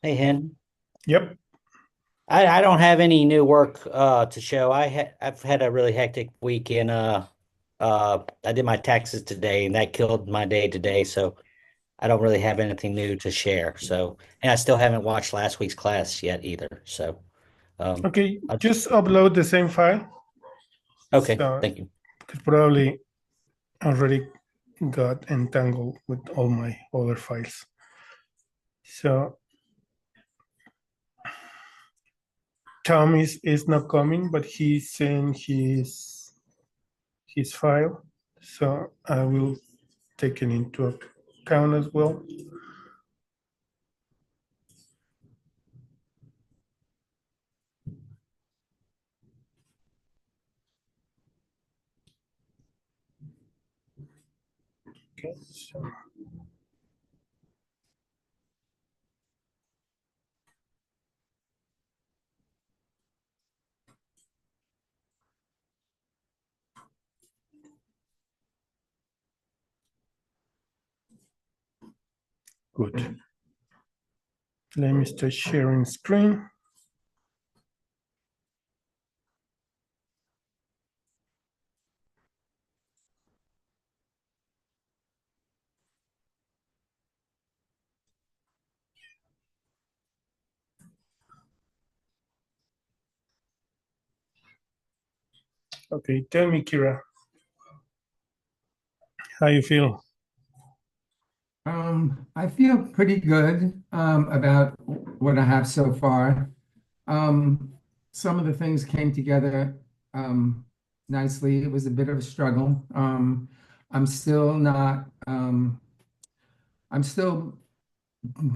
Hey, Hen. Yep. I don't have any new work to show. I've had a really hectic week and I did my taxes today and that killed my day today, so I don't really have anything new to share. So, and I still haven't watched last week's class yet either. So, um Okay, I, just upload the same file. okay, So, thank you. because probably already got entangled with all my other files. So, Tom is not coming, but he sent his file. So, I will take it into account as well. Okay, so good. Let me start sharing screen. Okay, tell me, Kira, how you feel? I feel pretty good about what I have so far. Um, some of the things came together nicely. It was a bit of a struggle. I'm still not, I'm still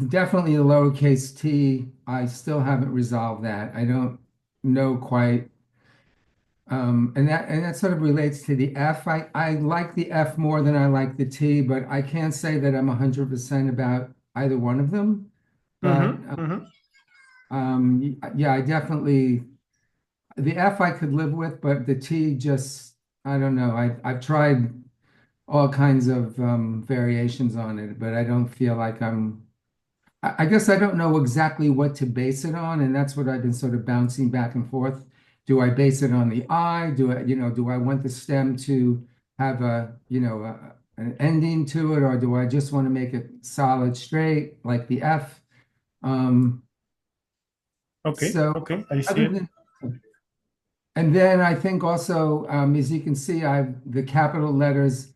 definitely a lowercase t. I still haven't resolved that. I don't know quite. And that sort of relates to the F. I like the F more than I like the T, but I can't say that I'm 100% about either one of them. But Mm-hmm, mm-hmm. yeah, I definitely the F I could live with, but the T just I don't know. I've tried all kinds of variations on it, but I don't feel like I guess I don't know exactly what to base it on, and that's what I've been sort of bouncing back and forth. Do I base it on the I? Do I want the stem to have an ending to it, or do I just want to make it solid straight like the F? Um, Okay, so okay, I see other it. than, and then I think also, as you can see, the capital letters,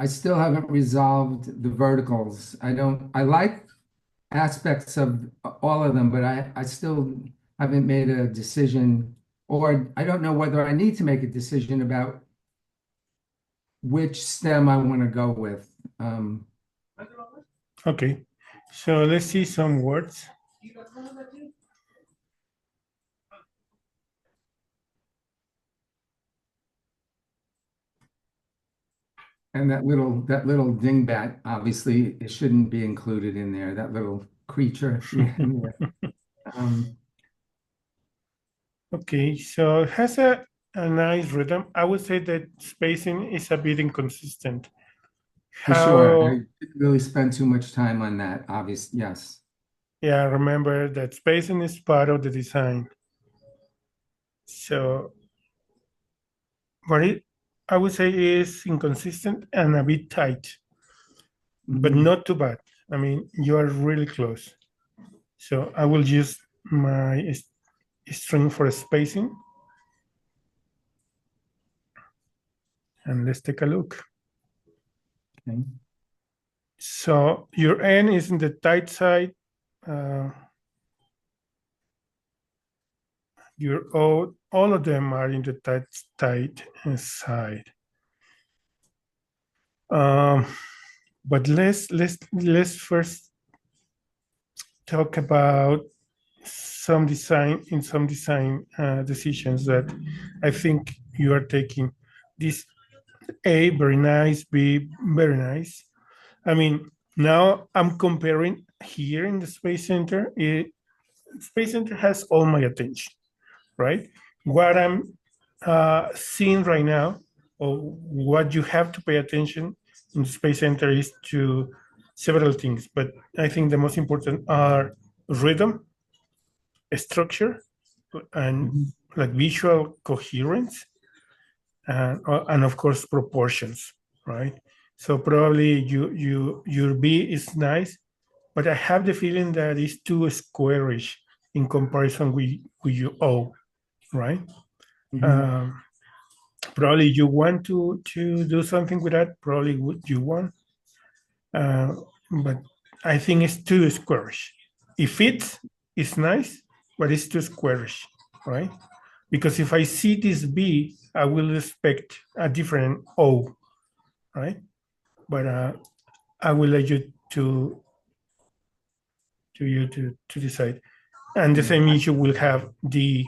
I still haven't resolved the verticals. I like aspects of all of them, but I still haven't made a decision, or I don't know whether I need to make a decision about which stem I want to go with. Okay, so let's see some words. And that little dingbat, obviously, it shouldn't be included in there. That little creature at the end there. Um, Okay, so it has a nice rhythm. I would say that spacing is a bit inconsistent. for sure. I How, didn't really spend too much time on that, obviously. Yes. yeah, remember that spacing is part of the design. So what it, I would say is inconsistent and a bit tight, but Mhm. not too bad. I mean, you are really close. So I will use my string for spacing and let's take a look. Okay. So your N is in the tight side. Uh, your O, all of them are in the tight side. Um, but let's first talk about some design decisions that I think you are taking. This A, very nice. B, very nice. I mean, now I'm comparing here in the Space Center. Space Center has all my attention, right? What I'm seeing right now, or what you have to pay attention in the Space Center is to several things, but I think the most important are rhythm, structure, and Mhm. like visual coherence, and of course proportions, right? So probably your B is nice, but I have the feeling that it's too squarish in comparison with your O, right? Mhm. Um, Probably you want to do something with that. Probably would you want, uh, but I think it's too squarish. It fits, it's nice, but it's too squarish, right? Because if I see this B, I will expect a different O, right? But I will let you to decide. And the Yeah. same issue will have D,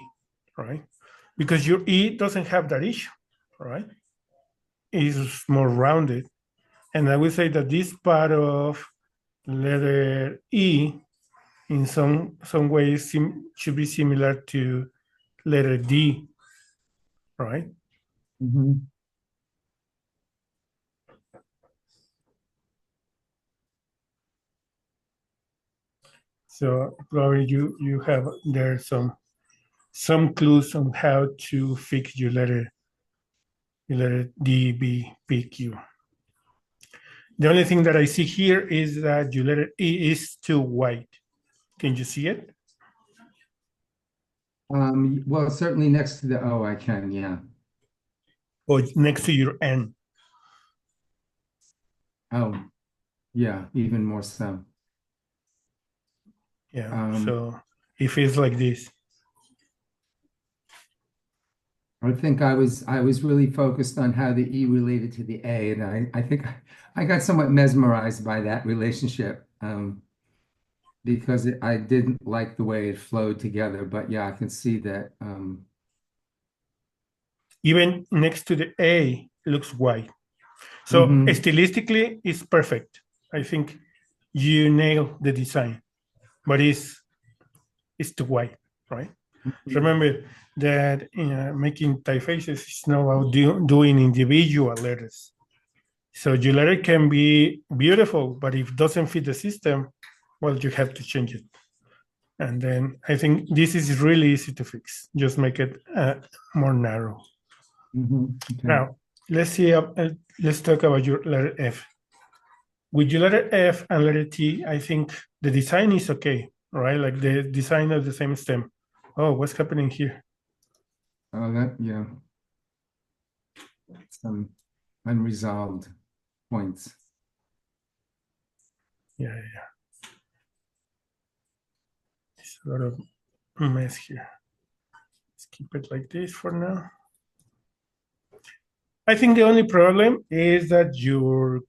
right? Because your E doesn't have that issue, right? It's more rounded. And I would say that this part of letter E in some ways should be similar to letter D, right? Mhm. So probably you have there some clues on how to fix your letter D, B, P, Q. The only thing that I see here is that your letter E is too white. Can you see it? Well, certainly next to the O, I can, yeah. Or next to your N? Oh, yeah, even more so. Yeah. Um, So it feels like this. I think I was really focused on how the E related to the A, and I think I got somewhat mesmerized by that relationship, because I didn't like the way it flowed together. But yeah, I can see that. Even next to the A looks white. So Mhm, stylistically, it's perfect. I think you nail the design, but it's too white, right? mhm, Remember that making typefaces is not about doing individual letters. So your letter can be beautiful, but if it doesn't fit the system, well, you have to change it. And then I think this is really easy to fix. Just make it more narrow. okay. Now, let's see. Let's talk about your letter F. With your letter F and letter T, I think the design is okay, right? Like the design of the same stem. Oh, what's happening here? Oh, yeah, some unresolved points. Yeah, yeah. It's a lot of mess here. Let's keep it like this for now. I think the only problem is that your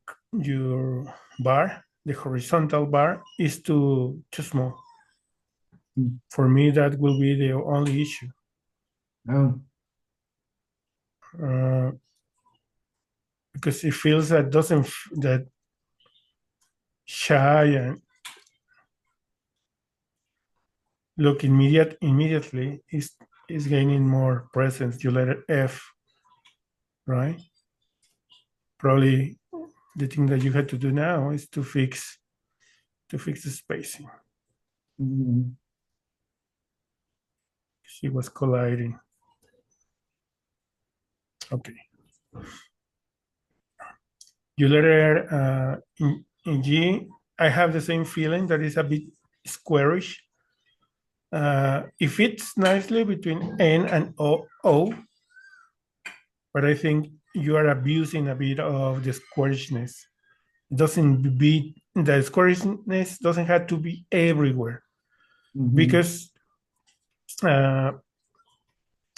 bar, the horizontal bar, is too small. Mm. For me, that will be the only issue. Oh, Uh, because it feels that doesn't that shy and look immediately is gaining more presence. You letter F, right? Probably the thing that you had to do now is to fix the spacing. mhm, She was colliding. Okay. You letter in G, I have the same feeling that it's a bit squarish. It fits nicely between N and O, but I think you are abusing a bit of the squarishness. Doesn't be the squarishness doesn't have to be everywhere mhm, because uh,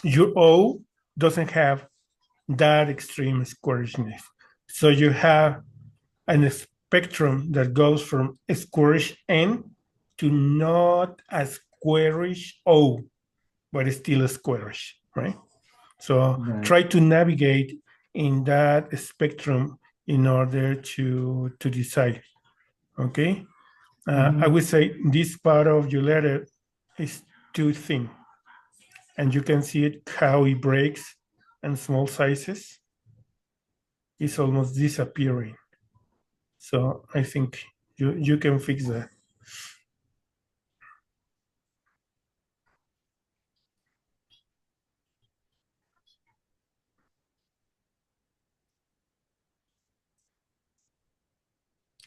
your O doesn't have that extreme squarishness. So you have a spectrum that goes from a squarish N to not a squarish O, but it's still a squarish, right? So right. try to navigate in that spectrum in order to decide. Okay. I Mhm, would say this part of your letter is too thin, and you can see it how it breaks and small sizes is almost disappearing. So I think you can fix that.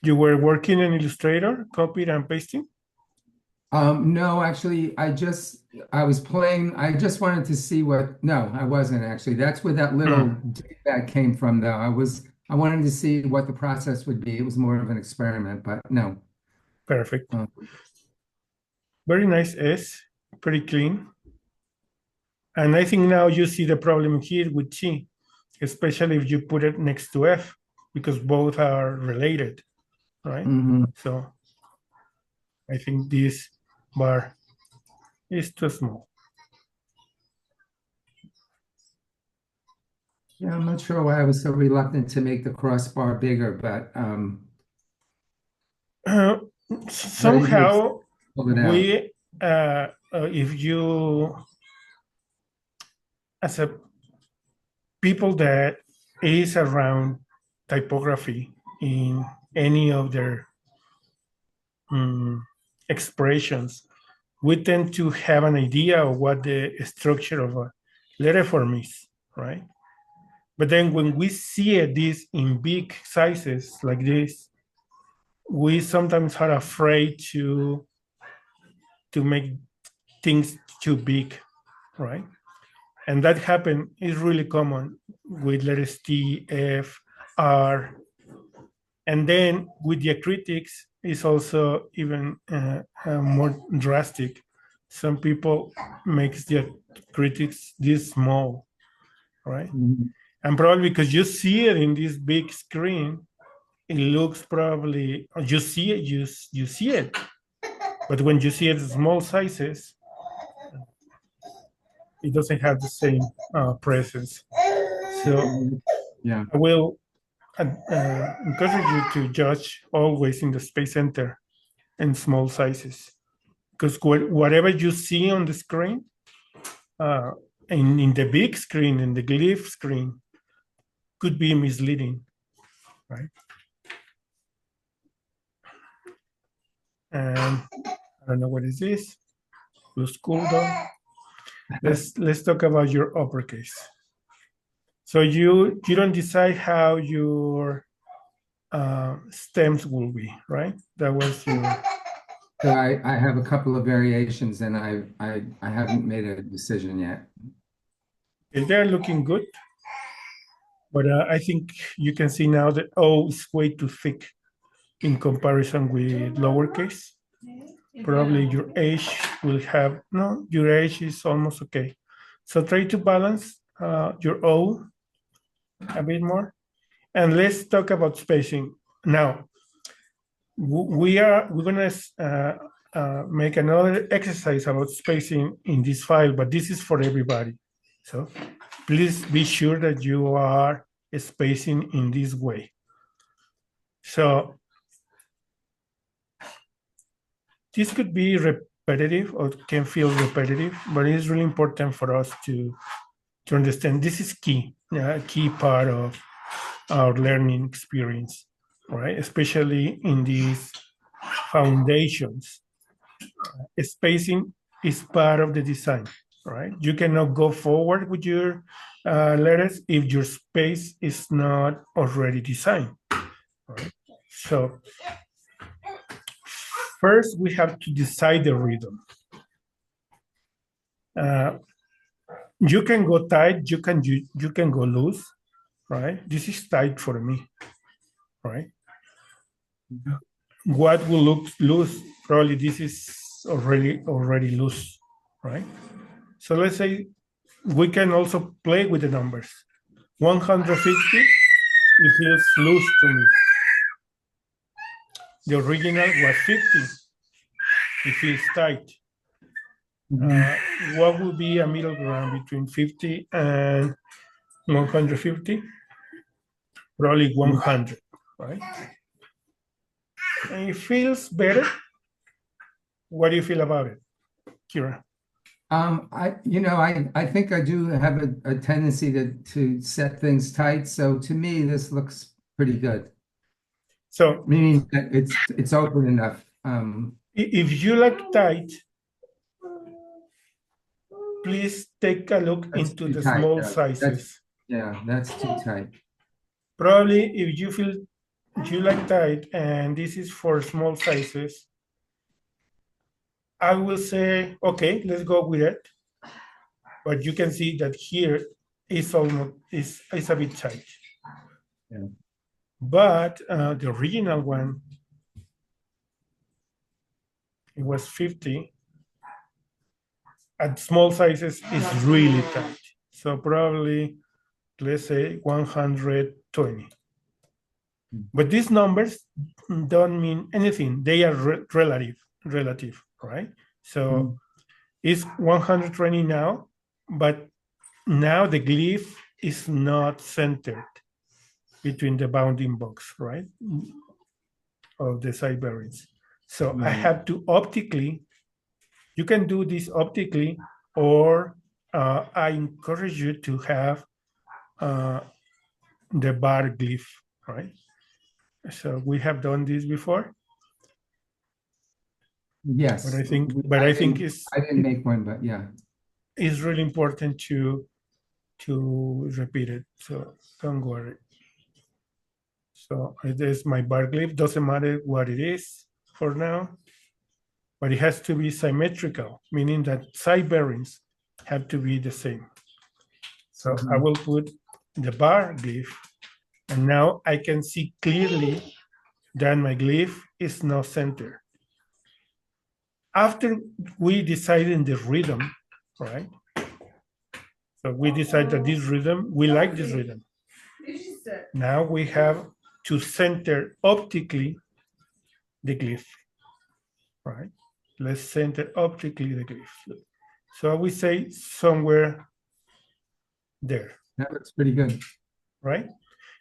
You were working in Illustrator, copying and pasting? No, actually, I was playing. I just wanted to see what. No, I wasn't actually. That's where that little Hmm, that came from, though. I wanted to see what the process would be. It was more of an experiment, but no. perfect. Uh, Very nice S, pretty clean. And I think now you see the problem here with T, especially if you put it next to F, because both are related, right? mhm. So I think this bar is too small. Yeah, I'm not sure why I was so reluctant to make the crossbar bigger, Uh, but you somehow pulled it out. we, if you, as a people that is around typography in any of their um, expressions, we tend to have an idea of what the structure of a letter form is, right? But then when we see this in big sizes like this, we sometimes are afraid to make things too big, right? And that happen is really common with letters T, F, R, and then with the acrytics is also even more drastic. Some people makes the acrytics this small, right? Mhm. And probably because you see it in this big screen, it looks probably you see it, you see it, but when you see it in small sizes, it doesn't have the same presence. So Yeah. I will encourage you to judge always in the Space Center in small sizes, because whatever you see on the screen, uh, in the big screen, in the glyph screen, could be misleading, right? And I don't know what is this. Looks cool though. Let's talk about your uppercase. So you don't decide how your stems will be, right? That was your. So I have a couple of variations and I haven't made a decision yet. They're looking good, but I think you can see now that O is way too thick in comparison with lowercase. Probably your H will have, no, your H is almost okay. So try to balance your O a bit more. And let's talk about spacing. Now, we're gonna make another exercise about spacing in this file, but this is for everybody. So please be sure that you are spacing in this way. So this could be repetitive or can feel repetitive, but it's really important for us to understand this is key, a key part of our learning experience, right? Especially in these foundations. Spacing is part of the design, right? You cannot go forward with your letters if your space is not already designed, right? So first we have to decide the rhythm. Uh, you can go tight, you can go loose, right? This is tight for me, right? What will look loose? Probably this is already loose, right? So let's say we can also play with the numbers. 150, it feels loose to me. The original was 50, it feels tight. Mhm. What would be a middle ground between 50 and 150? Probably 100, right? And it feels better. What do you feel about it, Kira? I think I do have a tendency to set things tight. So to me, this looks pretty good. So Meaning that it's open enough. if you like tight, please take a look That's into too the tight small though. sizes. That's too tight. Probably if you feel you like tight, and this is for small sizes, I will say, okay, let's go with it. But you can see that here is almost is a bit tight. Yeah. But the original one, it was 50. At small sizes, is really tight. So probably, let's say 120. But these numbers don't mean anything. They are relative, right? So it's 120 now, but now the glyph is not centered between the bounding box, right? Of the side bearings. So I have to optically, you can do this optically, or I encourage you to have the bar glyph, right? So we have done this before. Yes. But I think I didn't make one, but yeah. It's really important to repeat it. So don't worry. So it is my bar glyph. Doesn't matter what it is for now, but it has to be symmetrical, meaning that side bearings have to be the same. So I will put the bar glyph, and now I can see clearly that my glyph is not centered. After we decide in the rhythm, right? So we decide that this rhythm, we like this rhythm. Now we have to center optically the glyph, right? Let's center optically the glyph. So we say somewhere there. That looks pretty good. Right?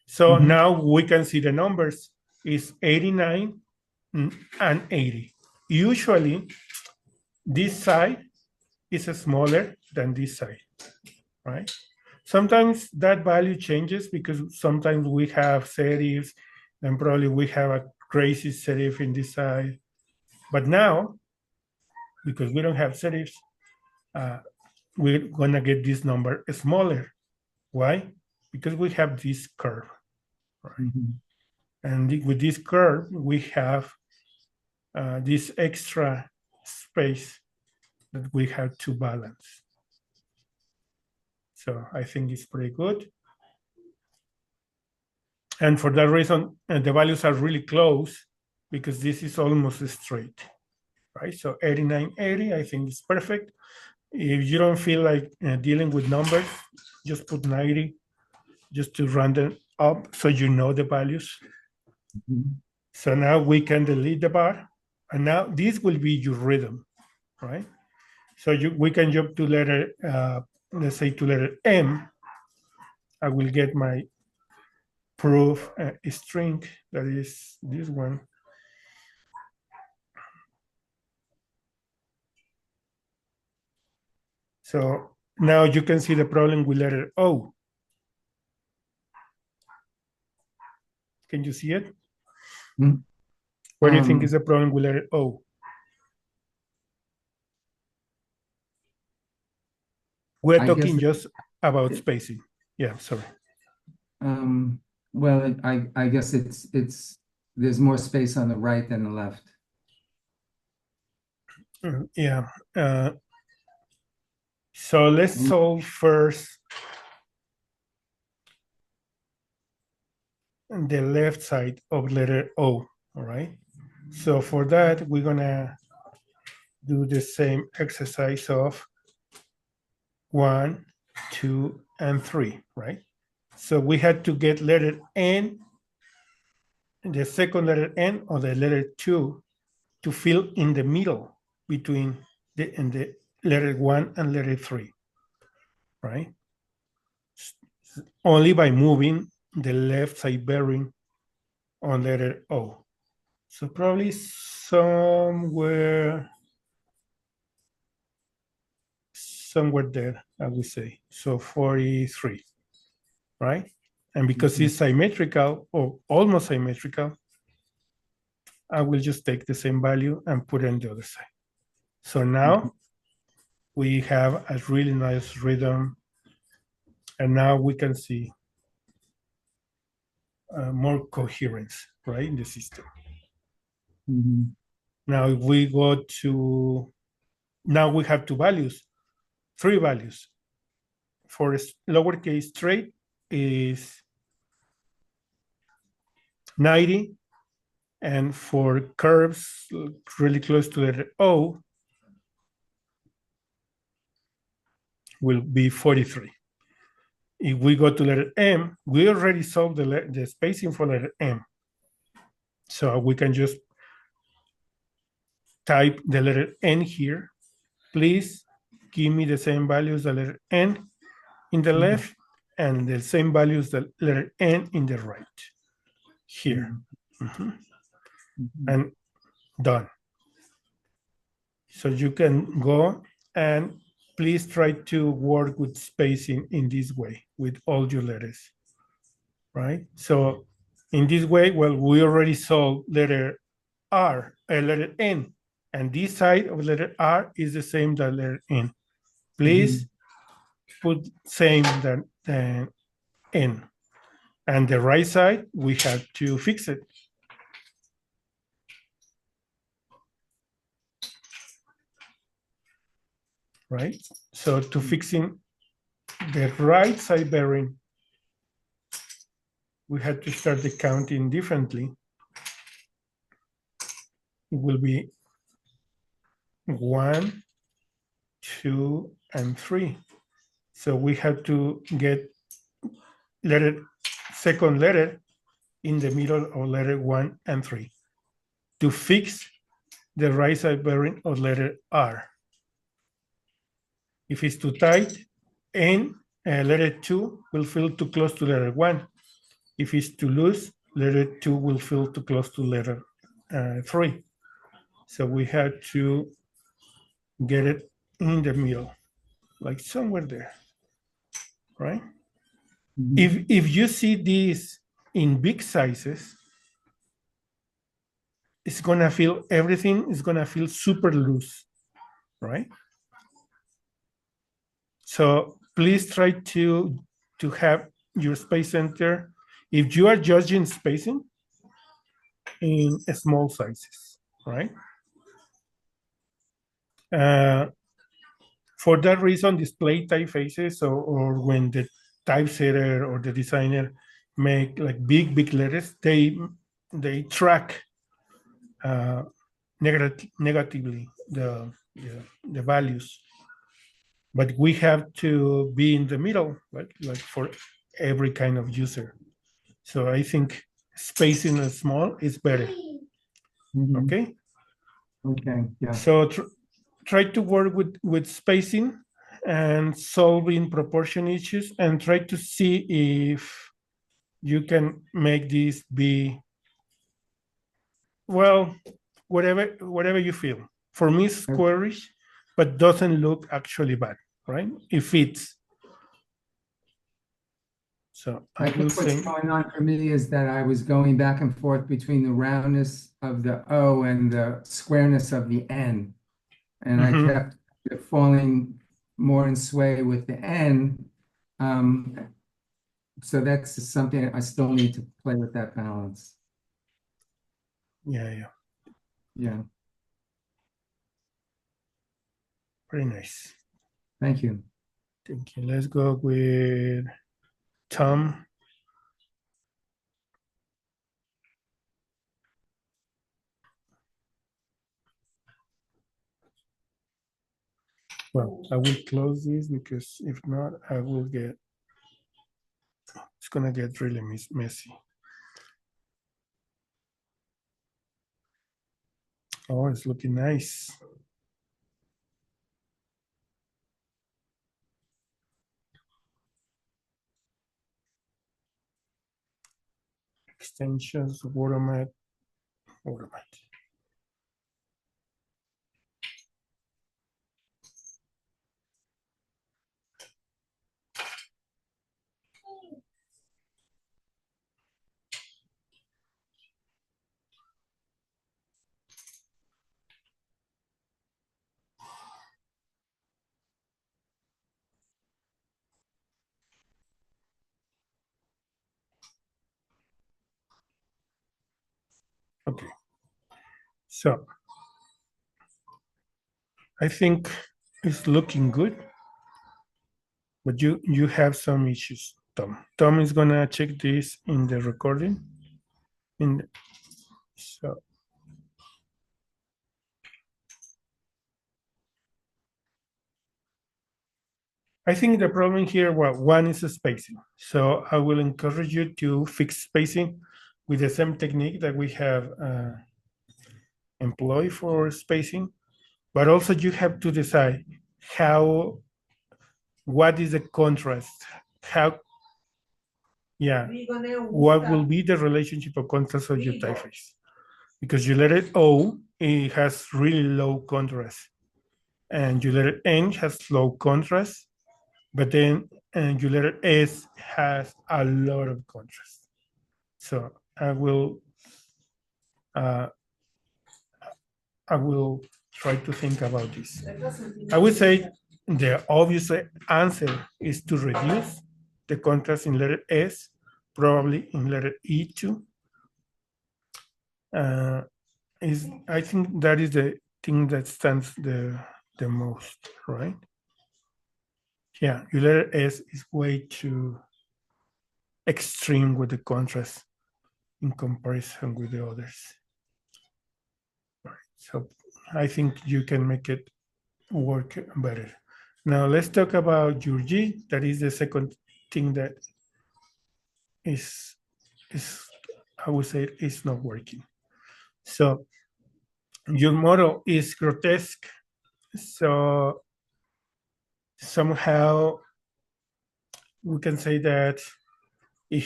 So now we can see the numbers is 89 and 80. Usually this side is smaller than this side, right? Sometimes that value changes because sometimes we have serifs and probably we have a crazy serif in this side. But now, because we don't have serifs, we're gonna get this number smaller. Why? Because we have this curve, right? And with this curve, we have this extra space that we have to balance. So I think it's pretty good. And for that reason, the values are really close because this is almost straight, right? So 89, 80, I think is perfect. If you don't feel like dealing with numbers, just put 90 just to round them up so you know the values. So now we can delete the bar, and now this will be your rhythm, right? So we can jump to letter, let's say to letter M. I will get my proof string, that is this one. So now you can see the problem with letter O. Can you see it? What do you think is the problem with letter O? We're talking just about spacing. Yeah, sorry. Well, I guess it's there's more space on the right than the left. Yeah. So let's solve first the left side of letter O, all right? So for that, we're gonna do the same exercise of 1, 2, and 3, right? So we had to get letter N, the second letter N or the letter 2 to fill in the middle between the letter 1 and letter 3, right? Only by moving the left side bearing on letter O. So probably somewhere there, I would say. So 43, right? And because it's symmetrical or almost symmetrical, I will just take the same value and put it on the other side. So now we have a really nice rhythm. And now we can see more coherence. right, in the system. Mhm. Now, if we go to, now we have two values, three values. For lowercase straight is 90, and for curves really close to the O will be 43. If we go to letter M, we already solved the spacing for letter M. So we can just type the letter N here. Please give me the same values the letter N in the left and the same values the letter N in the right here. Mhm. And done. So you can go and please try to work with spacing in this way with all your letters, right? So in this way, well, we already saw letter R, letter N, and this side of letter R is the same as letter N. Please put same than N. And the right side, we have to fix it. Right? So to fixing the right side bearing, we had to start the counting differently. It will be 1, 2, and 3. So we have to get second letter in the middle of letter 1 and 3 to fix the right side bearing of letter R. If it's too tight, N, letter 2 will feel too close to letter 1. If it's too loose, letter 2 will feel too close to letter 3. So we have to get it in the middle, like somewhere there, right? If you see this in big sizes, it's gonna feel, everything is gonna feel super loose, right? So please try to have your space center, if you are judging spacing, in small sizes, right? For that reason, display typefaces, or when the typesetter or the designer make like big letters, they track negatively the values. But we have to be in the middle, like for every kind of user. So I think spacing is small is better. Okay. Okay. Yeah. So try to work with spacing and solving proportion issues, and try to see if you can make this be, well, whatever you feel. For me, squarish, but doesn't look actually bad, right? It fits. So I think what's going on for me is that I was going back and forth between the roundness of the O and the squareness of the N. And I kept falling more in sway with the N. So that's something I still need to play with, that balance. Yeah. Yeah. Very nice. Thank you. Thank you. Let's go with Tom. Well, I will close this because if not, it's gonna get really messy. Oh, it's looking nice. Extensions, watermat. Okay. So I think it's looking good, but you have some issues, Tom. Tom is gonna check this in the recording. So I think the problem here, well, one is spacing. So I will encourage you to fix spacing with the same technique that we have employed for spacing, but also you have to decide what is the contrast, how, yeah, what will be the relationship of contrast of your typeface. Because you let it O, it has really low contrast, and you let it N has low contrast, but then and you letter S has a lot of contrast. So uh, I will try to think about this. I would say the obvious answer is to reduce the contrast in letter S, probably in letter E too. I think that is the thing that stands the most, right? Yeah, your letter S is way too extreme with the contrast in comparison with the others. So I think you can make it work better. Now let's talk about your G. That is the second thing that is is I would say is not working. So your model is grotesque. So somehow we can say that it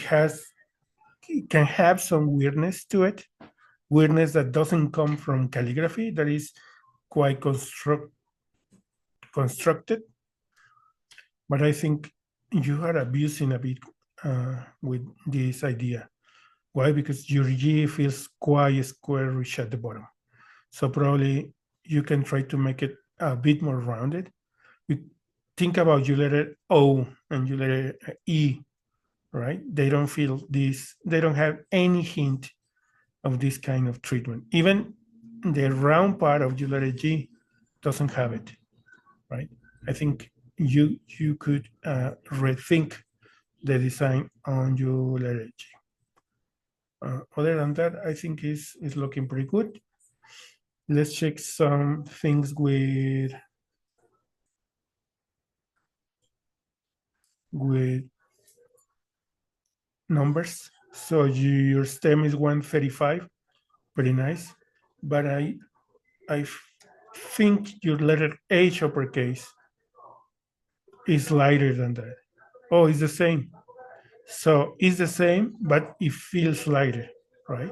can have some weirdness to it, weirdness that doesn't come from calligraphy, that is quite constructed. But I think you are abusing a bit with this idea. Why? Because your G feels quite squarish at the bottom. So probably you can try to make it a bit more rounded. You think about your letter O and your letter E, right? They don't feel this, they don't have any hint of this kind of treatment. Even the round part of your letter G doesn't have it, right? I think you could rethink the design on your letter G. Other than that, I think is looking pretty good. Let's check some things with numbers. So your stem is 135, pretty nice. But I think your letter H uppercase is lighter than that. Oh, it's the same. So it's the same, but it feels lighter, right?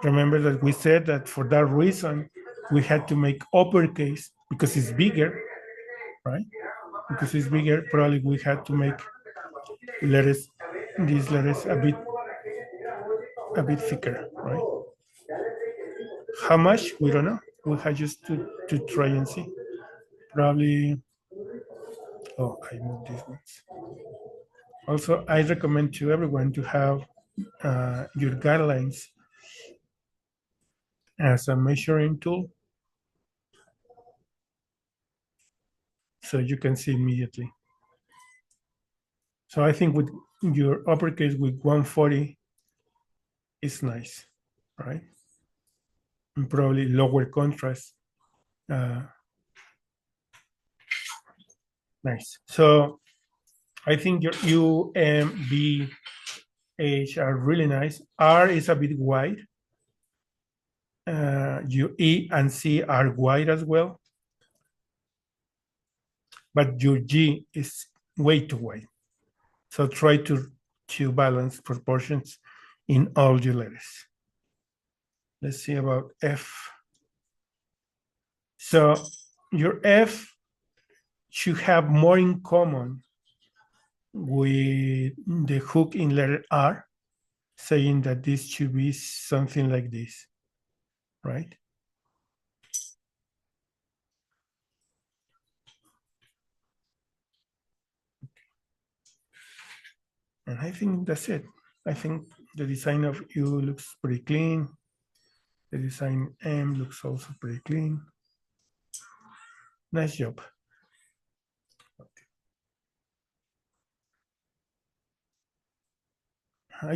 Remember that we said that for that reason, we had to make uppercase because it's bigger, right? Because it's bigger, probably we had to make letters, these letters a bit thicker, right? How much? We don't know. We had just to try and see. Probably, oh, I moved these ones. Also, I recommend to everyone to have your guidelines as a measuring tool so you can see immediately. So I think with your uppercase with 140 is nice, right? And probably lower contrast. Nice. So I think your U, M, B, H are really nice. R is a bit wide. Your E and C are wide as well. But your G is way too wide. So try to balance proportions in all your letters. Let's see about F. So your F should have more in common with the hook in letter R, saying that this should be something like this, right? And I think that's it. I think the design of you looks pretty clean. The design M looks also pretty clean. Nice job. Okay. I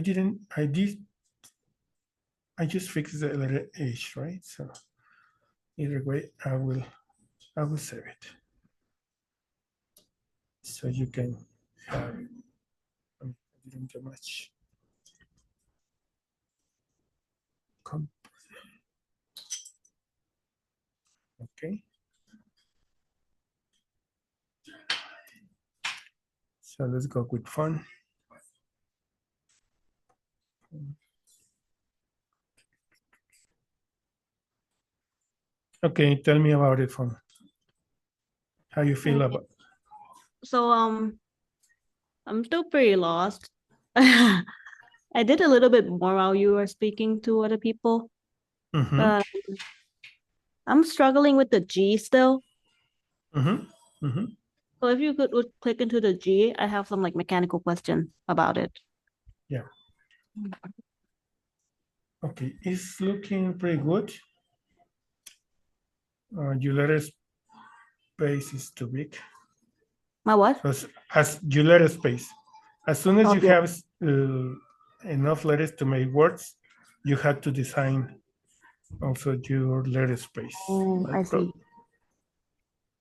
just fixed the letter H, right? So either way, I will save it. So you can have, I didn't get much. Okay. So let's go with fun. Okay, tell me about it, fun. How you feel about? So I'm still pretty lost. I did a little bit more while you were speaking to other people, but I'm struggling with the G still. So if you would click into the G, I have some like mechanical question about it. Yeah. Okay, it's looking pretty good. Your letter space is too big. My what? So as your letter space, as soon as you yeah. have enough letters to make words, you have to design also your letter space. Oh, I see.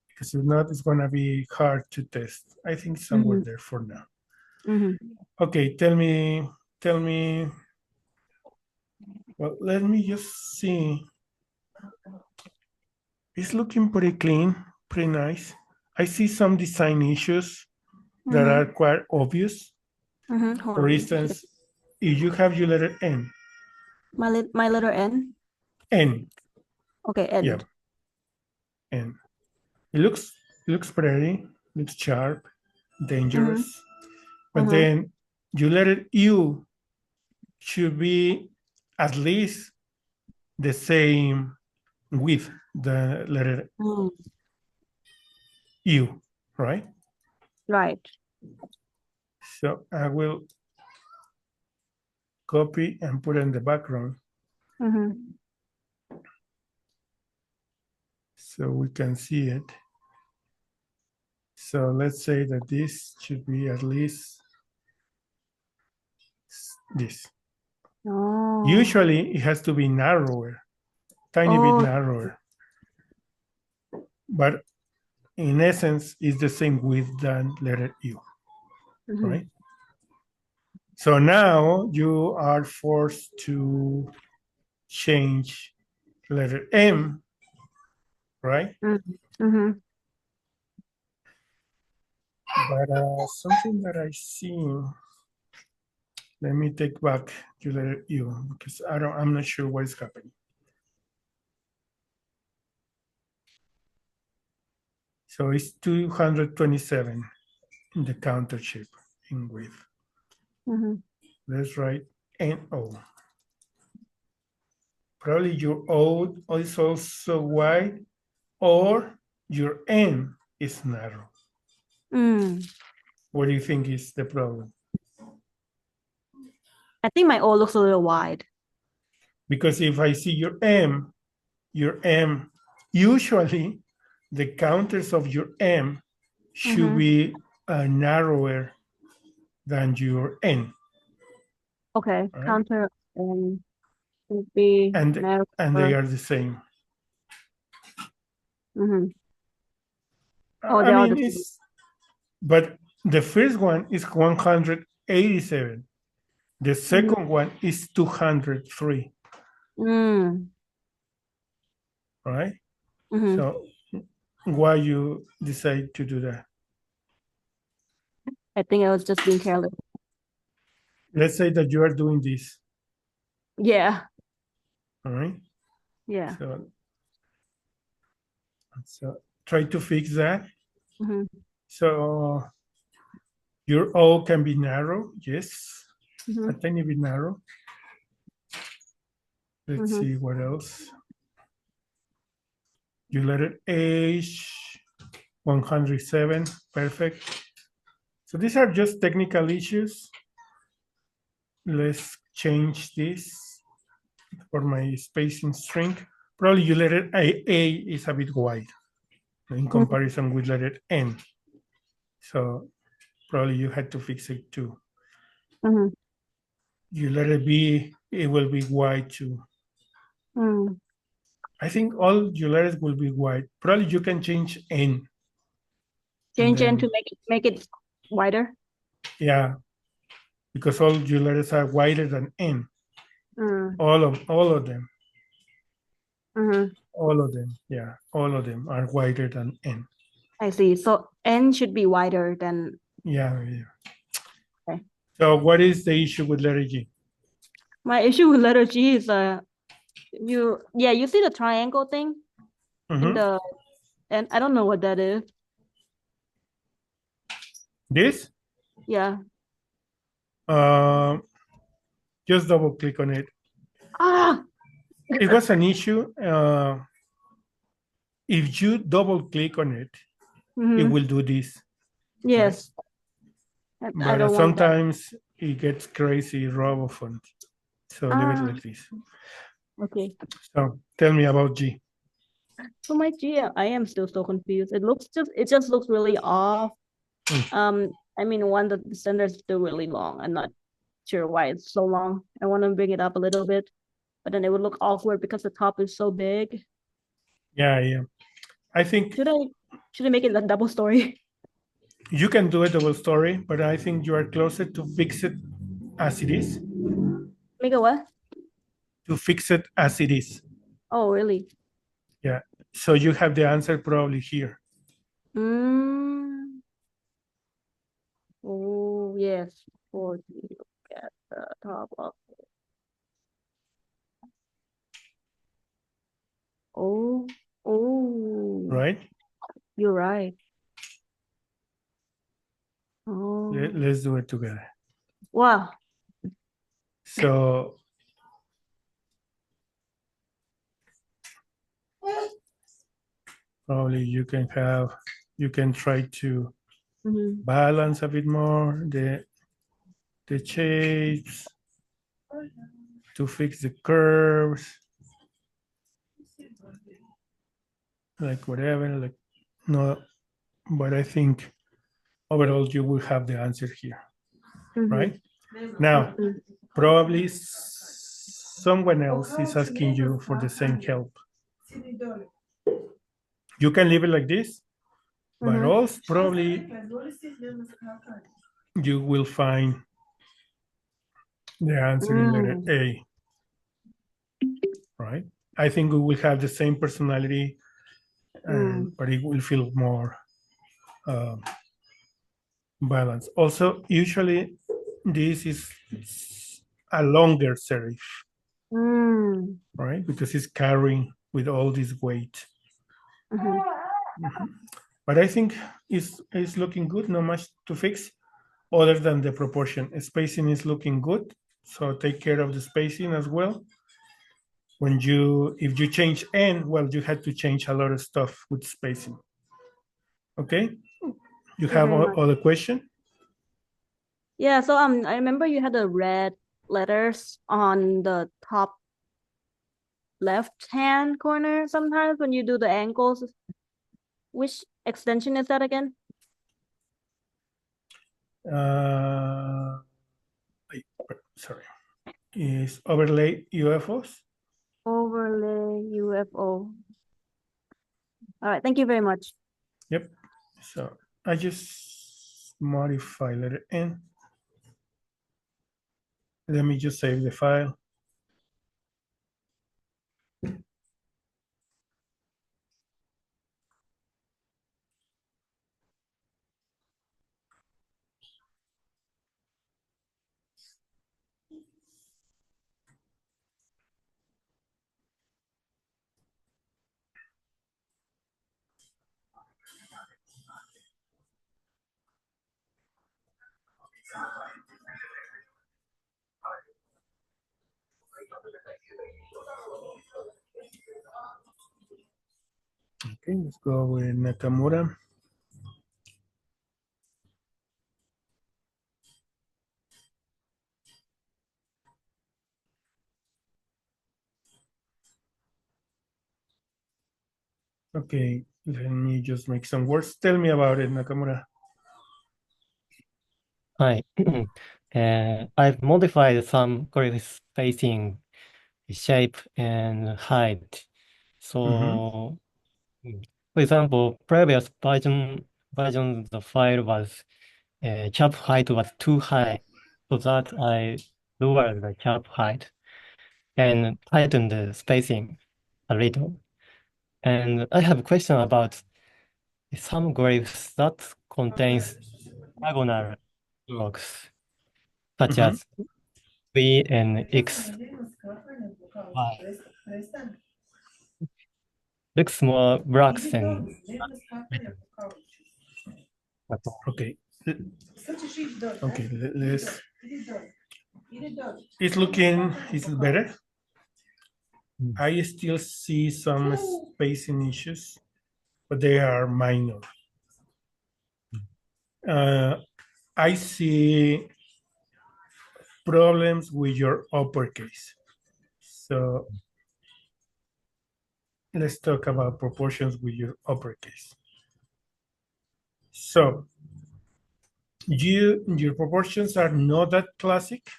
Because if not, it's gonna be hard to test. I think somewhere there for now. Okay, tell me. Well, let me just see. It's looking pretty clean, pretty nice. I see some design issues that are quite obvious. For instance, if you have your letter N. My letter N? N. Okay, N. Yeah. N. It looks pretty, looks sharp, dangerous. But then your letter U should be at least the same with the letter U, right? Right. So I will copy and put it in the background so we can see it. So let's say that this should be at least this. Oh. Usually it has to be narrower, tiny bit narrower. But in essence, it's the same width than letter U, right? So now you are forced to change letter M, right? But something that I see, let me take back to letter U because I'm not sure what is happening. So it's 227 in the counter shape in width. Let's write NO. Probably your O is also wide or your N is narrow. What do you think is the problem? I think my O looks a little wide. Because if I see your M, usually the counters of your M should be narrower than your N. Okay, right? counter would be And narrower. they are the same. Oh, I they're all mean, the same. but the first one is 187. The second one is 203. Right? So why you decide to do that? I think I was just being careless. Let's say that you are doing this. Yeah. All right? Yeah. So try to fix that. So your O can be narrow, yes, a tiny bit narrow. Let's see what else. You letter H, 107, perfect. So these are just technical issues. Let's change this for my spacing string. Probably you letter A is a bit wide in comparison with letter N. So probably you had to fix it too. Mm-hmm. You letter B, it will be wide too. Mm. I think all your letters will be wide. Probably you can change N. Change then, N to make it wider. Yeah, because all your letters are wider than N. Mm. All of them. Mm-hmm. All of them. Yeah, all of them are wider than N. I see. So N should be wider than. Yeah. Okay. So what is the issue with letter G? My issue with letter G is you see the triangle thing in the, and I don't know what that is. This? Yeah. Just double click on it. Ah. It was an issue. If you double click on it, it will do this. Yes. I But don't want that. sometimes it gets crazy RoboFont. So leave it like this. Okay. So tell me about G. So my G, I am still so confused. It just looks really off. I mean, one, the standard is still really long. I'm not sure why it's so long. I want to bring it up a little bit, but then it would look awkward because the top is so big. Yeah. I think Should I make it a double story? you can do a double story, but I think you are closer to fix it as it is. Make a what? To fix it as it is. Oh, really? Yeah. So you have the answer probably here. Oh, yes. For look at the top of it. Oh, Right? you're right. Oh, Let's do it together. wow. So probably you can try to balance a bit more the shapes to fix the curves, like whatever, like no, but I think overall you will have the answer here, right? Now, probably someone else is asking you for the same help. You can leave it like this, but also probably you will find the answer in letter A, right? I think we will have the same personality, but it will feel more balanced. Also, usually this is a longer serif, right? Because it's carrying with all this weight. But I think it's looking good, not much to fix other than the proportion. Spacing is looking good, so take care of the spacing as well. If you change N, well, you had to change a lot of stuff with spacing. Okay, you have other question? Yeah, so I remember you had the red letters on the top left hand corner sometimes when you do the ankles. Which extension is that again? Sorry, is overlay UFOs? Overlay UFO. All right, thank you very much. Yep. So I just modify letter N. Let me just save the file. Okay, let's go with Nakamura. Okay, let me just make some words. Tell me about it, Nakamura. Hi. I've modified some grid spacing, shape, and height. So, for example, previous version the file was cap height was too high, so that I lowered the cap height and tightened the spacing a little. And I have a question about some grids that contains diagonal blocks, such Mhm. as V and X. Y. Looks more blocks and Okay. Okay, let's. It's looking. Is it better? I still see some spacing issues, but they are minor. I see problems with your uppercase. So let's talk about proportions with your uppercase. So your proportions are not that classic,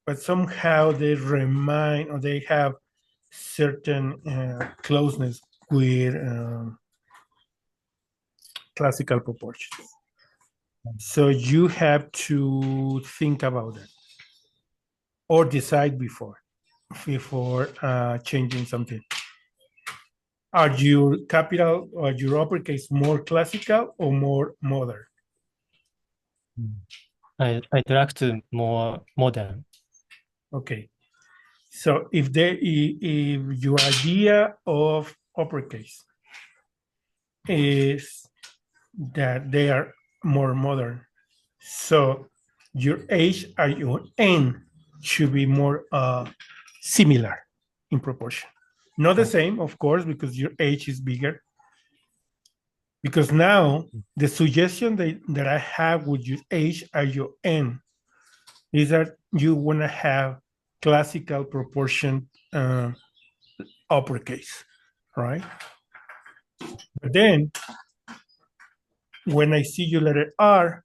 but somehow they remind or they have certain closeness with classical proportions. So you have to think about it or decide before changing something. Are your capital or your uppercase more classical or more modern? I'd like to more modern. Okay. So if your idea of uppercase is that they are more modern, so your H and your N should be more similar in proportion. Not the same, of course, because your H is bigger. Because now the suggestion that I have with your H and your N is that you want to have classical proportion uppercase, right? But then when I see your letter R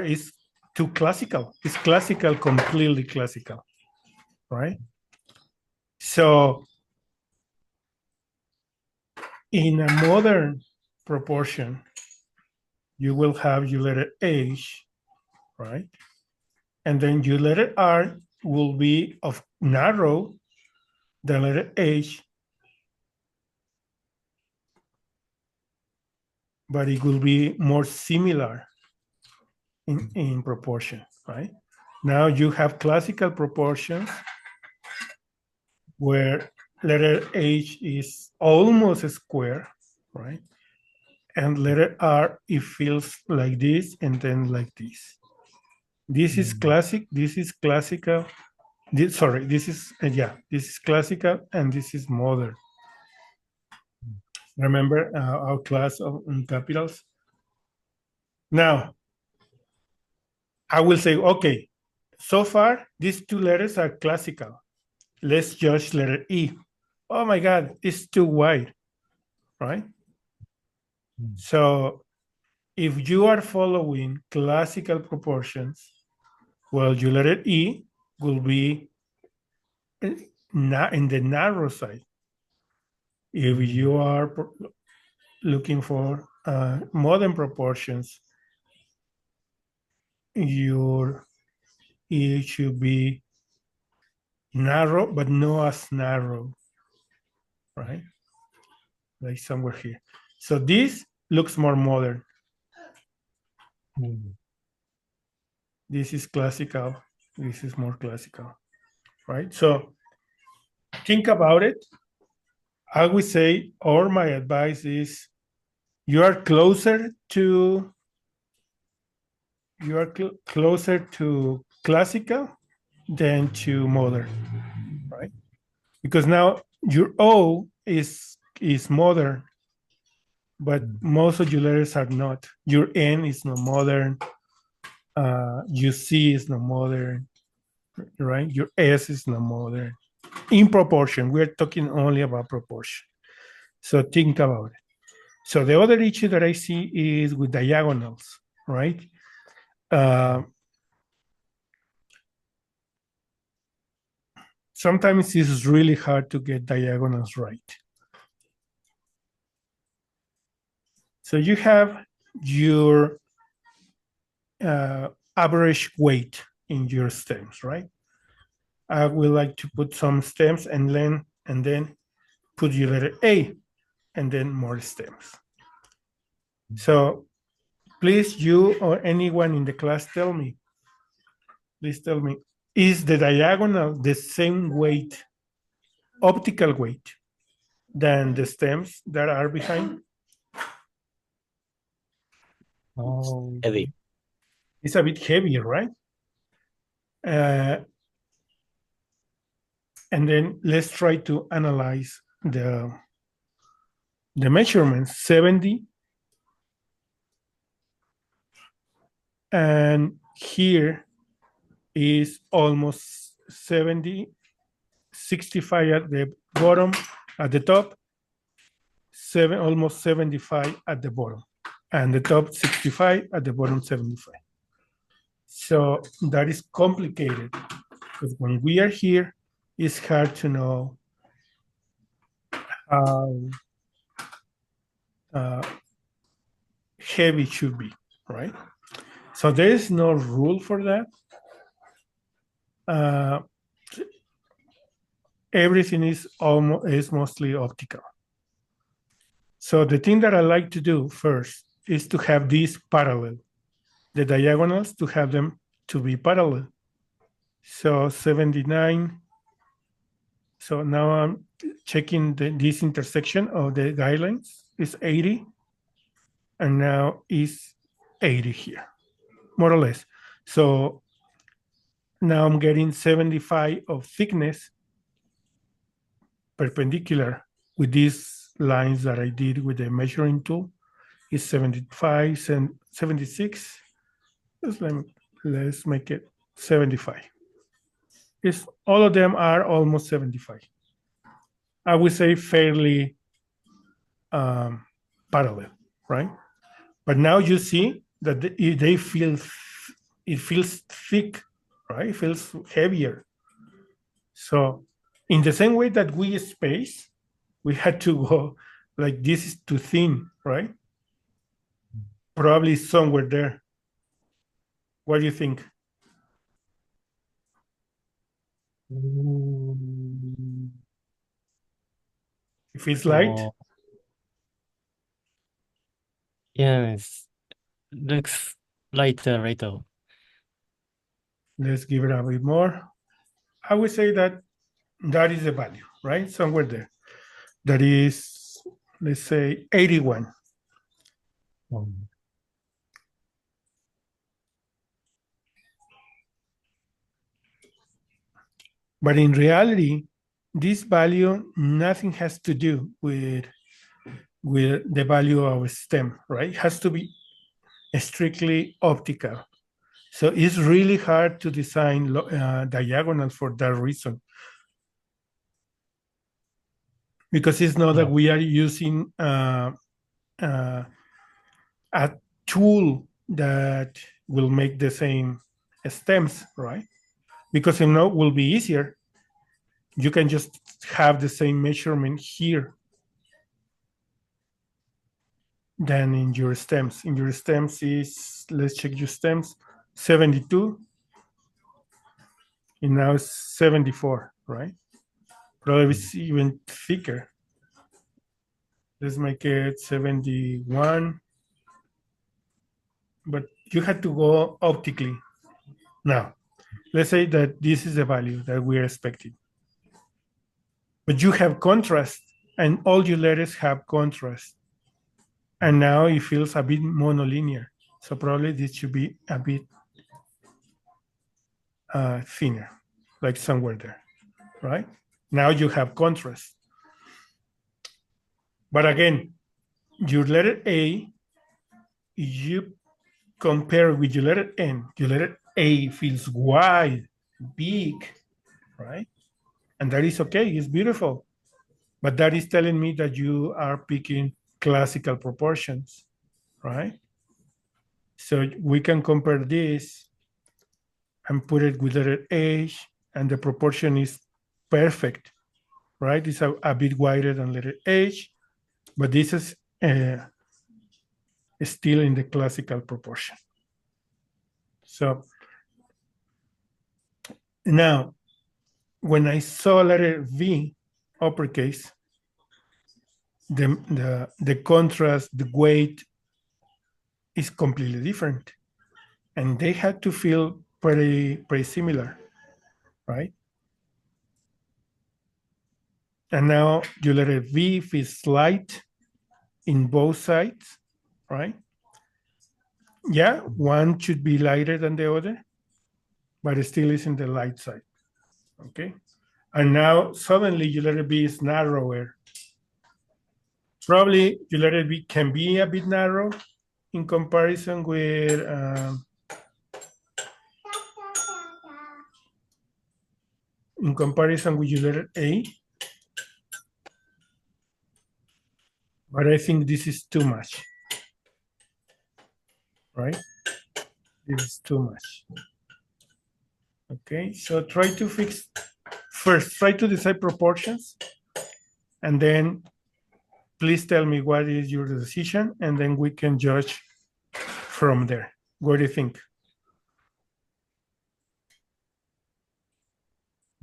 is too classical. It's classical, completely classical, right? So in a modern proportion, you will have your letter H, right? And then your letter R will be of narrow, the letter H, but it will be more similar in proportion, right? Now you have classical proportions where letter H is almost a square, right? And letter R, it feels like this and then like this. This is classic, this is classical. This is classical and this is modern. Remember our class on capitals? Now, I will say, okay, so far these two letters are classical. Let's judge letter E. Oh my God, it's too wide, right? So if you are following classical proportions, well, your letter E will be in the narrow side. If you are looking for modern proportions, your E should be narrow, but not as narrow, right? Like somewhere here. So this looks more modern. This is classical. This is more classical, right? So think about it. I would say, or my advice is, you are closer to classical than to modern, right? Because now your O is modern, but most of your letters are not. Your N is not modern. Your C is not modern, right? Your S is not modern. In proportion, we're talking only about proportion. So think about it. So the other issue that I see is with diagonals, right? Sometimes it's really hard to get diagonals right. So you have your average weight in your stems, right? I would like to put some stems and then put your letter A and then more stems. So please, you or anyone in the class, please tell me, is the diagonal the same weight, optical weight, than the stems that are behind? Heavy. It's a bit heavier, right? And then let's try to analyze the measurements. 70, and here is almost 70, 65 at the bottom, at the top, almost 75 at the bottom, and the top 65, at the bottom 75. So that is complicated, because when we are here, it's hard to know how heavy it should be, right? So there is no rule for that. Everything is mostly optical. So the thing that I like to do first is to have these parallel, the diagonals, to have them to be parallel. So 79. So now I'm checking this intersection of the guidelines is 80, and now is 80 here, more or less. So now I'm getting 75 of thickness perpendicular with these lines that I did with the measuring tool. Is 75 and 76. Let's make it 75. All of them are almost 75. I would say fairly parallel, right? But now you see that it feels thick, right? It feels heavier. So in the same way that we space, we had to go like this is too thin, right? Probably somewhere there. What do you think? It feels light. So, yes, looks lighter, little. Let's give it a bit more. I would say that is the value, right? Somewhere there. That is, let's say, 81. But in reality, this value, nothing has to do with the value of a stem, right? It has to be strictly optical. So it's really hard to design diagonal for that reason. Because it's not that we are using a tool that will make the same stems, right? Because it will be easier. You can just have the same measurement here than in your stems. In your stems is, let's check your stems, 72. And now it's 74, right? Probably it's even thicker. Let's make it 71. But you had to go optically. Now, let's say that this is the value that we're expecting. But you have contrast, and all your letters have contrast. And now it feels a bit monolinear. So probably this should be a bit thinner, like somewhere there, right? Now you have contrast. But again, your letter A, you compare with your letter N. Your letter A feels wide, big, right? And that is okay, it's beautiful. But that is telling me that you are picking classical proportions, right? So we can compare this and put it with letter H, and the proportion is perfect, right? It's a bit wider than letter H, but this is still in the classical proportion. So now, when I saw letter V, uppercase, the contrast, the weight is completely different, and they had to feel pretty similar, right? And now you letter V is light in both sides, right? Yeah, one should be lighter than the other, but it still is in the light side. Okay. And now suddenly your letter B is narrower. Probably your letter B can be a bit narrow in comparison with your letter A. But I think this is too much, right? This is too much. Okay, so try to fix first, try to decide proportions, and then please tell me what is your decision, and then we can judge from there. What do you think?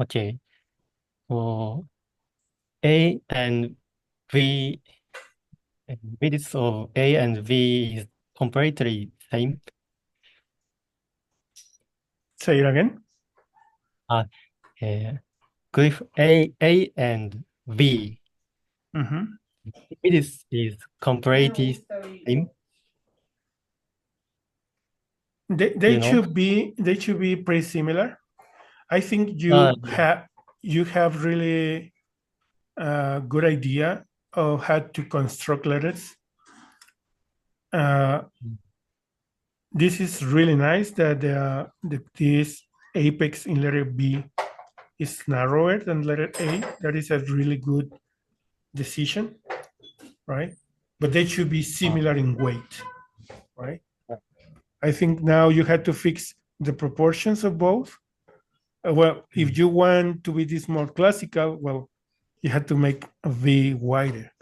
Okay. So A and V, width of A and V is completely same. Say it again. Glyph A and V, width is completely same. They should be pretty similar. I think Yeah. you have really a good idea of how to construct letters. This is really nice that this apex in letter B is narrower than letter A. That is a really good decision, right? But they should be similar in weight, right? I think now you had to fix the proportions of both. Well, if you want to be this more classical, well, you had to make a V wider,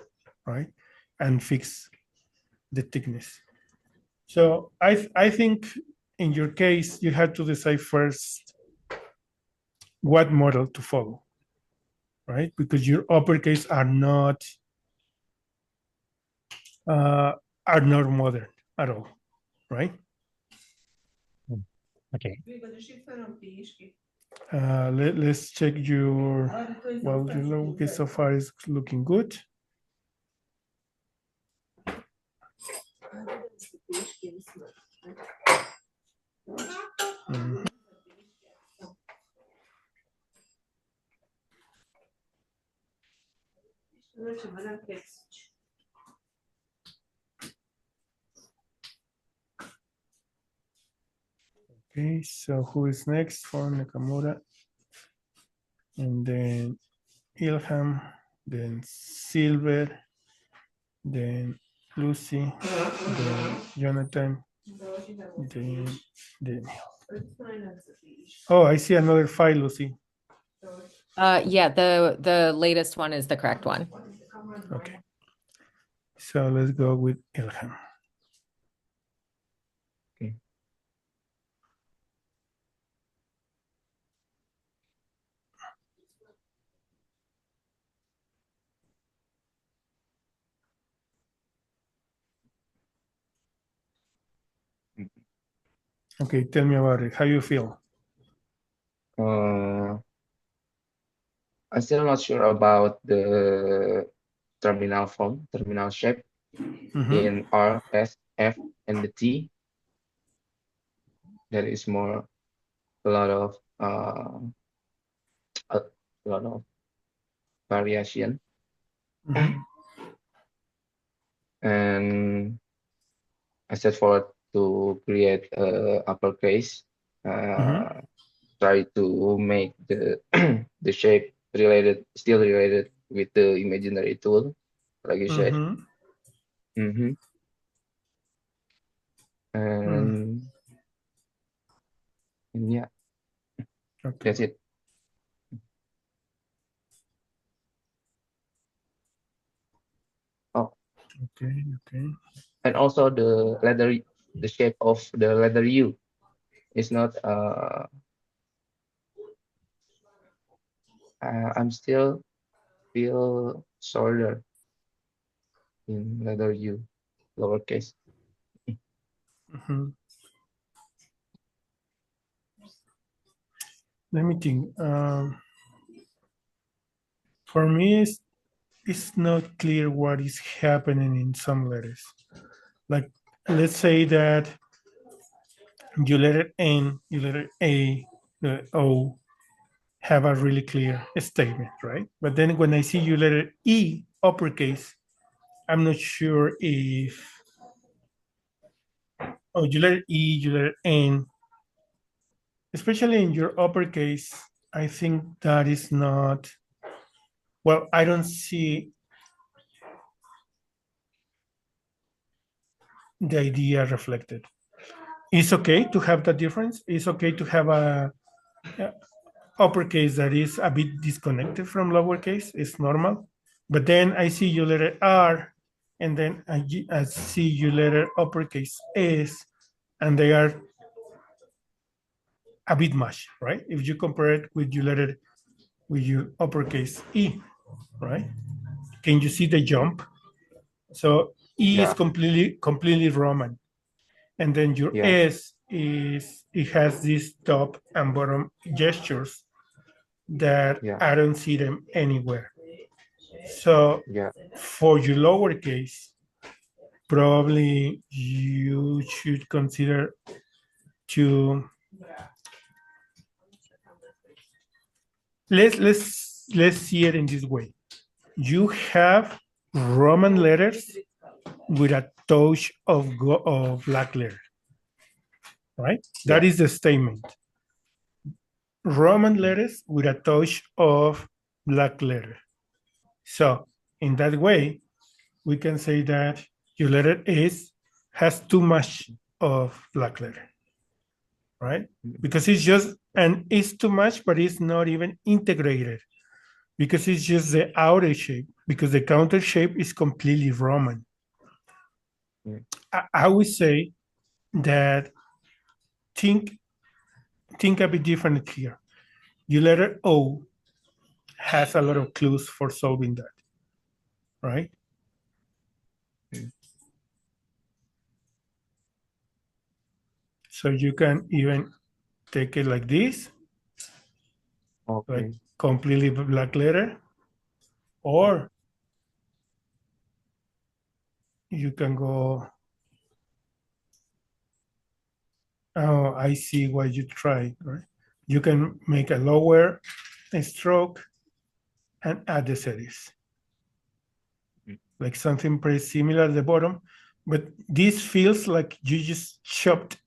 right? And fix the thickness. So I think in your case, you had to decide first what model to follow, right? Because your uppercase are not modern at all, right? Okay. Let's check your, well, okay, so far it's looking good. Mhm. Okay, so who is next for Nakamura? And then Ilham, then Silver, then Lucy, then Jonathan, then Daniel. Oh, I see another file, Lucy. Yeah, the latest one is the correct one. Okay. So let's go with Ilham. Okay. Okay, tell me about it. How you feel? I'm still not sure about the terminal form, terminal shape in R, S, F, and the T. There is more a lot of variation. And I set forward to create uppercase. Try to make the the shape still related with the imaginary tool, like you said. Mm-hmm. And yeah, Okay. that's it. Oh, Okay. and also the shape of the letter U is not. I'm still feel shorter in letter U, lowercase. Mm-hmm. Let me think. For me, it's not clear what is happening in some letters. Like, let's say that you letter N, you letter A, the O have a really clear statement, right? But then when I see you letter E, uppercase, I'm not sure if, oh, you letter E, you letter N, especially in your uppercase, I think that is not, well, I don't see the idea reflected. It's okay to have that difference. It's okay to have a uppercase that is a bit disconnected from lowercase. It's normal. But then I see you letter R, and then I see you letter uppercase S, and they are a bit much, right? If you compare it with your uppercase E, right? Can you see the jump? So E is Yeah, completely Roman, and then your yeah, S is it has these top and bottom gestures that yeah, I don't see them anywhere. So yeah. for your lowercase, probably you should consider to let's see it in this way. You have Roman letters with a touch of black letter, right? That Yeah. is the statement. Roman letters with a touch of black letter. So in that way, we can say that your letter S has too much of black letter, right? Because it's just, and it's too much, but it's not even integrated because it's just the outer shape, because the counter shape is completely Roman. I would say that think think a bit different here. Your letter O has a lot of clues for solving that, right? So you can even take it like this, like Okay. completely black letter, or you can go, oh, I see what you tried, right? You can make a lower stroke and add the serifs, like something pretty similar at the bottom, but this feels like you just chopped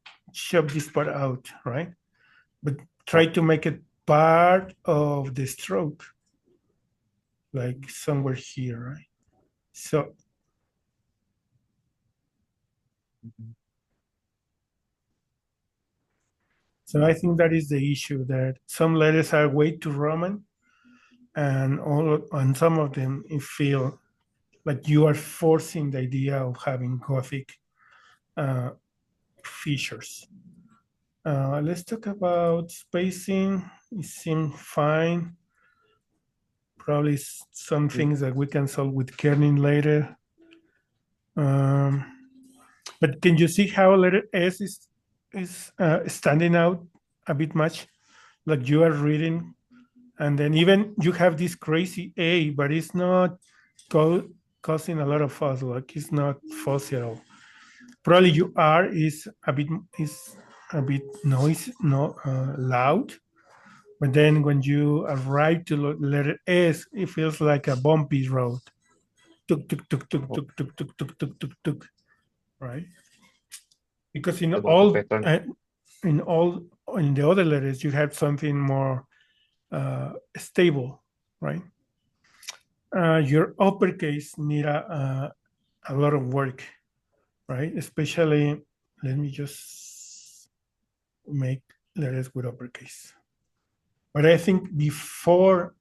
this part out, right? But try Oh, to make it part of the stroke, like somewhere here, right? So mhm. so I think that is the issue, that some letters are way too Roman, and some of them it feel like you are forcing the idea of having Gothic uh, features. Let's talk about spacing. It seemed fine. Probably some Okay. things that we can solve with kerning later. Um, but can you see how letter S is standing out a bit much? Like you are reading, and then even you have this crazy A, but it's not causing a lot of fuss. Like it's not fussy at all. Probably your R is a bit noise, no loud. But then when you arrive to letter S, it feels like a bumpy road. Tuk tuk tuk tuk Oh, tuk tuk tuk tuk tuk tuk tuk. Right? Because in about the all pattern. in all in the other letters you have something more stable, right? your uppercase need a lot of work, right? Especially, let me just make letters with uppercase. But I think before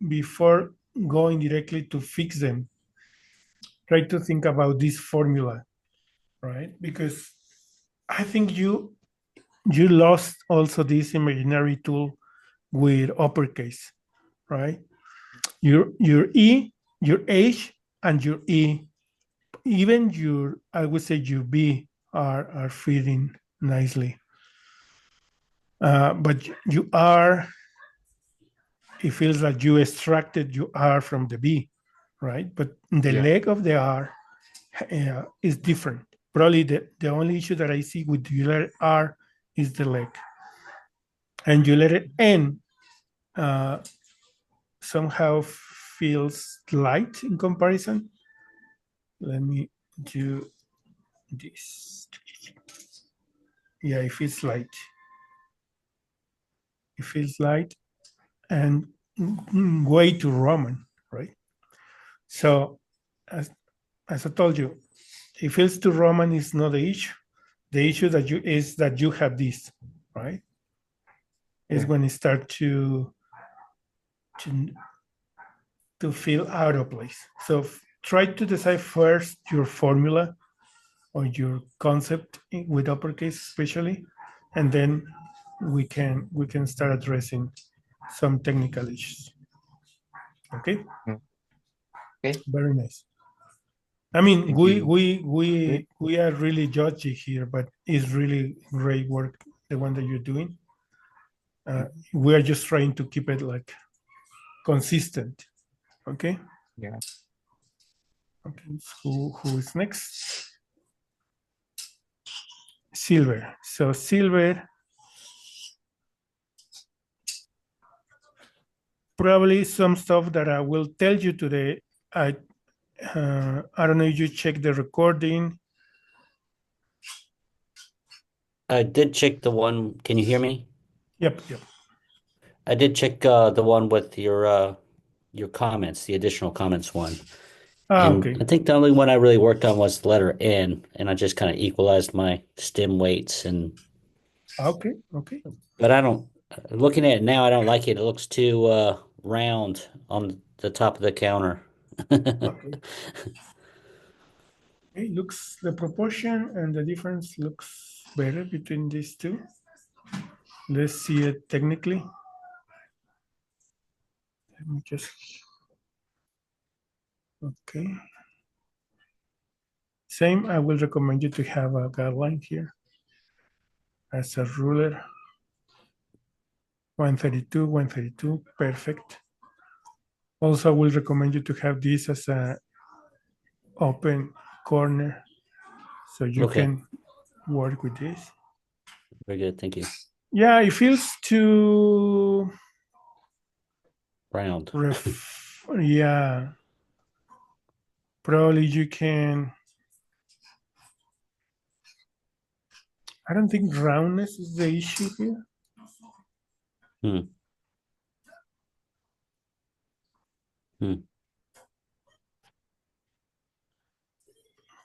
going directly to fix them, try to think about this formula, right? Because I think you lost also this imaginary tool with uppercase, right? Your E, your H, and your E, even your, I would say your B are fitting nicely. But you are, it feels like you extracted your R from the B, right? But the Yeah. leg of the R is different. Probably the only issue that I see with your letter R is the leg. And your letter N uh, somehow feels light in comparison. Let me do this. Yeah, it feels light. It feels light and way too Roman, right? So, as I told you, it feels too Roman is not the issue. The issue is that you have this, right? Is Yeah. when it start to to feel out of place. So try to decide first your formula or your concept with uppercase, especially, and then we can start addressing some technical issues. Okay, Okay. very nice. I mean, Thank you. Great. we are really judgy here, but it's really great work, the one that you're doing. We are just trying to keep it like consistent. Okay. Yeah. Okay. Who is next? Silver. So Silver, probably some stuff that I will tell you today. I don't know if you check the recording. I did check the one. Can you hear me? Yep, yep. I did check the one with your comments, the additional comments one. And Okay. I think the only one I really worked on was the letter N, and I just kind of equalized my stem weights Okay, okay. but I don't looking at it now, I don't like it. It looks too round on the top of the counter. Okay. It looks the proportion and the difference looks better between these two. Let's see it technically. Let me just okay. Same, I will recommend you to have a guideline here as a ruler. 132, 132, perfect. Also, I will recommend you to have this as a open corner so you Okay, can work with this. very good. Thank you. Yeah, it feels too Round. yeah. Probably you can. I don't think roundness is the issue here. Hmm. Hmm.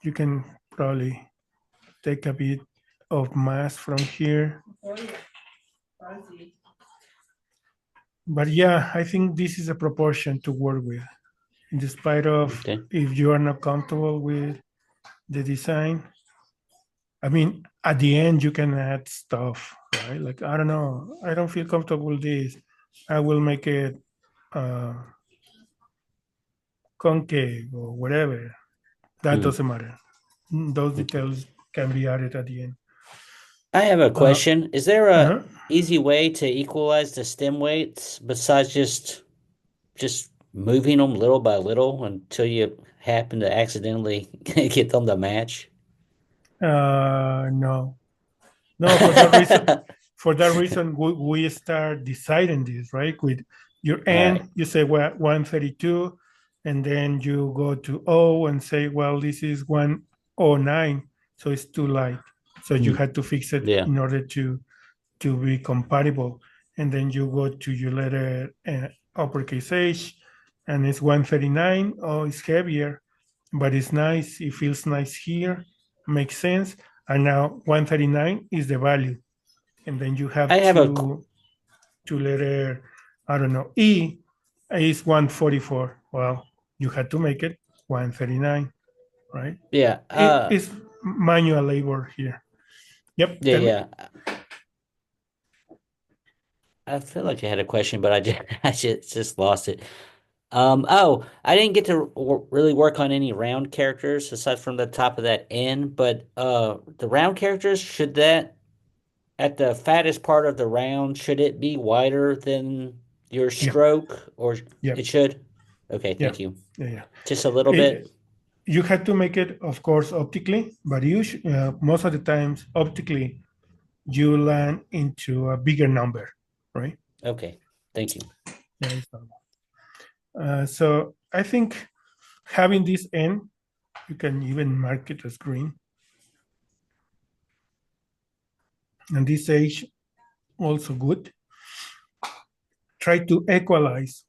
You can probably take a bit of mass from here. But yeah, I think this is a proportion to work with. In spite of Okay. if you are not comfortable with the design, I mean, at the end you can add stuff, right? Like I don't know, I don't feel comfortable with this. I will make it uh, concave or whatever. That Hmm. doesn't matter. Those Okay. details can be added at the end. I have a Uh, question. Is there a uh-huh. easy way to equalize the stem weights besides just moving them little by little until you happen to accidentally get them to match? No, no. For that reason, we start deciding this, right? With your All right. N, you say well 132, and then you go to O and say, well, this is 109, so it's too light. So you Hmm. had to fix it Yeah. in order to be compatible. And then you go to your letter uppercase H, and it's 139. Oh, it's heavier, but it's nice. It feels nice here. Makes sense. And now 139 is the value. And then you I have have a to letter, I don't know, E is 144. Well, you had to make it 139, right? yeah, It is manual labor here. Yep, yeah, tell me. yeah. I feel like I had a question, but I just I just lost it. Oh, I didn't get to really work on any round characters aside from the top of that N, but the round characters, should that at the fattest part of the round, should it be wider than your Yeah, stroke, or yeah, it should? Okay, yeah, thank you. yeah, yeah. Just a little bit. It, you had to make it, of course, optically, but most of the times, optically, you land into a bigger number, right? Okay, thank you. Yeah, it's normal. So I think having this N, you can even mark it as green. And this H, also good. Try to equalize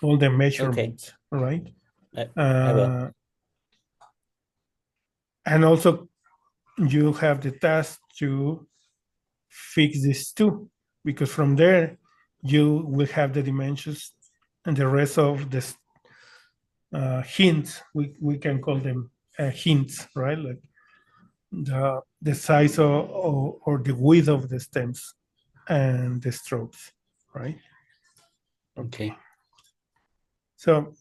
all the Okay, measurements, right? I, I will. Uh, and also you have the task to fix this too, because from there you will have the dimensions and the rest of the hints. We can call them hints, right? Like the size or the width of the stems and the strokes, right? Okay. Okay, So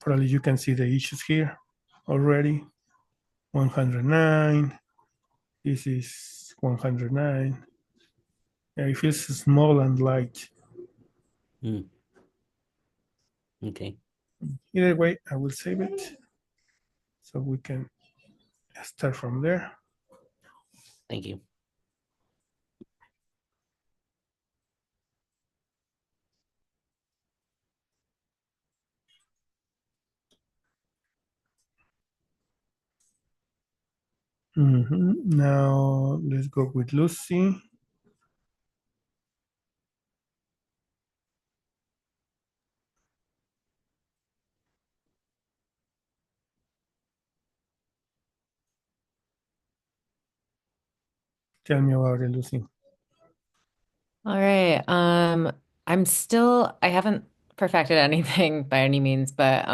probably you can see the issues here already. 109. This is 109. Yeah, it feels small and light. mm, okay, Either way, I will save it so we can start from there. thank you. Now let's go with Lucy. Tell me about it, Lucy. All right. I haven't perfected anything by any means, but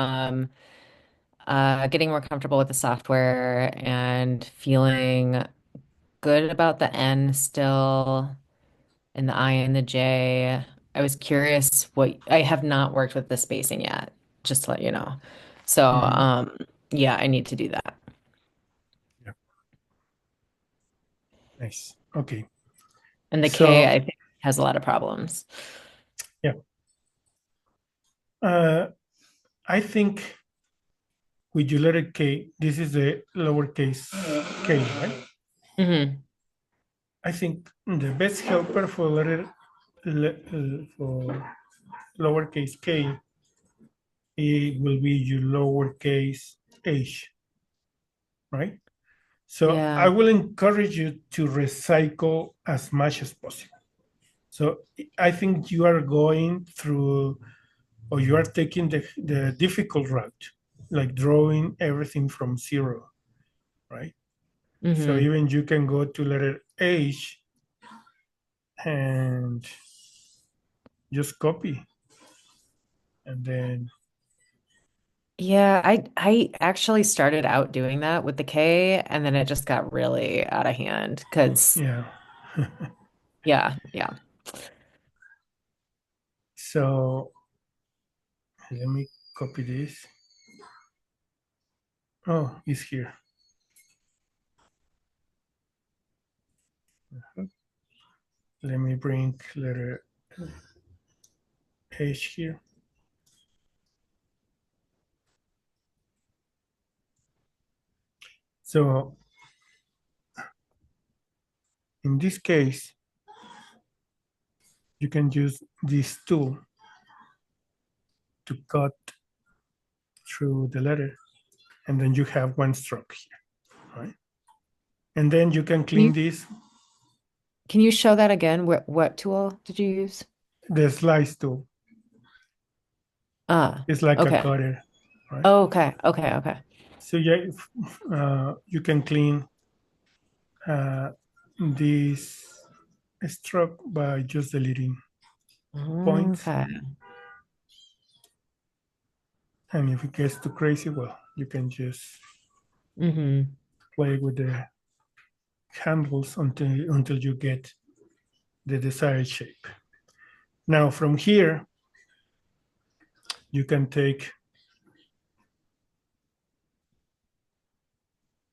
getting more comfortable with the software and feeling good about the N still and the I and the J. I was curious what I have not worked with the spacing yet, just to let you know. So, yeah, I need to do that. Yeah, nice. Okay. And the K, So I think, has a lot of problems. yeah, uh, I think with your letter K, this is the lowercase k, right? Hmm. I think the best helper for for lowercase k, it will be your lowercase h, right? So I Yeah. will encourage you to recycle as much as possible. So I think you are going through, or you are taking the difficult route, like drawing everything from zero, right? So Hmm. even you can go to letter H and just copy, and then Yeah, I actually started out doing that with the K, and then it just got really out of hand because yeah. yeah, yeah. So let me copy this. Oh, it's here. Let me bring letter H here. So in this case, you can use this tool to cut through the letter, and then you have one stroke here, right? And then you can Can clean you this, can you show that again? What tool did you use? the slice tool. It's like a Okay. cutter, right? Okay. Okay. Okay. So yeah, you can clean this stroke by just deleting points. Okay. And if it gets too crazy, well, you can just Mm-hmm. play with the handles until you get the desired shape. Now from here, you can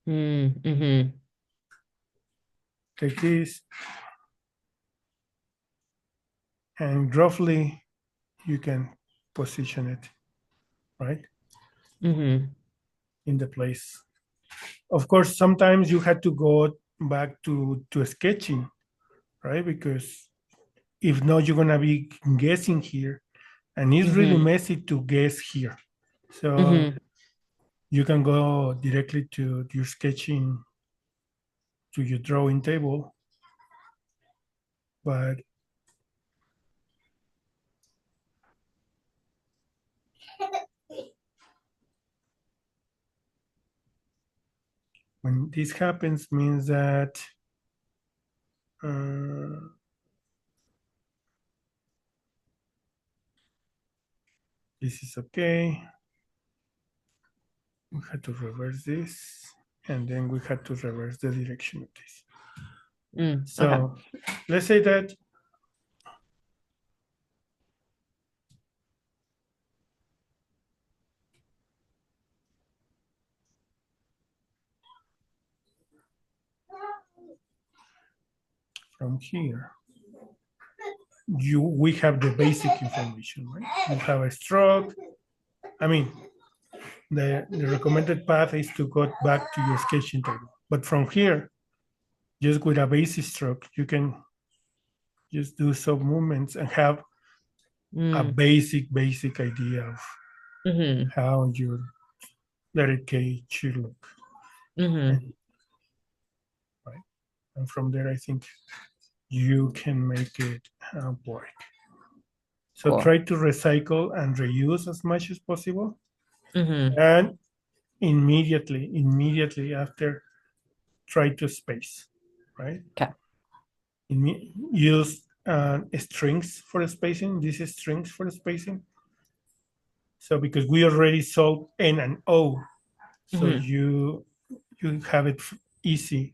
Mm-hmm. take this and roughly you can position it right Mm-hmm. in the place. Of course, sometimes you had to go back to sketching, right? Because if not, you're gonna be guessing here, and it's really Mm-hmm. messy to guess here. So Mm-hmm. you can go directly to your sketching, to your drawing table, but when this happens means that uh, this is okay. We had to reverse this, and then we had to reverse the direction of this. Okay. So let's say that from here, we have the basic information, right? You have a stroke. I mean, the recommended path is to go back to your sketching table. But from here, just with a basic stroke, you can just do some movements and have a Mm. basic idea of Mm-hmm. how your letter K should look. Mm-hmm. And, right? And from there, I think you can make it work. So Cool. try to recycle and reuse as much as possible. Mm-hmm. And immediately after, try to space, right? Okay. Use strings for spacing. This is strings for spacing. So because we already solved N and O, so Mm-hmm. you have it easy,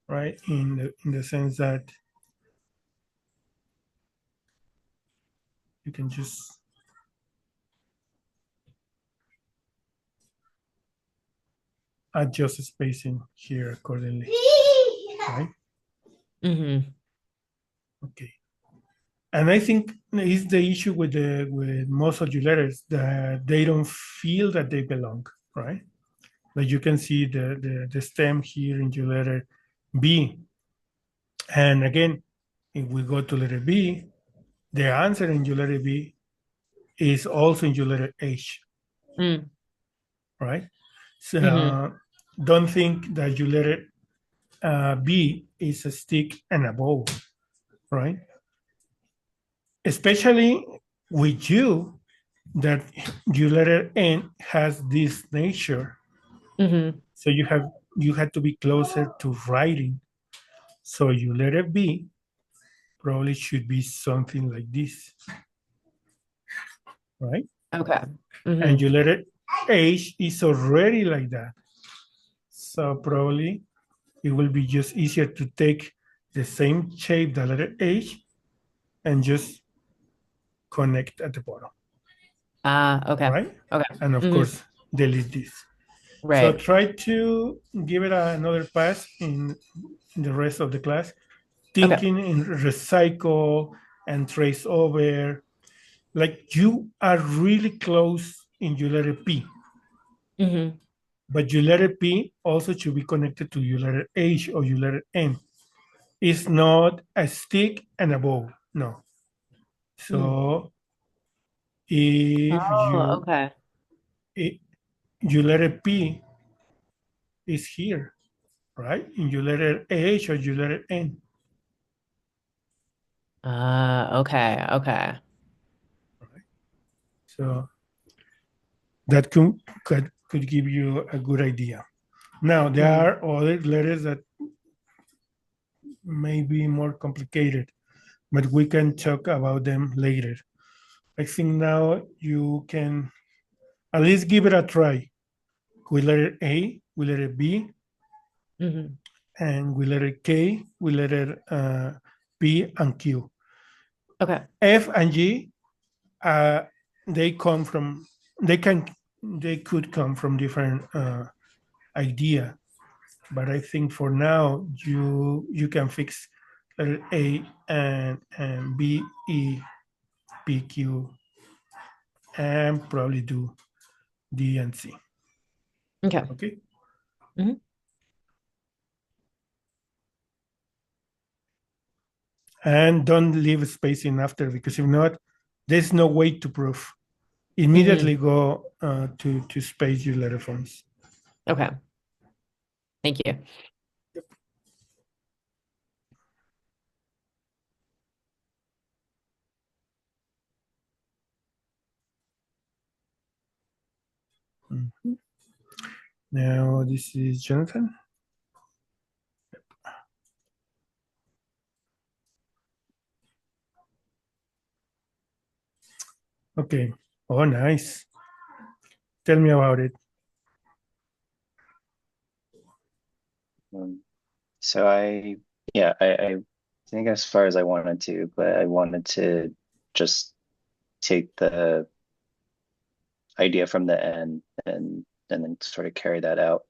right? In the sense that you can just adjust spacing here accordingly, right? Mm-hmm. Okay. And I think is the issue with most of your letters that they don't feel that they belong, right? Like you can see the stem here in your letter B. And again, if we go to letter B, the answer in your letter B is also in your letter H, Mm. right? So Mm-hmm. don't think that your letter B is a stick and a bow, right? Especially with you, that your letter N has this nature. Mm-hmm. So you had to be closer to writing. So your letter B probably should be something like this, right? Okay. And Mm-hmm. your letter H is already like that. So probably it will be just easier to take the same shape, the letter H, and just connect at the bottom, Okay. right? Okay. And of Mm-hmm. course, delete this. So Right. try to give it another pass in the rest of the class, Okay. thinking in recycle and trace over. Like you are really close in your letter P, Mm-hmm. but your letter P also should be connected to your letter H or your letter N. It's not a stick and a bow. No. Mm. So if Oh, okay. it, your letter P is here, right? In your letter H or your letter N. Okay. Okay. So That could give you a good idea. Now, there are other letters that may be more complicated, but we can talk about them later. I think now you can at least give it a try with letter A, with letter B, and with letter K, with letter P and Q. Okay. F and G, they could come from different idea, but I think for now you can fix letter A and B, E, P, Q, and probably do D and C. Okay. Okay. And don't leave spacing after, because if not, there's no way to prove. Immediately go to space your letter forms. Okay. Thank you. Now this is Jonathan. Okay. Oh, nice. Tell me about it. So I think as far as I wanted to, but I wanted to just take the idea from the end and then sort of carry that out.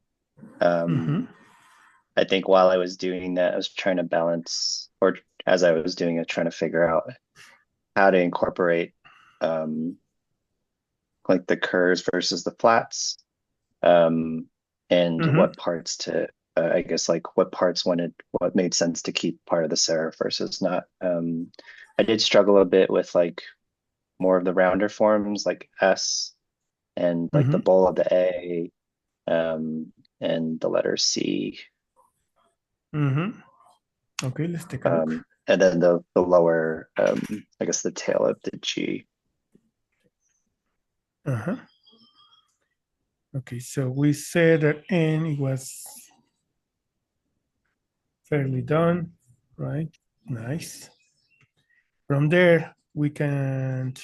I think while I was doing that, I was trying to balance, or as I was doing it, trying to figure out how to incorporate like the curves versus the flats, and what parts to I guess like what made sense to keep part of the serif versus not. I did struggle a bit with like more of the rounder forms like S and like the bowl of the A, and the letter C. Okay, let's take a look. And then the lower, I guess the tail of the G. Okay, so we said that N it was fairly done, right? Nice. From there, we can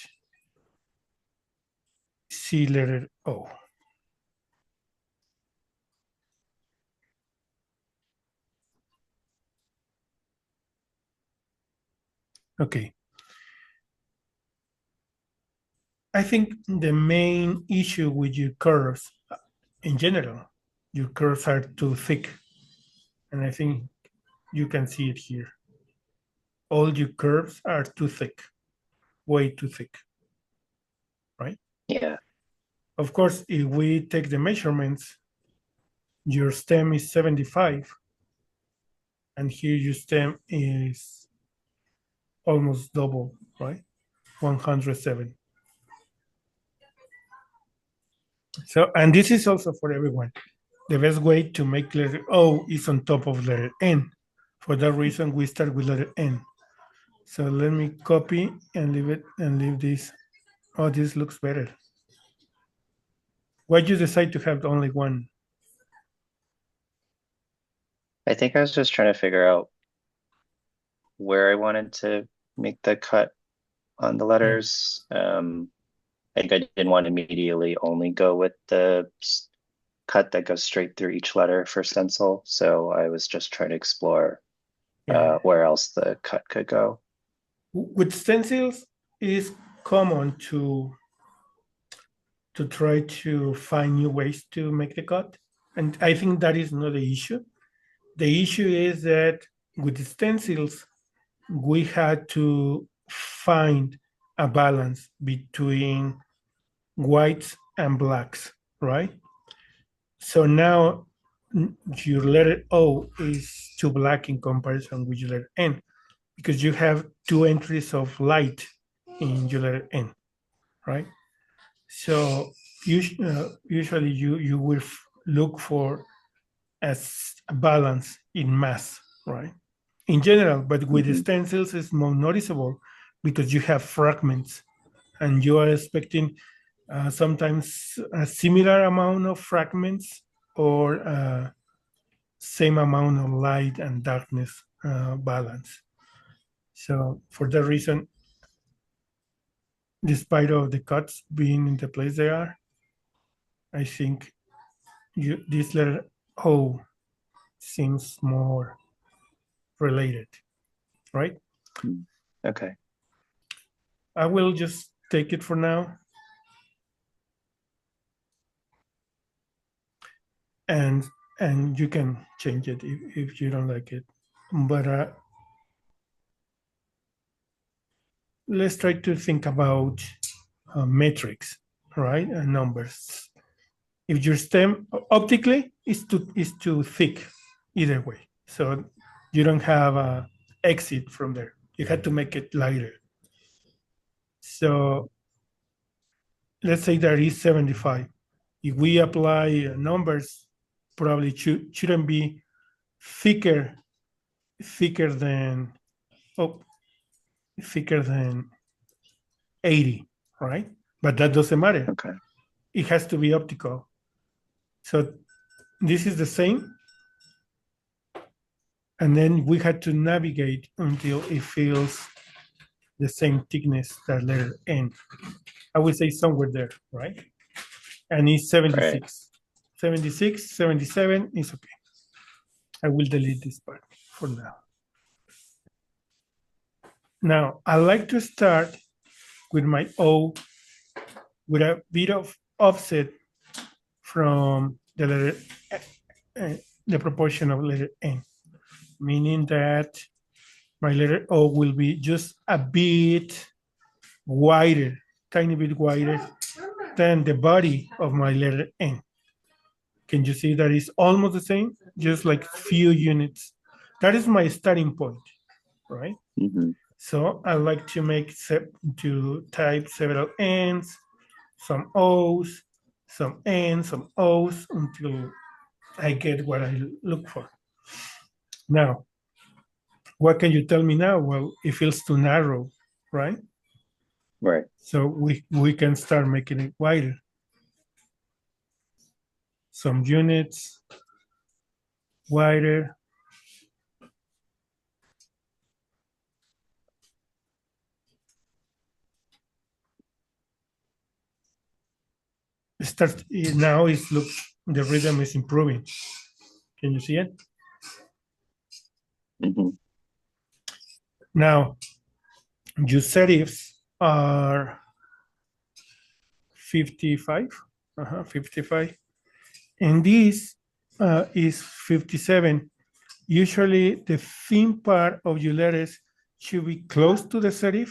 see letter O. Okay. I think the main issue with your curves, in general, your curves are too thick. And I think you can see it here. All your curves are too thick, way too thick, right? Yeah. Of course, if we take the measurements, your stem is 75, and here your stem is almost double, right? 107. So, and this is also for everyone. The best way to make letter O is on top of letter N. For that reason, we start with letter N. So let me copy and leave it and leave this. Oh, this looks better. Why did you decide to have only one? I think I was just trying to figure out where I wanted to make the cut on the letters. I think I didn't want to immediately only go with the cut that goes straight through each letter for stencil. So I was just trying to explore where else the cut could go. With stencils, it is common to try to find new ways to make the cut. And I think that is not the issue. The issue is that with the stencils, we had to find a balance between whites and blacks, right? So now your letter O is too black in comparison with your letter N, because you have two entries of light in your letter N, right? So usually you will look for a balance in mass, right? In general, but with the stencils, it's more noticeable because you have fragments and you are expecting sometimes a similar amount of fragments or same amount of light and darkness balance. So for that reason, despite of the cuts being in the place they are, I think this letter O seems more related, right? Okay. I will just take it for now. And you can change it if you don't like it. But let's try to think about metrics, right? And numbers. If your stem optically is too thick, either way, so you don't have a exit from there. You had to make it lighter. So let's say that is 75. If we apply numbers, probably shouldn't be thicker than oh thicker than 80, right? But that doesn't matter. Okay. It has to be optical. So this is the same. And then we had to navigate until it feels the same thickness that letter N. I would say somewhere there, right? And it's 76. Right. 76, 77 is okay. I will delete this part for now. Now, I like to start with my O with a bit of offset from the letter, the proportion of letter N, meaning that my letter O will be just a bit wider, tiny bit wider than the body of my letter N. Can you see that it's almost the same? Just like few units. That is my starting point, right? Mm-hmm. So I like to type several N's, some O's, some N's, some O's until I get what I look for. Now, what can you tell me now? Well, it feels too narrow, right? Right. So we can start making it wider. Some units, wider. Now it looks, the rhythm is improving. Can you see it? Mm-hmm. Now, your serifs are 55, 55. And this is 57. Usually the thin part of your letters should be close to the serif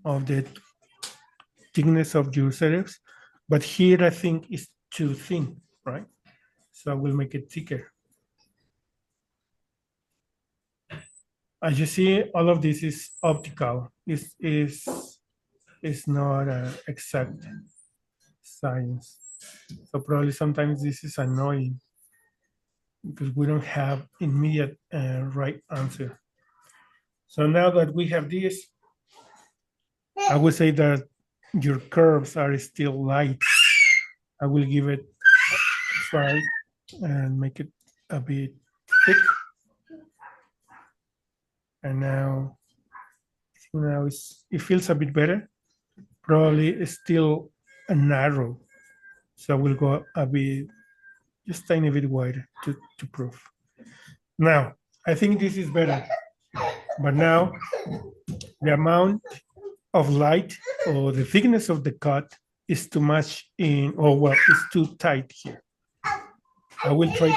of the thickness of your serifs. But here I think it's too thin, right? So I will make it thicker. As you see, all of this is optical. It's not exact science. So probably sometimes this is annoying because we don't have immediate right answer. So now that we have this, I would say that your curves are still light. I will give it a try and make it a bit thick. And now it feels a bit better. Probably it's still a narrow. So we'll go a bit, just tiny bit wider to prove. Now, I think this is better. But now the amount of light or the thickness of the cut is too much it's too tight here. I will try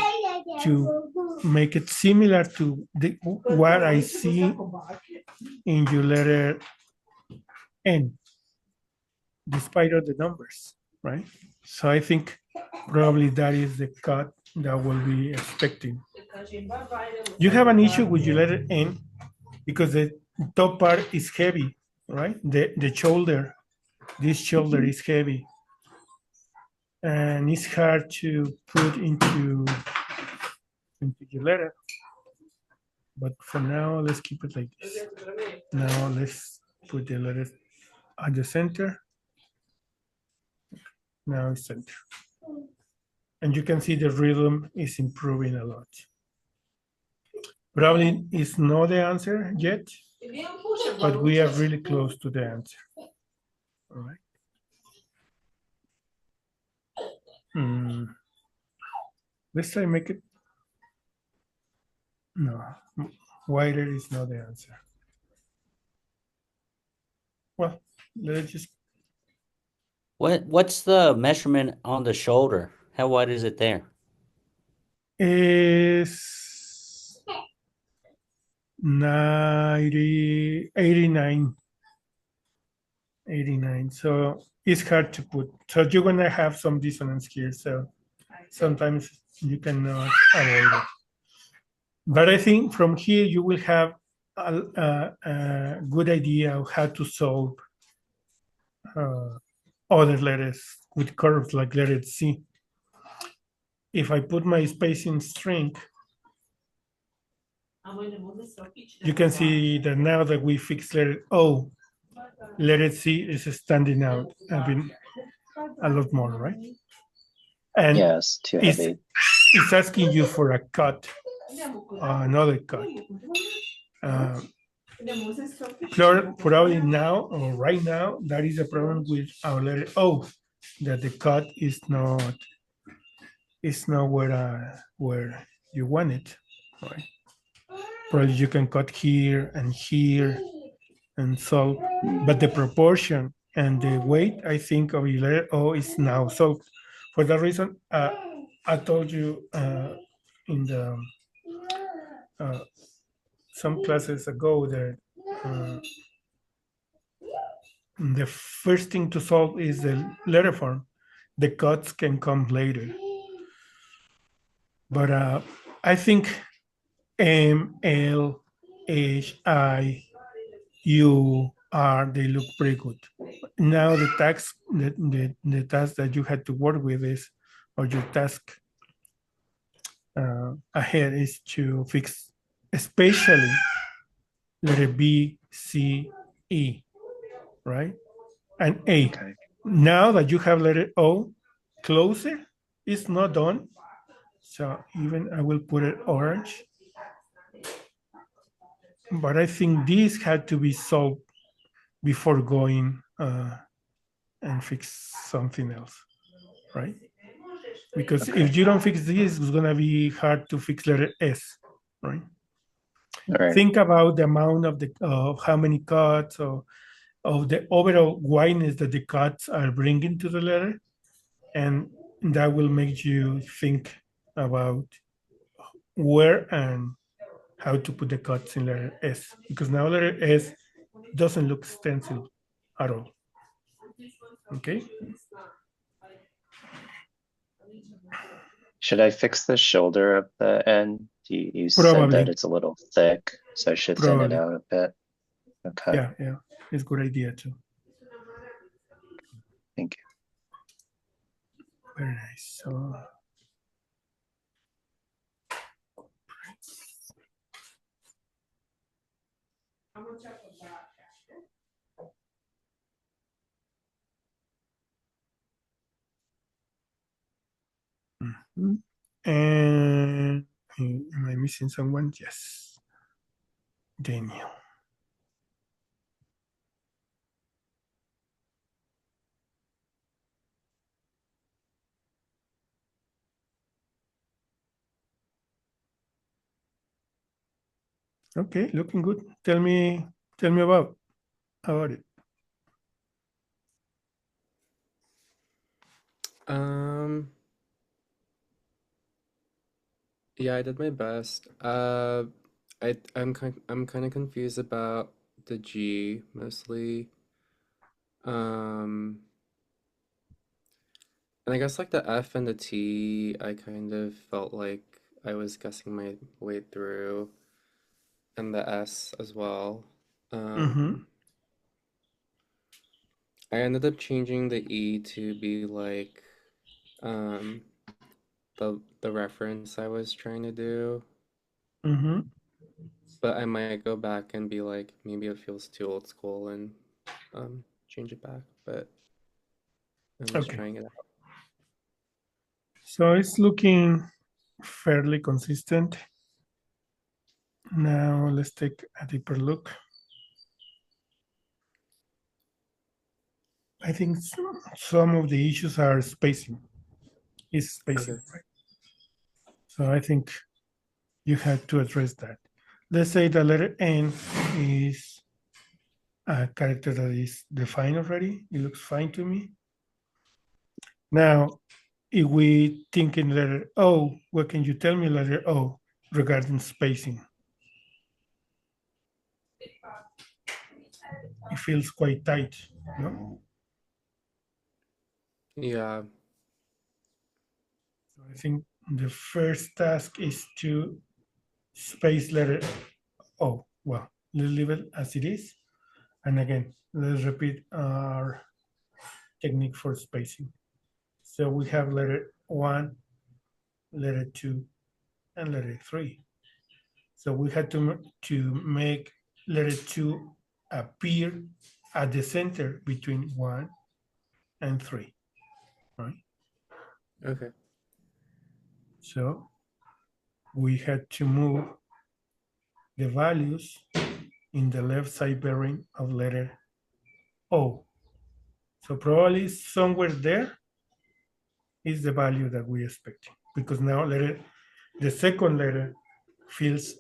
to make it similar to what I see in your letter N, despite of the numbers, right? So I think probably that is the cut that we'll be expecting. You have an issue with your letter N because the top part is heavy, right? The shoulder, this shoulder is heavy. And it's hard to put into your letter. But for now, let's keep it like this. Now let's put the letter at the center. Now it's center. And you can see the rhythm is improving a lot. Probably is not the answer yet, but we are really close to the answer. All right. Let's try make it. No, wider is not the answer. Well, let's just. What's the measurement on the shoulder? How wide is it there? Is 90, 89. 89. So it's hard to put. So you're gonna have some dissonance here. So sometimes you cannot avoid it. But I think from here you will have a good idea of how to solve other letters with curves like letter C. If I put my spacing string, you can see that now that we fixed letter O, letter C is standing out a lot more, right? And Yes, too heavy. it's asking you for a cut, another cut. Probably now or right now, that is a problem with our letter O, that the cut is not where you want it, right? Probably you can cut here and so, but the proportion and the weight, I think, of your letter O is now solved. For that reason, I told you in the some classes ago that the first thing to solve is the letter form. The cuts can come later. But I think M, L, H, I, U, R, they look pretty good. Now the task that you had to work with is, or your task ahead is to fix especially letter B, C, E, right? And A. Okay. Now that you have letter O closer, it's not done. So even I will put it orange. But I think this had to be solved before going and fix something else, right? Because Okay. if you don't fix this, it's gonna be hard to fix letter S, right? All right. Think about the amount of how many cuts or of the overall wideness that the cuts are bringing to the letter, and that will make you think about where and how to put the cuts in letter S, because now letter S doesn't look stencil at all. Okay. Should I fix the shoulder of the N? You said Probably. that it's a little thick, so I should thin it Probably. out a bit. Okay. Yeah, it's a good idea too. Thank you. Very nice. So and am I missing someone? Yes. Daniel. Okay, looking good. Tell me about it. Yeah, I did my best. I'm kind of confused about the G mostly. Um, and I guess like the F and the T, I kind of felt like I was guessing my way through, and the S as well. Um, I ended up changing the E to be like um the reference I was trying to do. But I might go back and be like, maybe it feels too old school and change it back. But I'm just Okay. trying it out. So it's looking fairly consistent. Now let's take a deeper look. I think some of the issues are spacing. It's spacing, Okay. right? So I think you have to address that. Let's say the letter N is a character that is defined already. It looks fine to me. Now, if we think in letter O, what can you tell me letter O regarding spacing? It feels quite tight, no? Yeah. So I think the first task is to space letter O. Well, let's leave it as it is. And again, let's repeat our technique for spacing. So we have letter 1, letter 2, and letter 3. So we had to make letter 2 appear at the center between 1 and 3, right? Okay. So we had to move the values in the left side bearing of letter O. So probably somewhere there is the value that we expect, because now the second letter feels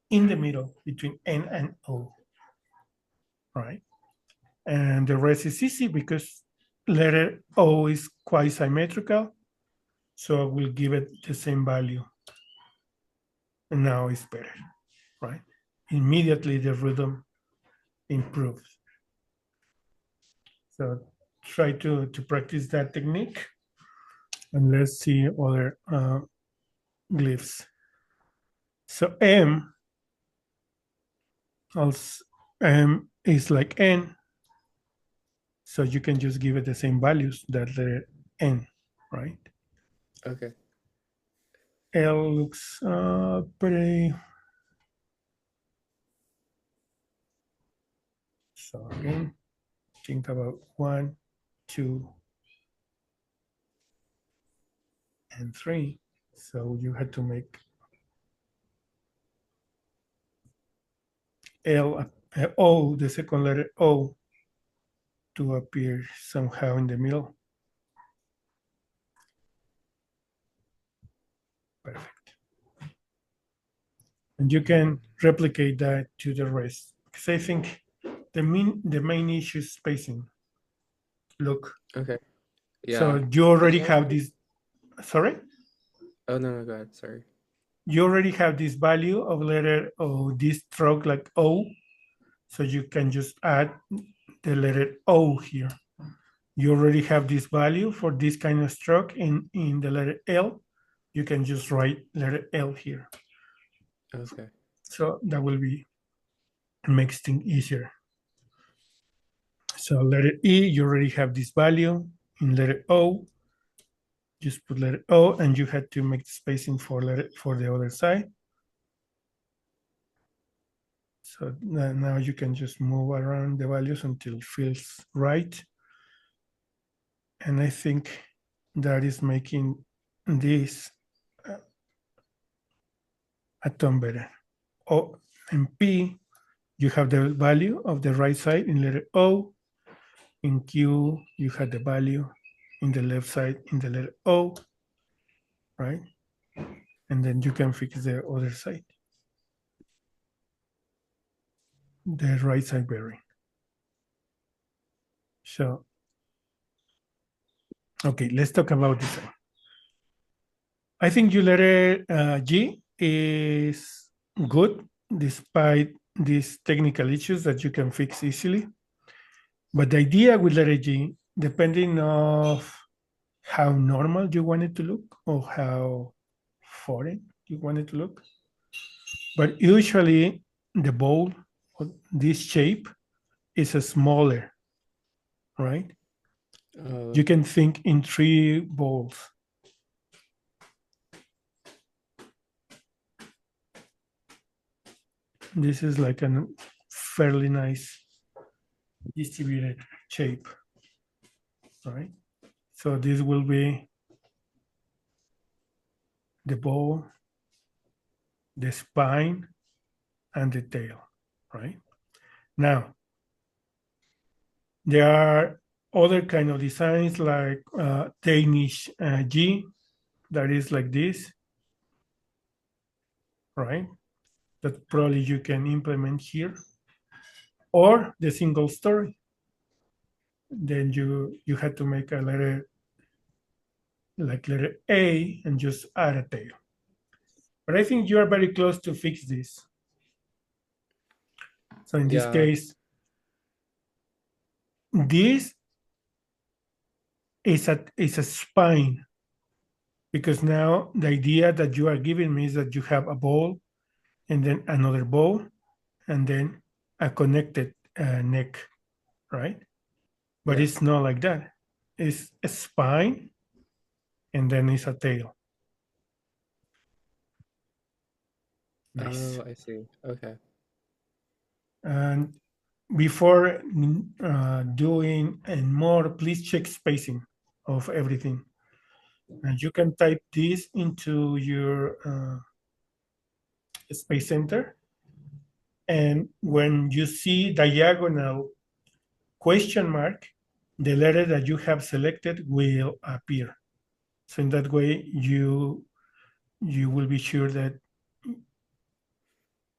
in the middle between N and O, right? And the rest is easy because letter O is quite symmetrical, so I will give it the same value. And now it's better, right? Immediately the rhythm improves. So try to practice that technique, and let's see other glyphs. So M, also M is like N, so you can just give it the same values that the N, right? Okay. L looks pretty. So again, think about 1, 2, and 3. So you had to make O, the second letter O, to appear somehow in the middle. Perfect. And you can replicate that to the rest. Because I think the main issue is spacing. Look. Okay. So Yeah. you already There's have also... this. Sorry? Oh, no, go ahead. Sorry. You already have this value of letter O, this stroke like O. So you can just add the letter O here. You already have this value for this kind of stroke in the letter L. You can just write letter L here. Okay. So that will makes things easier. So letter E, you already have this value. In letter O, just put letter O, and you had to make the spacing for the other side. So now you can just move around the values until it feels right. And I think that is making this a ton better. O and P, you have the value of the right side in letter O. In Q, you have the value in the left side in the letter O, right? And then you can fix the other side, the right side bearing. So, okay, let's talk about design. I think your letter G is good despite these technical issues that you can fix easily. But the idea with letter G, depending of how normal you want it to look or how foreign you want it to look. But usually the bowl, this shape, is a smaller, right? You can think in 3 bowls. This is like a fairly nice distributed shape, right? So this will be the ball, the spine, and the tail, right? Now, there are other kind of designs like Danish G, that is like this, right? That probably you can implement here, or the single story. Then you had to make a letter like letter A and just add a tail. But I think you are very close to fix this. So in this Yeah. case, this is a spine, because now the idea that you are giving me is that you have a ball and then another ball and then a connected neck, right? But Yeah. it's not like that. It's a spine and then it's a tail. Nice. Oh, I see. Okay. And before doing and more, please check spacing of everything. And you can type this into your Space Center. And when you see diagonal question mark, the letter that you have selected will appear. So in that way, you will be sure that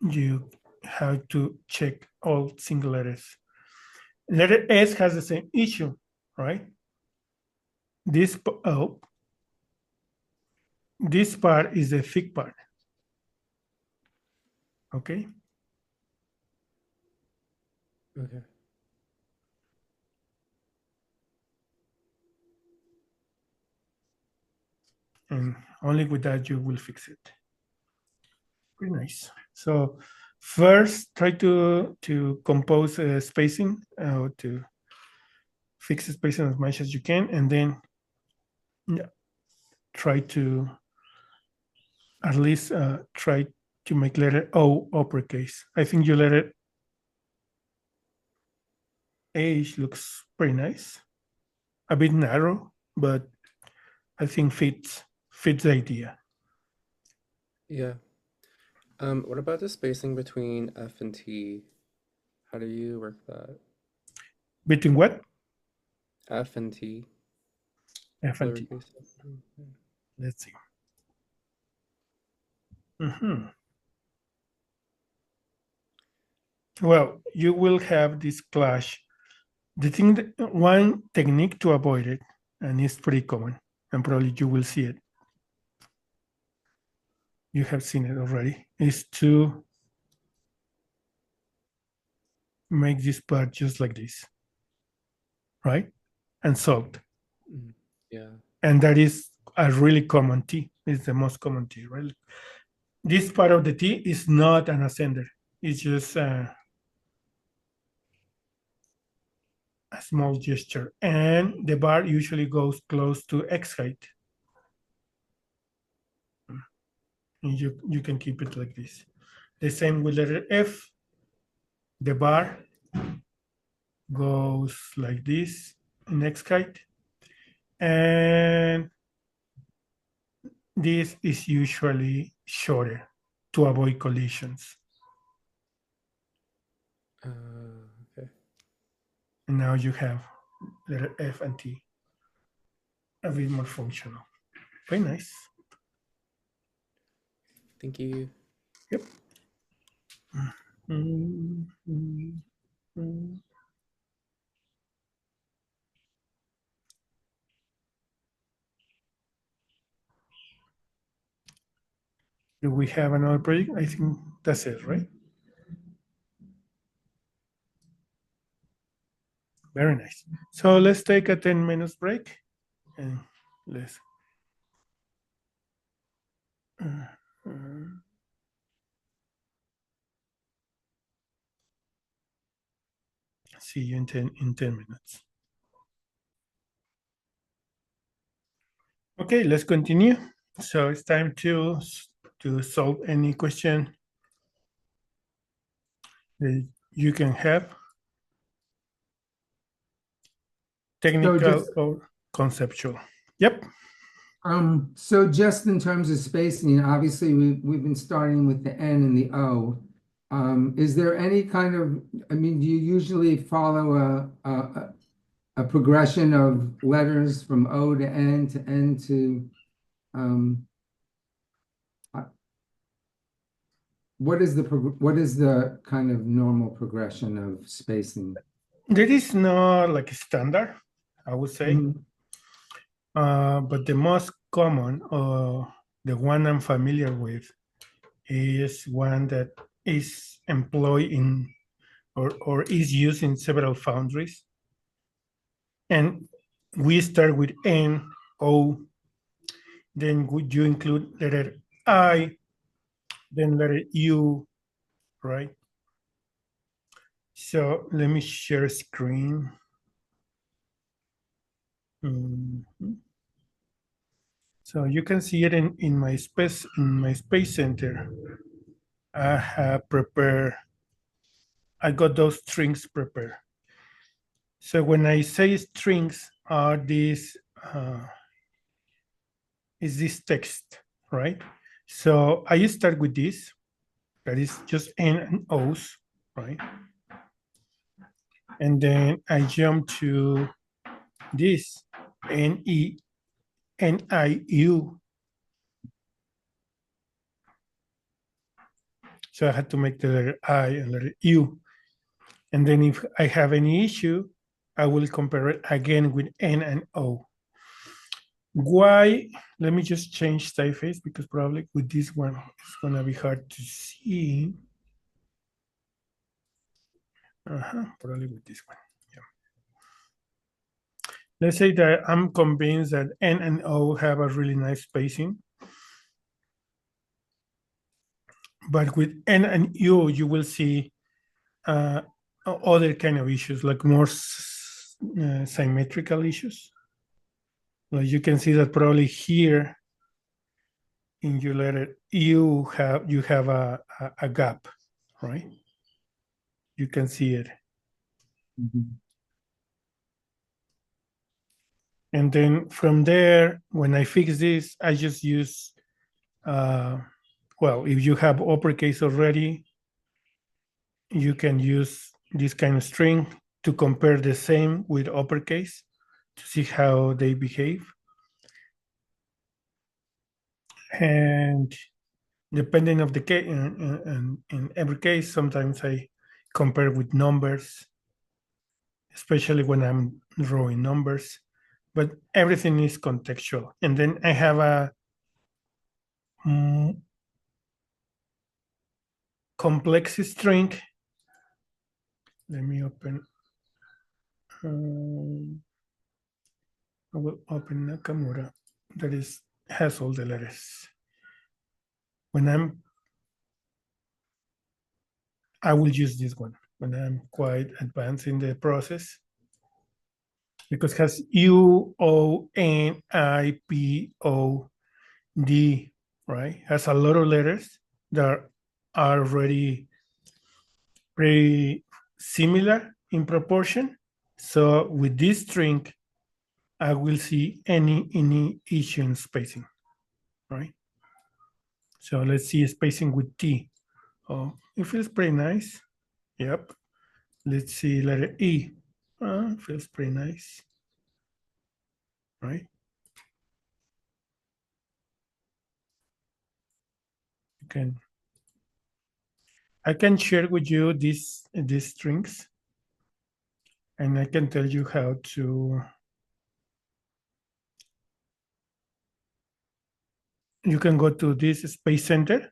you have to check all single letters. Letter S has the same issue, right? This this part is the thick part. Okay. Okay. And only with that you will fix it. Very nice. So first, try to compose spacing, to fix the spacing as much as you can, and then try to at least try to make letter O uppercase. I think your letter H looks pretty nice. A bit narrow, but I think fits the idea. Yeah. What about the spacing between F and T? How do you work that? Between what? F and T. F and T. Lowercase f. Yeah. Let's see. Mhm. Well, you will have this clash. The thing, one technique to avoid it, and it's pretty common, and probably you will see it. You have seen it already, is to make this part just like this, right? And solved. Yeah. And that is a really common T. It's the most common T, right? This part of the T is not an ascender. It's just a small gesture. And the bar usually goes close to X height. And you can keep it like this. The same with letter F. The bar goes like this in X height. And this is usually shorter to avoid collisions. Okay. And now you have letter F and T a bit more functional. Very nice. Thank you. Yep. Do we have another project? I think that's it, right? Very nice. So let's take a 10 minutes break and let's see you in 10 minutes. Okay, let's continue. So it's time to solve any question that you can have, technical or conceptual. Yep. So just in terms of spacing, obviously we've been starting with the N and the O. Is there any kind of, I mean, do you usually follow a progression of letters from O to N to what is the kind of normal progression of spacing? There is no like standard, I would say. But the most common, the one I'm familiar with, is one that is employed in or is used in several foundries. And we start with N, O, then would you include letter I, then letter U, right? So let me share screen. So you can see it in my space center. I have prepared, I got those strings prepared. So when I say strings are these, is this text, right? So I start with this, that is just N and O's, right? And then I jump to this, N-E, N-I-U. So I had to make the letter I and letter U. And then if I have any issue, I will compare it again with N and O. Why? Let me just change typeface because probably with this one, it's gonna be hard to see. Probably with this one. Yeah. Let's say that I'm convinced that N and O have a really nice spacing. But with N and U, you will see other kind of issues, like more symmetrical issues. Well, you can see that probably here in your letter you have a gap, right? You can see it. And then from there, when I fix this, I just use, well, if you have uppercase already, you can use this kind of string to compare the same with uppercase to see how they behave. And depending of the case, in every case, sometimes I compare with numbers, especially when I'm drawing numbers, but everything is contextual. And then I have a complex string. Let me open. I will open Nakamura that has all the letters. I will use this one when I'm quite advanced in the process because it has U, O, N, I, P, O, D, right? Has a lot of letters that are already pretty similar in proportion. So with this string, I will see any issue in spacing, right? So let's see spacing with T. Oh, it feels pretty nice. Yep. Let's see letter E. Feels pretty nice, right? I can share with you these strings, and I can tell you how to. You can go to this Space Center.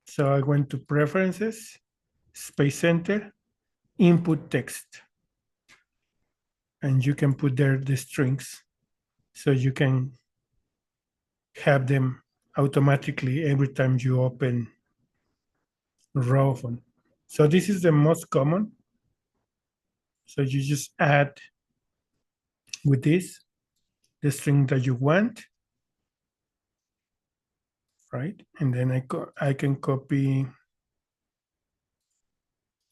So I went to Preferences, Space Center, Input Text. And you can put there the strings. So you can have them automatically every time you open raw font. So this is the most common. So you just add with this the string that you want, right? And then I can copy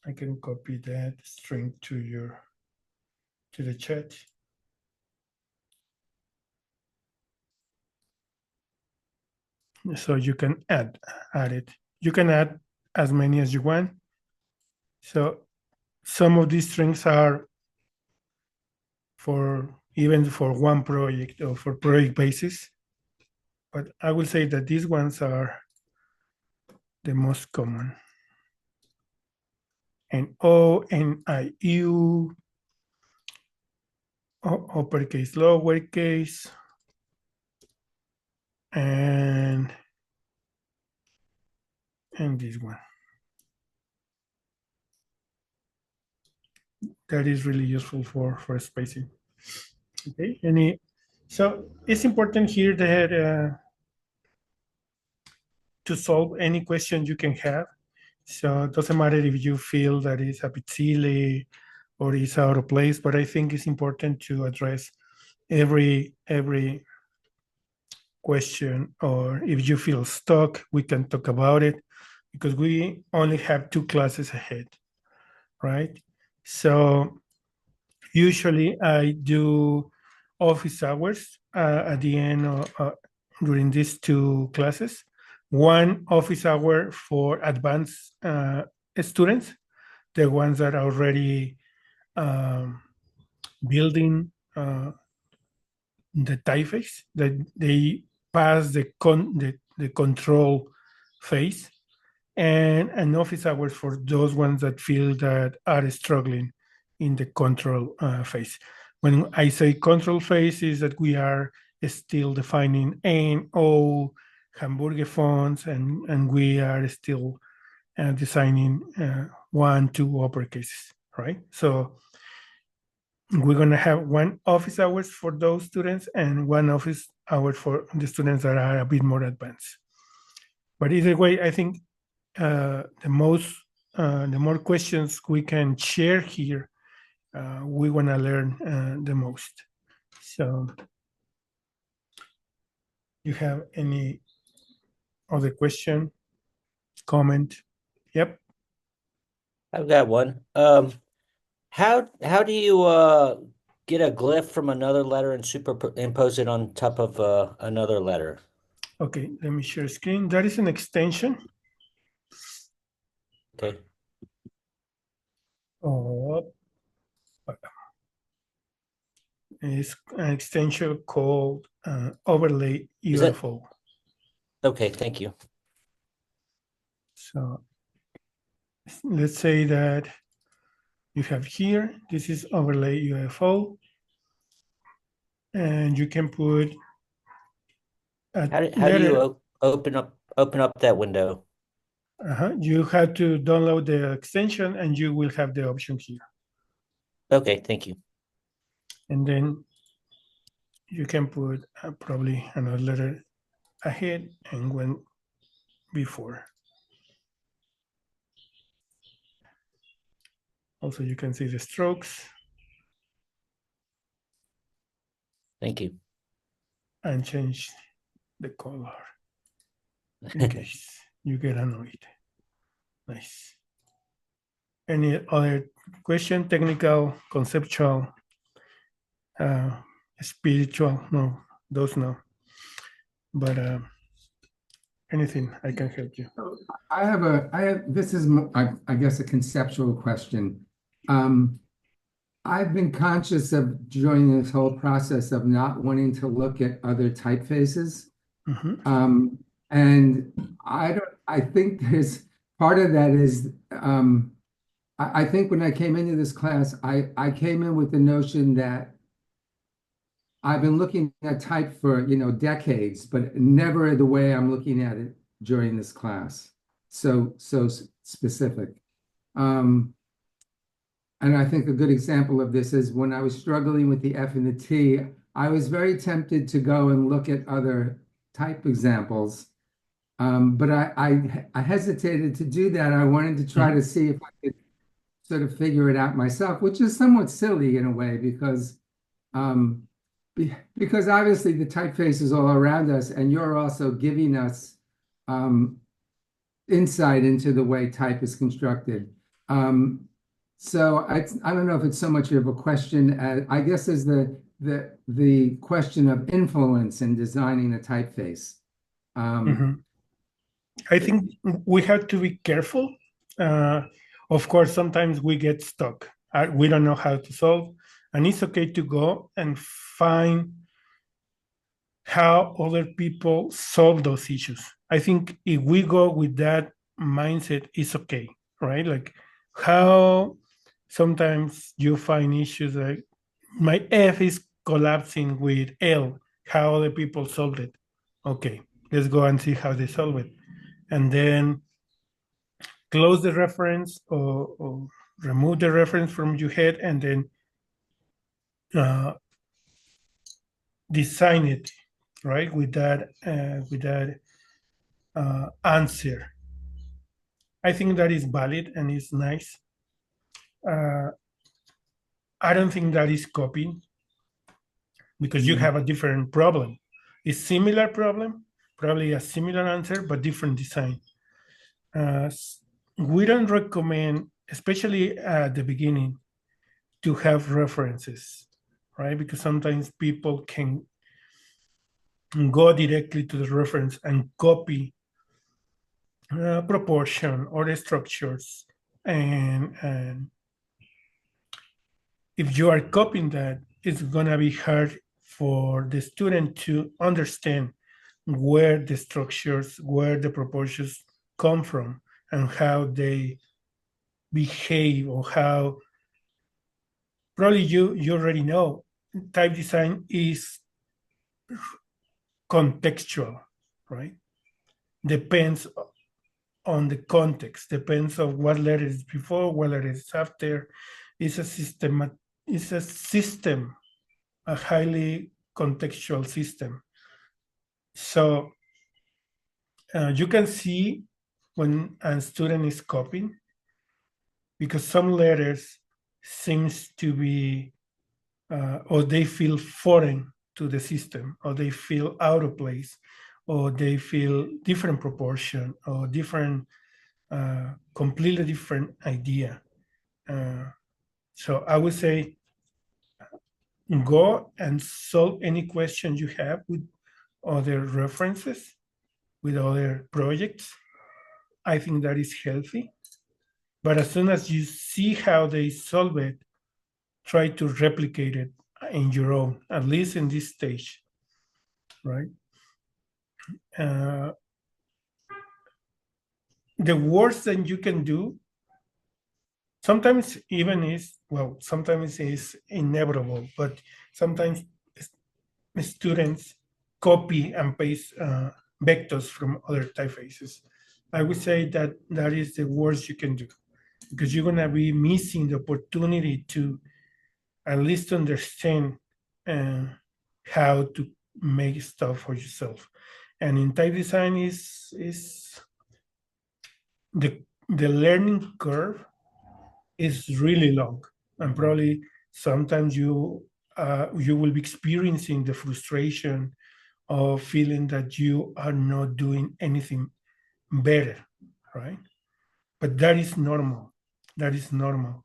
that string to the chat. So you can add it. You can add as many as you want. So some of these strings are for even for one project or for project basis. But I will say that these ones are the most common. And O, N, I, U, uppercase, lowercase, and this one. That is really useful for spacing. Okay, so it's important here that to solve any question you can have. So it doesn't matter if you feel that it's a bit silly or it's out of place, but I think it's important to address every question, or if you feel stuck, we can talk about it because we only have 2 classes ahead, right? So usually I do office hours at the end of, during these 2 classes. One office hour for advanced students, the ones that are already building the typeface, that they pass the control phase, and an office hours for those ones that feel that are struggling in the control phase. When I say control phase, is that we are still defining N, O, Hamburger fonts, and we are still designing 1, 2 uppercases, right? So we're going to have 1 office hours for those students and 1 office hour for the students that are a bit more advanced. But either way, I think the more questions we can share here, we want to learn the most. So, you have any other question, comment? Yep. I've got one. How do you get a glyph from another letter and superimpose it on top of another letter? Okay, let me share screen. That is an extension. Okay. Oh, it's an extension called overlay Is that UFO. okay? Thank you. So let's say that you have here, this is overlay UFO, and you can put a How do you letter. open up that window? You have to download the extension and you will have the option here. Okay, thank you. And then you can put probably another letter ahead and one before. Also, you can see the strokes. Thank you. And change the color in case you get annoyed. Nice. Any other question? Technical, conceptual, spiritual? No, those no. But anything I can help you. This is, I guess, a conceptual question. I've been conscious of during this whole process of not wanting to look at other typefaces. And I think there's part of that is, I think when I came into this class, I came in with the notion that I've been looking at type for, decades, but never the way I'm looking at it during this class. So specific. And I think a good example of this is when I was struggling with the F and the T, I was very tempted to go and look at other type examples. But I hesitated to do that. I wanted to try to see if I could sort of figure it out myself, which is somewhat silly in a way because obviously the typeface is all around us, and you're also giving us insight into the way type is constructed. So I don't know if it's so much of a question as I guess is the question of influence in designing a typeface. I think we have to be careful. Of course, sometimes we get stuck. We don't know how to solve, and it's okay to go and find how other people solve those issues. I think if we go with that mindset, it's okay, right? Like how sometimes you find issues like my F is collapsing with L, how other people solved it. Okay, let's go and see how they solve it. And then close the reference or remove the reference from your head and then uh, design it right with that answer. I think that is valid and it's nice. uh, I don't think that is copying because you have a different problem. It's similar problem, probably a similar answer but different design. uh, we don't recommend, especially at the beginning, to have references, right? Because sometimes people can go directly to the reference and copy proportion or the structures. And if you are copying that, it's going to be hard for the student to understand where the structures, where the proportions come from, and how they behave, or how probably you already know type design is contextual, right? Depends on the context, depends on what letter is before, what letter is after. It's a system, it's a system, a highly contextual system. So you can see when a student is copying because some letters seems to be or they feel foreign to the system, or they feel out of place, or they feel different proportion, or different, completely different idea. Uh, so I would say go and solve any question you have with other references, with other projects. I think that is healthy. But as soon as you see how they solve it, try to replicate it in your own, at least in this stage, right? Uh, the worst that you can do sometimes even is, well, sometimes is inevitable, but sometimes students copy and paste vectors from other typefaces. I would say that that is the worst you can do because you're going to be missing the opportunity to at least understand uh, how to make stuff for yourself. And in type design is the learning curve is really long, and probably sometimes you will be experiencing the frustration of feeling that you are not doing anything better, right? But that is normal. That is normal.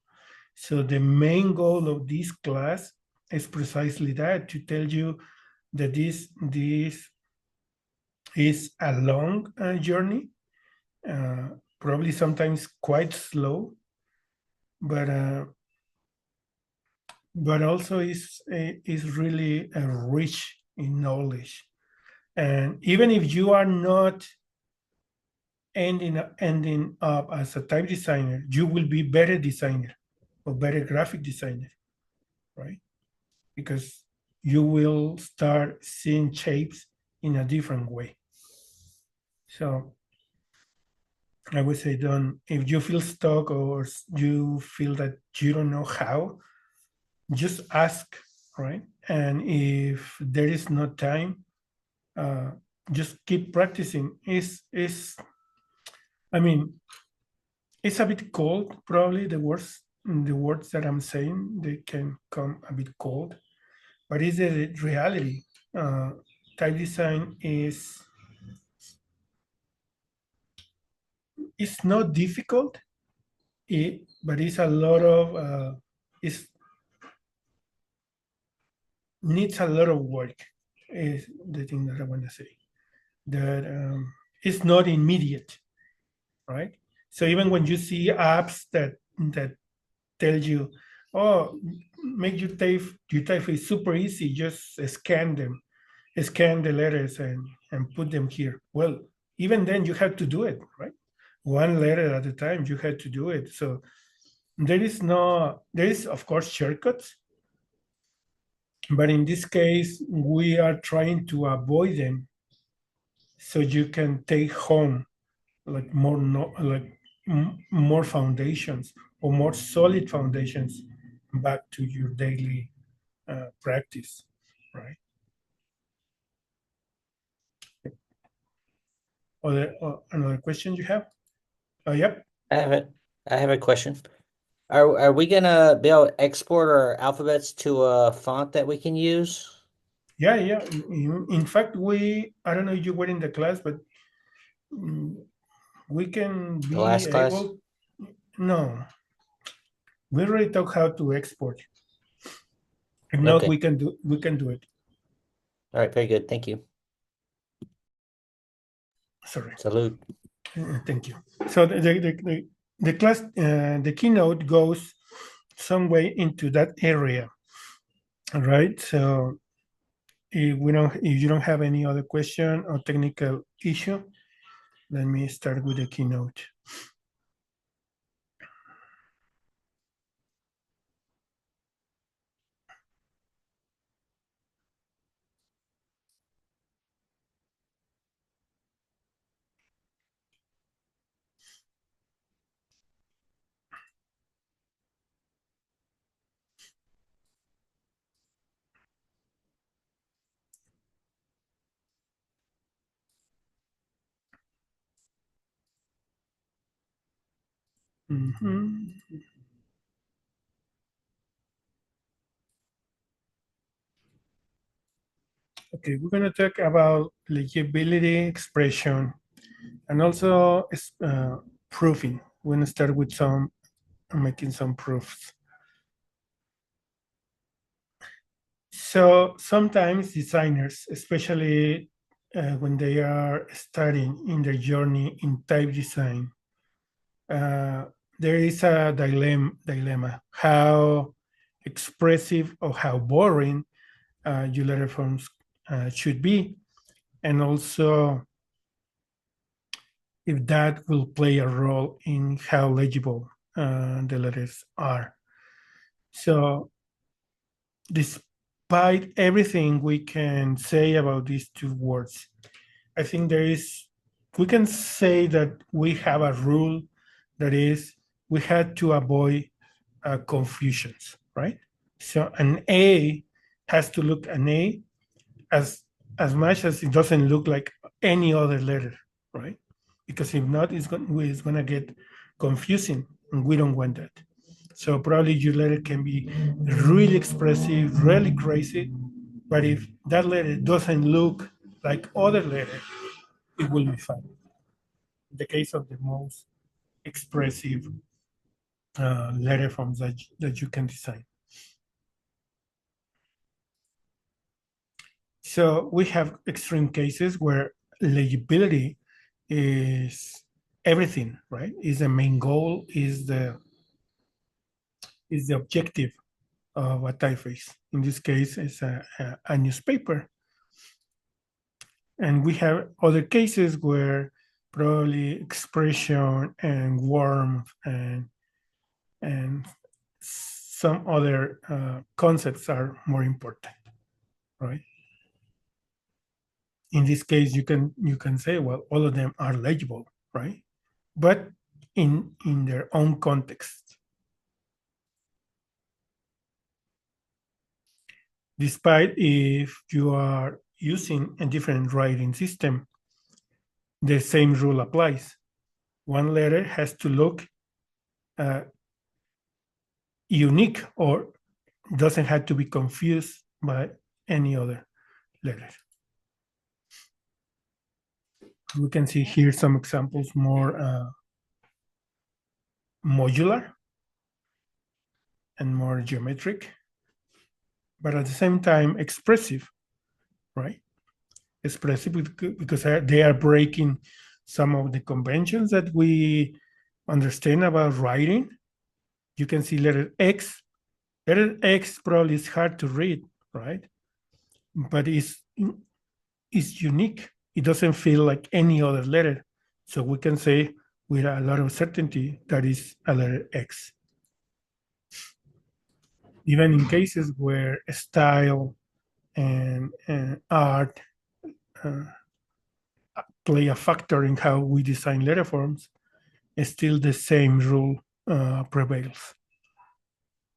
So the main goal of this class is precisely that, to tell you that this is a long journey, probably sometimes quite slow, but also is really rich in knowledge. And even if you are not ending up as a type designer, you will be better designer or better graphic designer, right? Because you will start seeing shapes in a different way. So I would say, don't, if you feel stuck or you feel that you don't know how, just ask, right? And if there is no time, uh, just keep practicing. I mean, it's a bit cold, probably the words that I'm saying, they can come a bit cold, but it's the reality. Uh, type design is it's not difficult, but it's a lot of it needs a lot of work. Is the thing that I want to say. that is not immediate, right? So even when you see apps that tell you, oh, make your typeface super easy, just scan them, scan the letters and put them here. Well, even then you have to do it, right? One letter at a time, you have to do it. So there is of course shortcuts, but in this case, we are trying to avoid them so you can take home like more no, like more foundations or more solid foundations back to your daily practice, right? Another question you have? Yep. I have it. I have a question. Are we gonna be able to export our alphabets to a font that we can use? Yeah, yeah. In fact, I don't know if you were in the class, but mm, we can The be last class? able, no, we already talked how to export. If not, Okay. we can do it. All right, very good. Thank you. Sorry. Salute. Thank you. So the class, the keynote goes some way into that area, all right? So if you don't have any other question or technical issue, let me start with the keynote. Mhm. Okay, we're going to talk about legibility, expression, and also proofing. We're going to start with making some proofs. So sometimes designers, especially when they are starting in their journey in type design, uh, there is a dilemma how expressive or how boring your letter forms should be, and also if that will play a role in how legible the letters are. So, despite everything we can say about these two words, I think we can say that we have a rule that is, we had to avoid confusions, right? So, an A has to look an A as as much as it doesn't look like any other letter, right? Because if not, it's going to get confusing, and we don't want that. So probably your letter can be really expressive, really crazy, but if that letter doesn't look like other letters, it will be fine. In the case of the most expressive letter forms that you can design. So we have extreme cases where legibility is everything, right? Is the main goal, is the objective of a typeface. In this case, it's a newspaper. And we have other cases where probably expression and warmth and some other concepts are more important, right? In this case, you can say, well, all of them are legible, right? But in their own context. Despite if you are using a different writing system, the same rule applies. One letter has to look uh, unique or doesn't have to be confused by any other letter. We can see here some examples more modular and more geometric, but at the same time expressive, right? expressive because they are breaking some of the conventions that we understand about writing. You can see letter X. Letter X probably is hard to read, right? But it's unique. It doesn't feel like any other letter. So we can say with a lot of certainty that is a letter X. Even in cases where style and art play a factor in how we design letter forms, still the same rule prevails,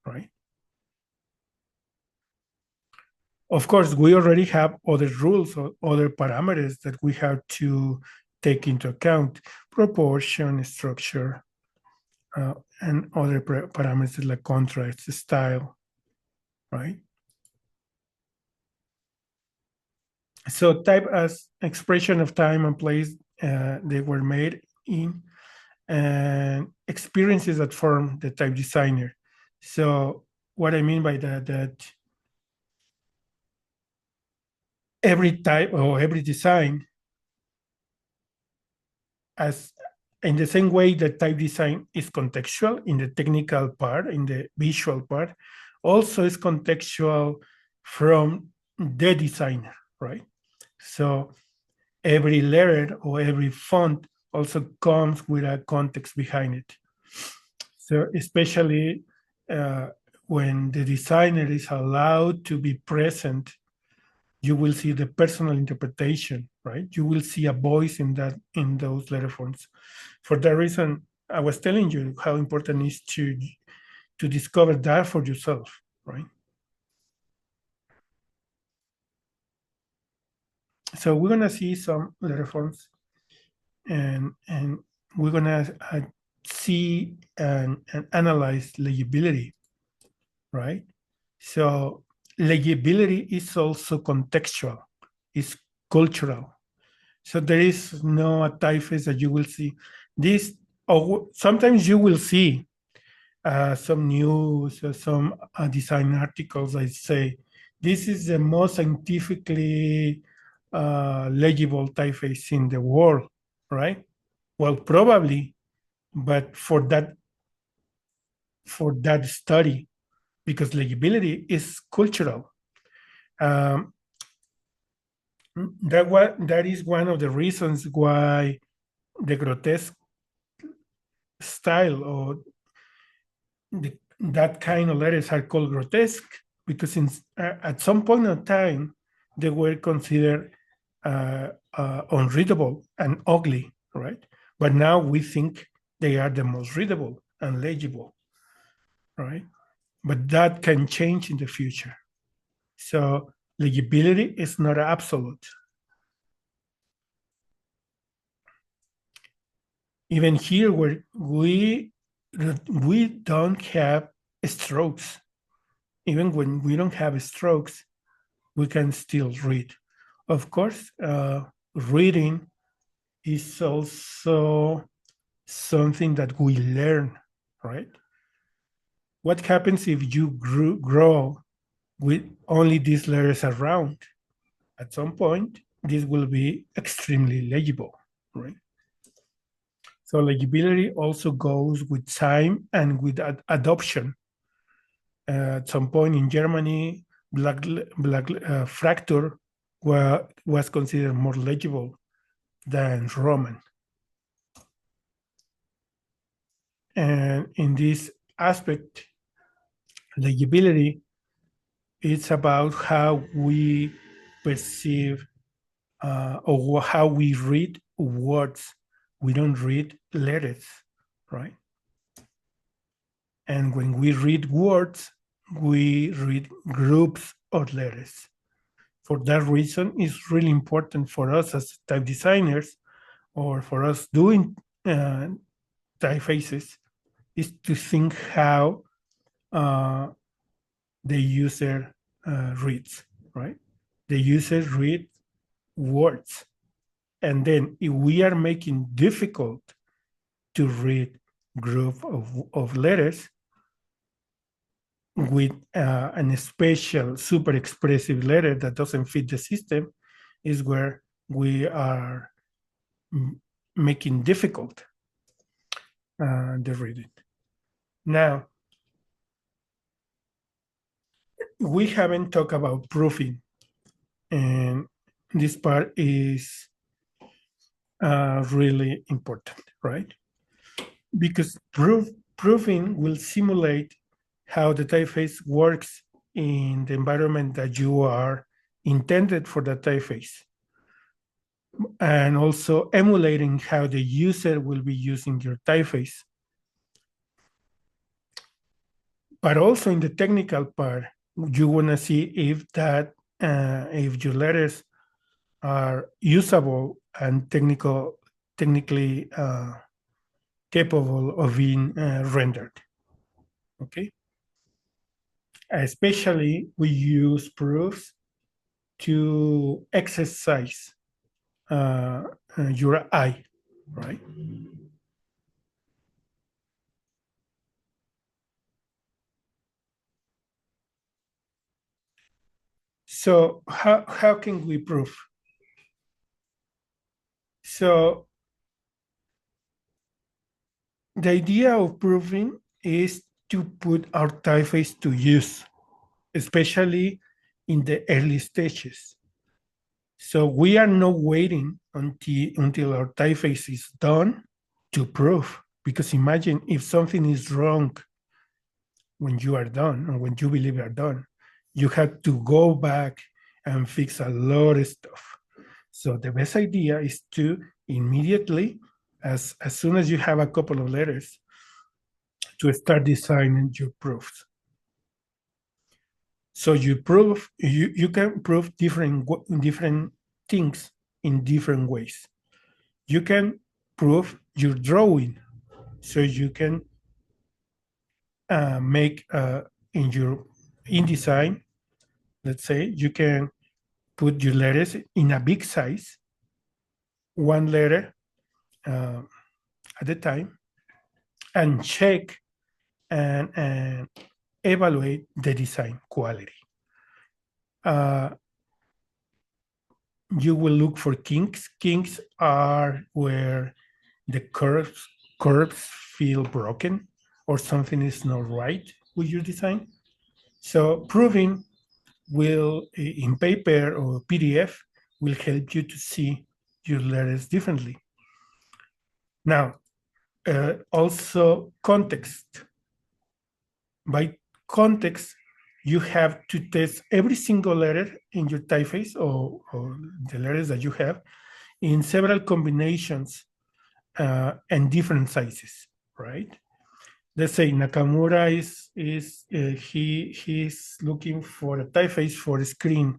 right? Of course, we already have other rules or other parameters that we have to take into account: proportion, structure, and other parameters like contrast, style, right? So type as expression of time and place they were made in, and experiences that form the type designer. So what I mean by that every type or every design, as in the same way that type design is contextual in the technical part, in the visual part, also is contextual from the designer, right? So every letter or every font also comes with a context behind it. So especially when the designer is allowed to be present, you will see the personal interpretation, right? You will see a voice in those letter forms. For that reason, I was telling you how important it is to discover that for yourself, right? So we're gonna see some letter forms, and we're gonna see and analyze legibility, right? So legibility is also contextual, it's cultural. So there is no typeface that you will see this, or sometimes you will see some news or some design articles that say this is the most scientifically legible typeface in the world, right? Well, probably, but for that study, because legibility is cultural. Um, that is one of the reasons why the grotesque style or that kind of letters are called grotesque, because at some point in time they were considered unreadable and ugly, right? But now we think they are the most readable and legible, right? But that can change in the future. So legibility is not absolute. Even here, where we don't have strokes, even when we don't have strokes, we can still read. Of course, reading is also something that we learn, right? What happens if you grow with only these letters around? At some point, this will be extremely legible, right? So legibility also goes with time and with adoption. At some point in Germany, black fracture was considered more legible than Roman. And in this aspect, legibility is about how we perceive or how we read words. We don't read letters, right? And when we read words, we read groups of letters. For that reason, it's really important for us as type designers, or for us doing typefaces, is to think how the user reads, right? The user reads words. And then if we are making difficult to read group of letters with an special super expressive letter that doesn't fit the system, is where we are making difficult the reading. Now, we haven't talked about proofing, and this part is really important, right? Because proofing will simulate how the typeface works in the environment that you are intended for the typeface, and also emulating how the user will be using your typeface. But also in the technical part, you want to see if your letters are usable and technically capable of being rendered. Okay. Especially, we use proofs to exercise your eye, right? So how can we prove? So the idea of proving is to put our typeface to use, especially in the early stages. So we are not waiting until our typeface is done to prove, because imagine if something is wrong when you are done, or when you believe you are done, you have to go back and fix a lot of stuff. So the best idea is to immediately, as soon as you have a couple of letters, to start designing your proofs. So you can prove different things in different ways. You can prove your drawing, so you can make in InDesign, let's say, you can put your letters in a big size, one letter at a time, and check and evaluate the design quality. You will look for kinks. Kinks are where the curves feel broken, or something is not right with your design. So proving will, in paper or PDF, will help you to see your letters differently. Now, also context. By context, you have to test every single letter in your typeface, or the letters that you have, in several combinations and different sizes, right? Let's say Nakamura he's looking for a typeface for a screen,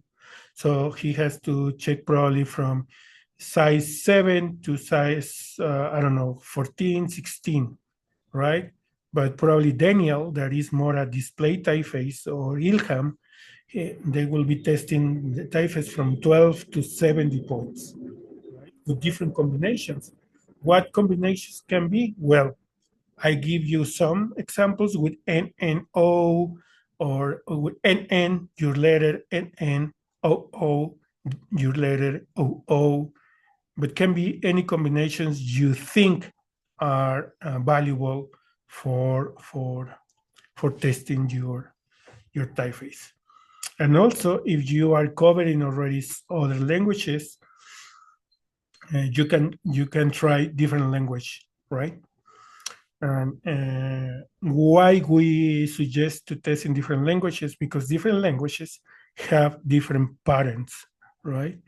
so he has to check probably from size 7 to size 14, 16, right? But probably Daniel, that is more a display typeface, or Ilham, they will be testing the typeface from 12 to 70 points, right? With different combinations. What combinations can be? Well, I give you some examples with NNO, or with NN, your letter NN, OO, your letter OO, but can be any combinations you think are valuable for testing your typeface. And also, if you are covering already other languages, you can try different language, right? Why we suggest to test in different languages? Because different languages have different patterns, right?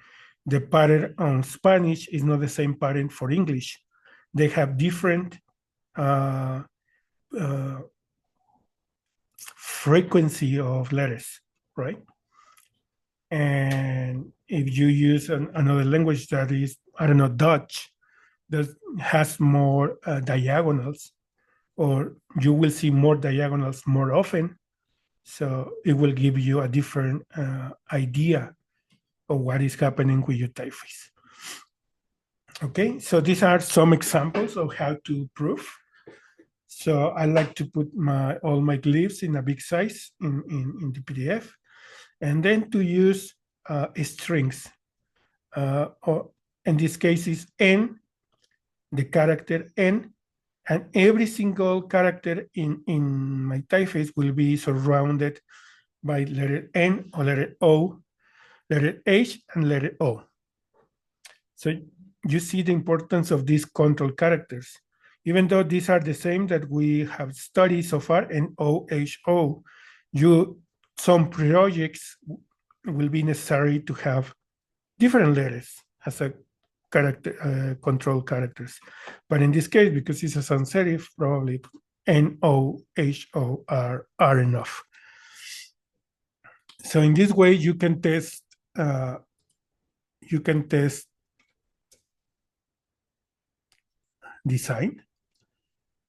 The pattern on Spanish is not the same pattern for English. They have different frequency of letters, right? And if you use another language that is, I don't know, Dutch, that has more diagonals, or you will see more diagonals more often, so it will give you a different idea of what is happening with your typeface. Okay, so these are some examples of how to prove. So I like to put all my glyphs in a big size in the PDF, and then to use strings. or in this case is N, the character N, and every single character in my typeface will be surrounded by letter N or letter O, letter H, and letter O. So you see the importance of these control characters. Even though these are the same that we have studied so far, N, O, H, O, some projects will be necessary to have different letters as a character control characters. But in this case, because it's a sans serif, probably N, O, H, O are enough. So in this way, you can test design.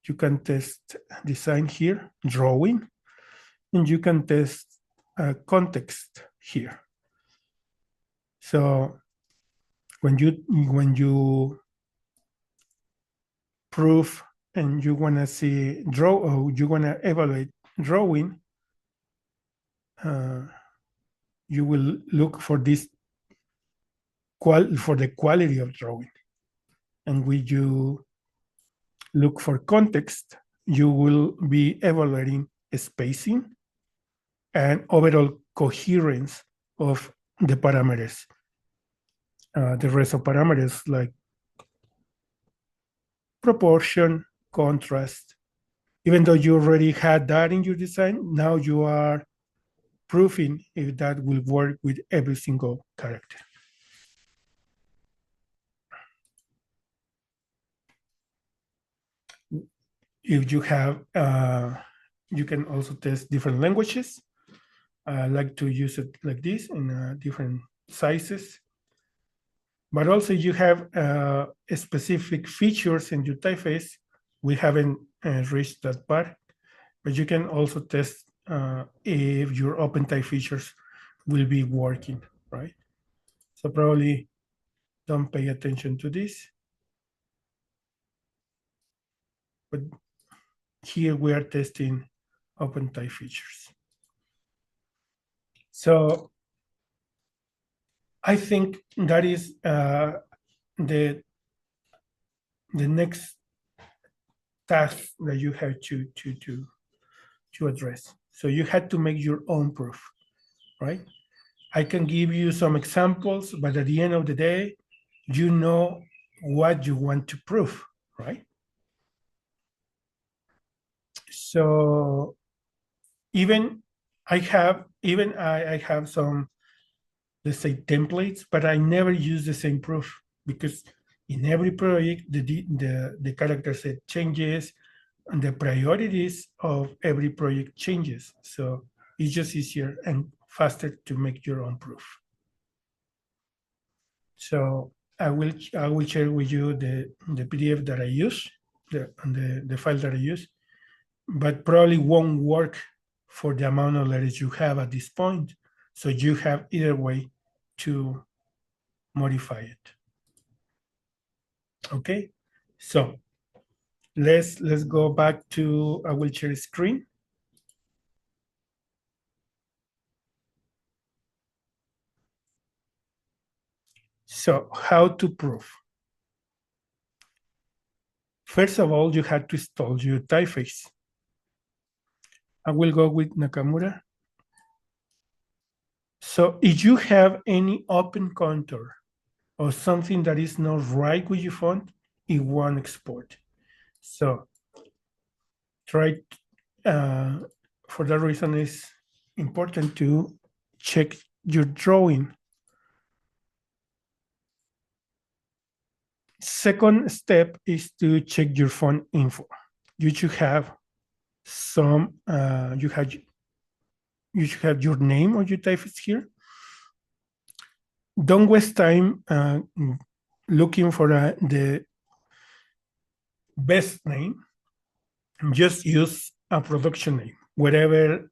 You can test design here, drawing, and you can test context here. So when you prove and you want to see draw, or you want to evaluate drawing, you will look for this for the quality of drawing. And when you look for context, you will be evaluating spacing and overall coherence of the parameters. The rest of parameters like proportion, contrast. Even though you already had that in your design, now you are proving if that will work with every single character. If you have, you can also test different languages. I like to use it like this in different sizes. But also you have specific features in your typeface. We haven't reached that part, but you can also test if your open type features will be working, right? So probably don't pay attention to this. But here we are testing open type features. So I think that is the next task that you have to address. So you had to make your own proof, right? I can give you some examples, but at the end of the day, you know what you want to prove, right? So even I have some, let's say, templates, but I never use the same proof because in every project the character set changes and the priorities of every project changes. So it's just easier and faster to make your own proof. So I will share with you the PDF that I use, the file that I use, but probably won't work for the amount of letters you have at this point. So you have either way to modify it. Okay, so let's go back to, I will share screen. So how to prove? First of all, you have to install your typeface. I will go with Nakamura. So if you have any open contour or something that is not right with your font, it won't export. So try, for that reason, it's important to check your drawing. Second step is to check your font info. You should have some, you should have your name on your typeface here. Don't waste time looking for the best name. Just use a production name. Whatever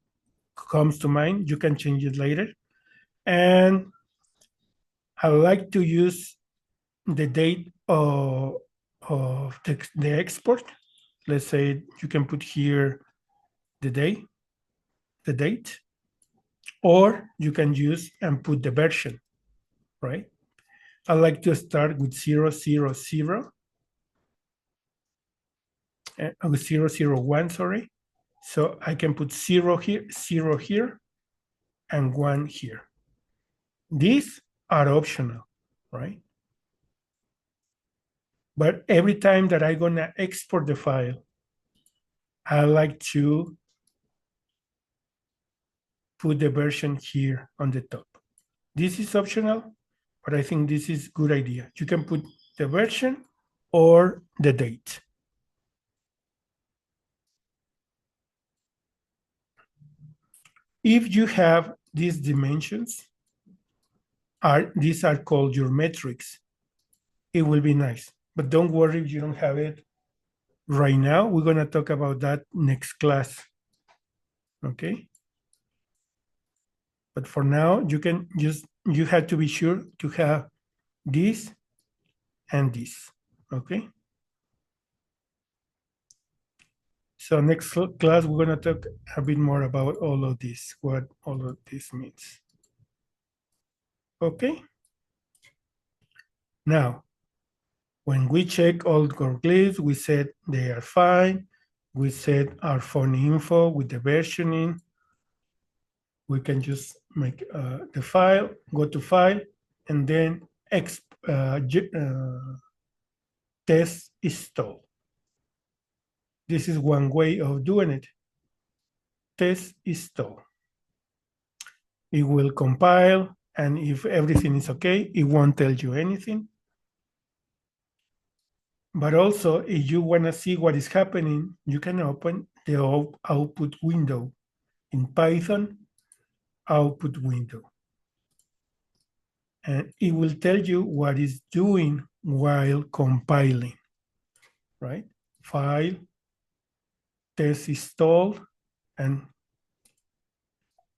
comes to mind, you can change it later. And I like to use the date of the export. Let's say you can put here the date, or you can use and put the version, right? I like to start with 0, 0, 0, with 0, 0, 1, sorry. So I can put 0 here, 0 here, and 1 here. These are optional, right? But every time that I'm gonna export the file, I like to put the version here on the top. This is optional, but I think this is a good idea. You can put the version or the date. If you have these dimensions, these are called your metrics. It will be nice, but don't worry if you don't have it right now. We're gonna talk about that next class, okay? But for now, you have to be sure to have this and this, okay? So next class, we're gonna talk a bit more about all of this, what all of this means. Okay? Now, when we check all our glyphs, we said they are fine. We set our phone info with the versioning. We can just make the file, go to file, and then test install. This is one way of doing it. Test install. It will compile, and if everything is okay, it won't tell you anything. But also, if you want to see what is happening, you can open the output window in Python, output window. And it will tell you what it's doing while compiling, right? File, test install, and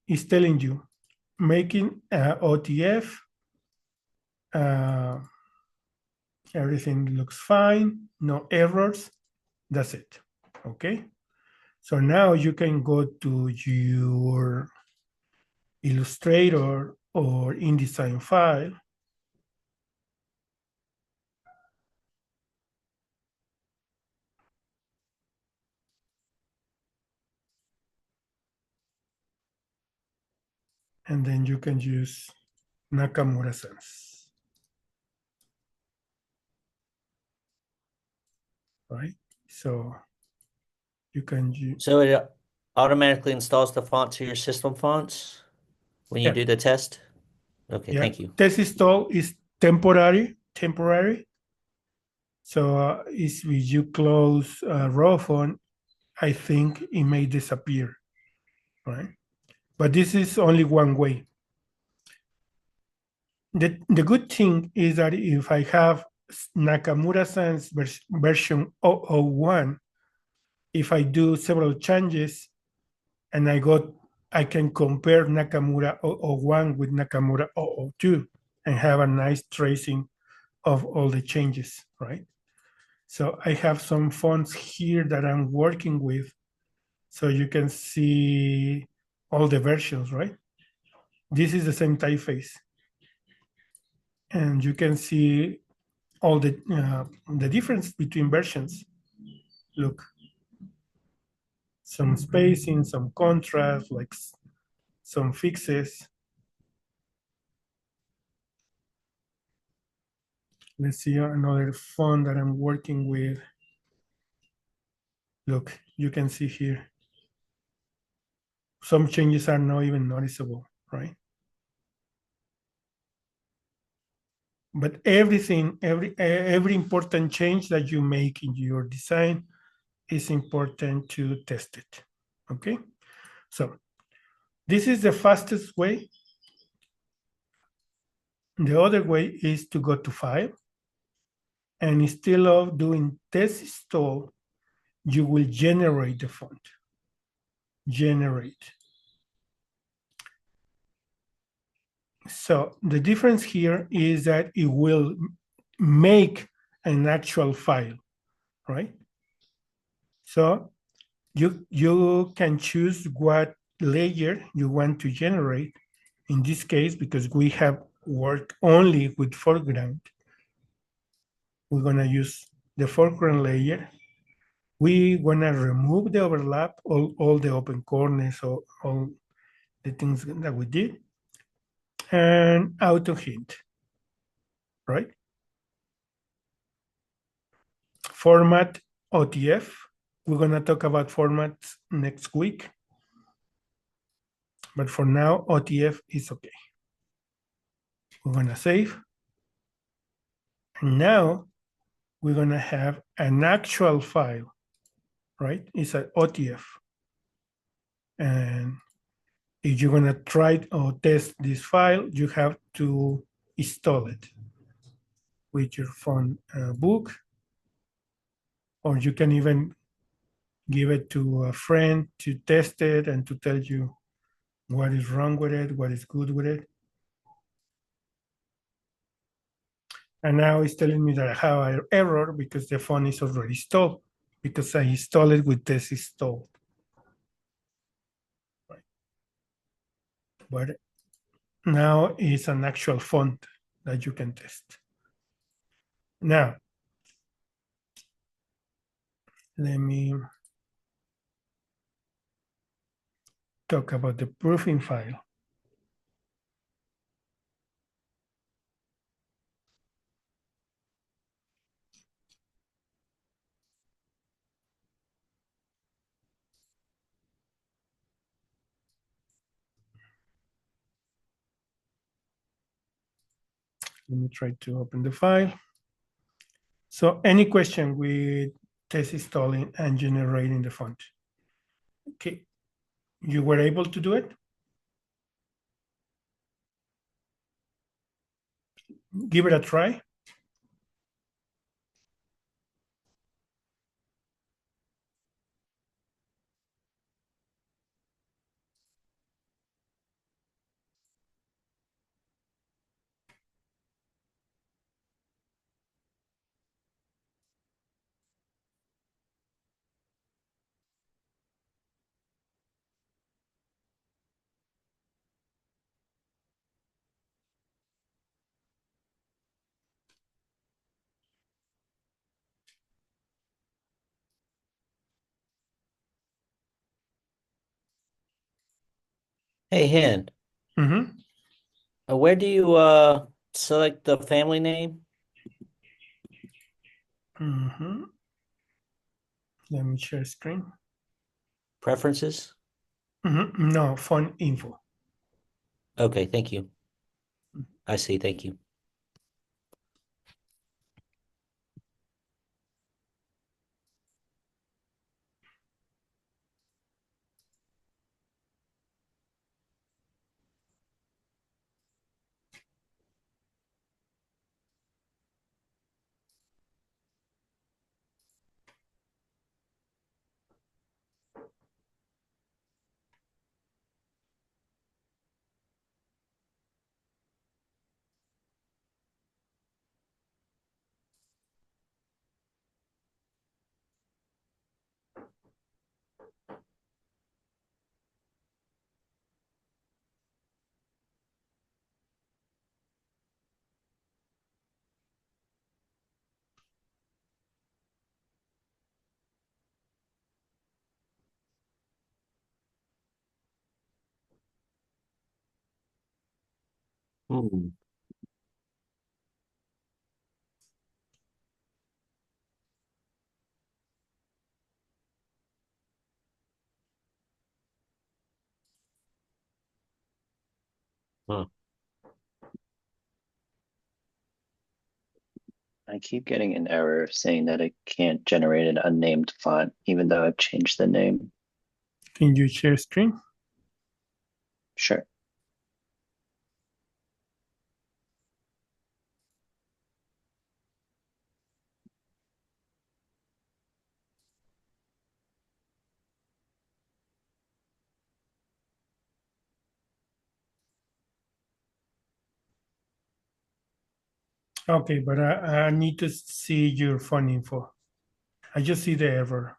it's telling you, making OTF, everything looks fine, no errors, that's it, okay? So now you can go to your Illustrator or InDesign file. And then you can use Nakamura Sans, right? So you can use. So it automatically installs the font to your system fonts when you Yeah. do the test? Okay, Yeah, thank you. test install is temporary. So if you close raw phone, I think it may disappear, right? But this is only one way. The good thing is that if I have Nakamura Sans version 001, if I do several changes and I can compare Nakamura 001 with Nakamura 002 and have a nice tracing of all the changes, right? So I have some fonts here that I'm working with. So you can see all the versions, right? This is the same typeface. And you can see all the difference between versions. Look, some spacing, some contrast, like some fixes. Let's see another font that I'm working with. Look, you can see here. Some changes are not even noticeable, right? But everything, every important change that you make in your design is important to test it, okay? So this is the fastest way. The other way is to go to File, and instead of doing test install, you will generate the font. Generate. So the difference here is that it will make an actual file, right? So you can choose what layer you want to generate. In this case, because we have work only with foreground. We're gonna use the foreground layer. We're gonna remove the overlap, all the open corners, all the things that we did, and auto hint, right? Format OTF. We're gonna talk about formats next week, but for now, OTF is okay. We're gonna save. And now we're gonna have an actual file, right? It's an OTF. And if you're gonna try or test this file, you have to install it with your phone book, or you can even give it to a friend to test it and to tell you what is wrong with it, what is good with it. And now it's telling me that I have an error because the phone is already installed, because I installed it with this installed. Right. But now it's an actual font that you can test. Now, let me talk about the proofing file. Let me try to open the file. So any question with test installing and generating the font? Okay, you were able to do it? Give it a try. Hey, Hen, Mm-hmm. where do you select the family name Mm-hmm. Let me share screen. preferences? Mm-hmm. No, font info. Okay, thank you. I see. Thank you. Hmm. Huh. I keep getting an error saying that it can't generate an unnamed font, even though I've changed the name. Can you share screen? Sure. Okay, but I need to see your font info. I just see the error.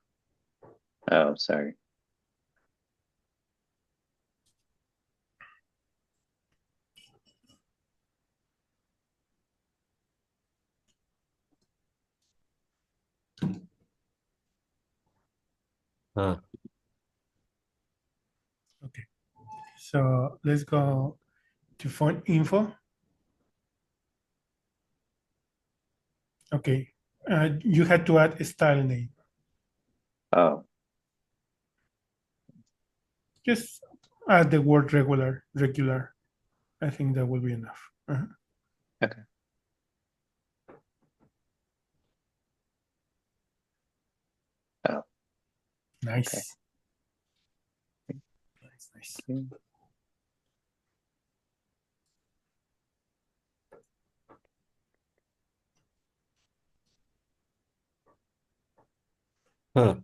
Oh, sorry. Huh. Okay, so let's go to font info. Okay, you had to add a style name. Oh, Just add the word regular. I think that will be enough. okay. Oh, Nice. okay. Nice. Okay. Huh.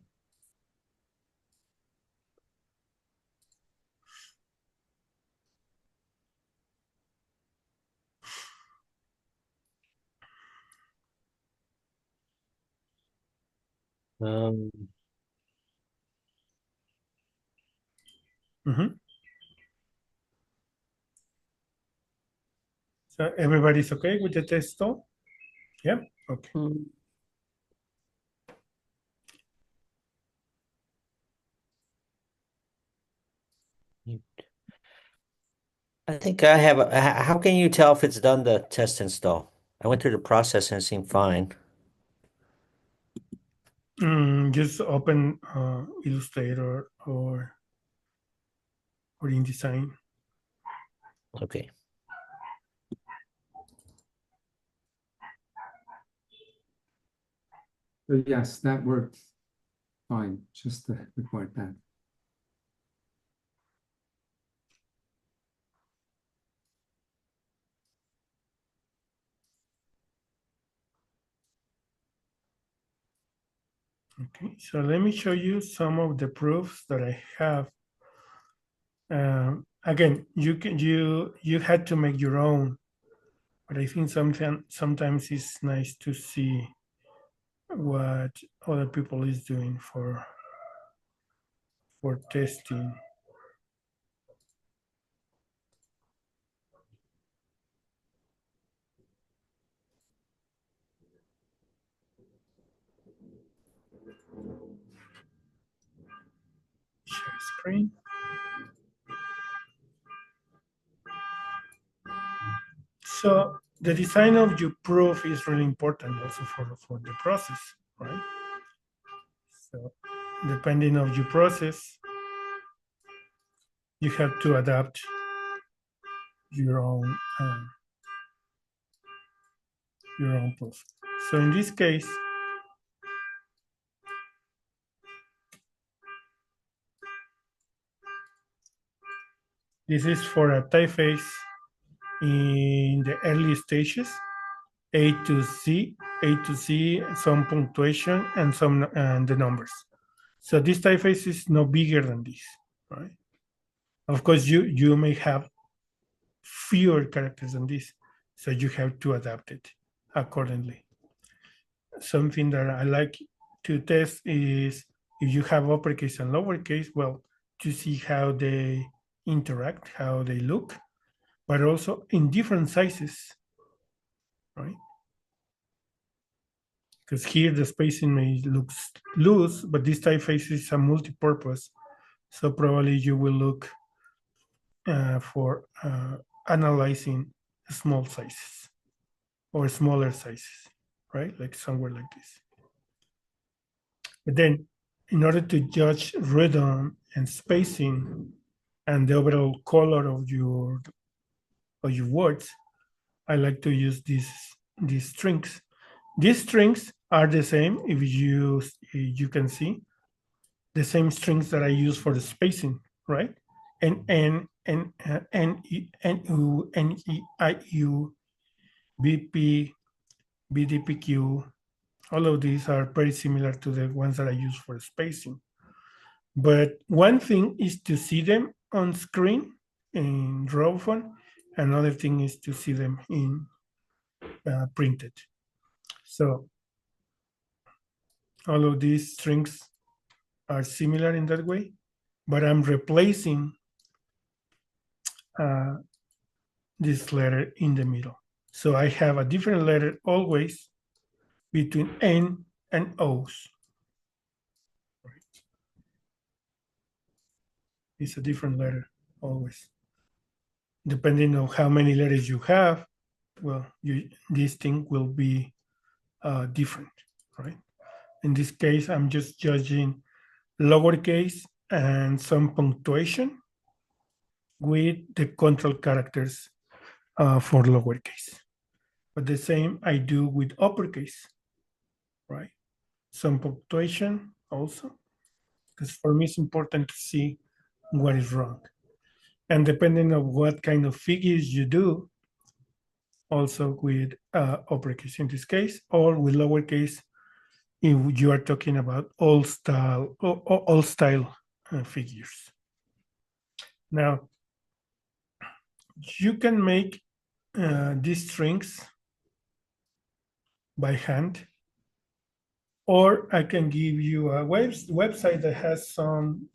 Um, So everybody's okay with the test though? Yeah, okay. I think I have. How can you tell if it's done the test install? I went through the process and it seemed fine. Just open Illustrator or InDesign. Okay. So yes, that worked fine, just to report that. Okay, so let me show you some of the proofs that I have. Again, you had to make your own, but I think sometimes it's nice to see what other people is doing for testing. Share screen. So the design of your proof is really important also for the process, right? So depending on your process, you have to adapt your own proof. So in this case, this is for a typeface in the early stages, A to C, some punctuation and the numbers. So this typeface is no bigger than this, right? Of course, you may have fewer characters than this, so you have to adapt it accordingly. Something that I like to test is if you have uppercase and lowercase, well, to see how they interact, how they look, but also in different sizes, right? Because here the spacing may look loose, but this typeface is a multi-purpose, so probably you will look for analyzing small sizes or smaller sizes, right? Like somewhere like this. But then, in order to judge rhythm and spacing and the overall color of your words, I like to use these strings. These strings are the same, if you can see, the same strings that I use for the spacing, right? N U N E I U B P B D P Q. All of these are very similar to the ones that I use for spacing. But one thing is to see them on screen in raw form. Another thing is to see them in printed. So all of these strings are similar in that way, but I'm replacing this letter in the middle. So I have a different letter always between N and O's. It's a different letter always. Depending on how many letters you have, well, this thing will be different, right? In this case, I'm just judging lowercase and some punctuation with the control characters for lowercase. But the same I do with uppercase, right? Some punctuation also, because for me it's important to see what is wrong. And depending on what kind of figures you do, also with uppercase in this case, or with lowercase if you are talking about all style figures. Now, you can make these strings by hand, or I can give you a website that has some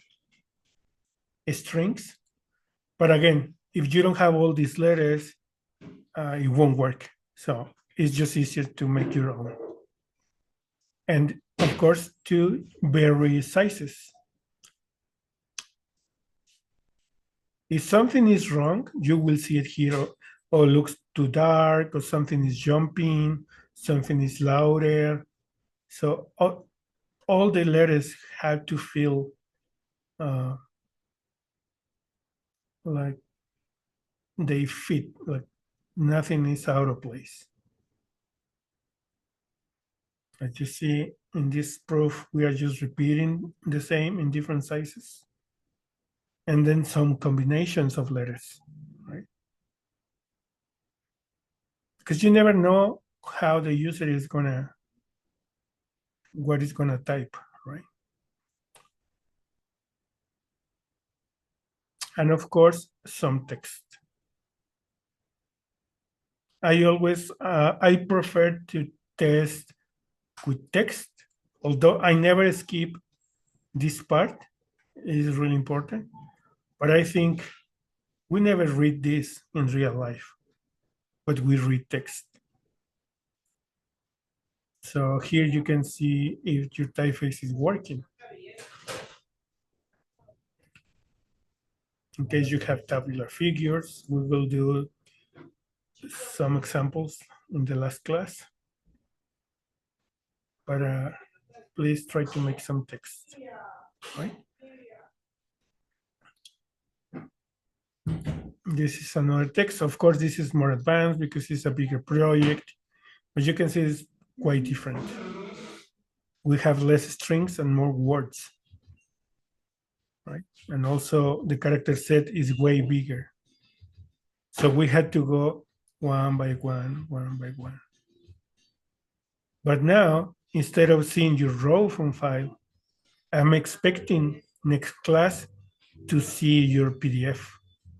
strings. But again, if you don't have all these letters, it won't work. So it's just easier to make your own. And of course, to vary sizes. If something is wrong, you will see it here, or looks too dark, or something is jumping, something is louder. So all the letters have to feel like they fit, like nothing is out of place. As you see in this proof, we are just repeating the same in different sizes. And then some combinations of letters, right? Because you never know how the user is what is gonna type, right? And of course, some text. I prefer to test with text, although I never skip this part. It is really important. But I think we never read this in real life, but we read text. So here you can see if your typeface is working. In case you have tabular figures, we will do some examples in the last class. But please try to make some text, right? This is another text. Of course, this is more advanced because it's a bigger project, but you can see it's quite different. We have less strings and more words, right? And also the character set is way bigger. So we had to go one by one, one by one. But now, instead of seeing your raw from file, I'm expecting next class to see your PDF,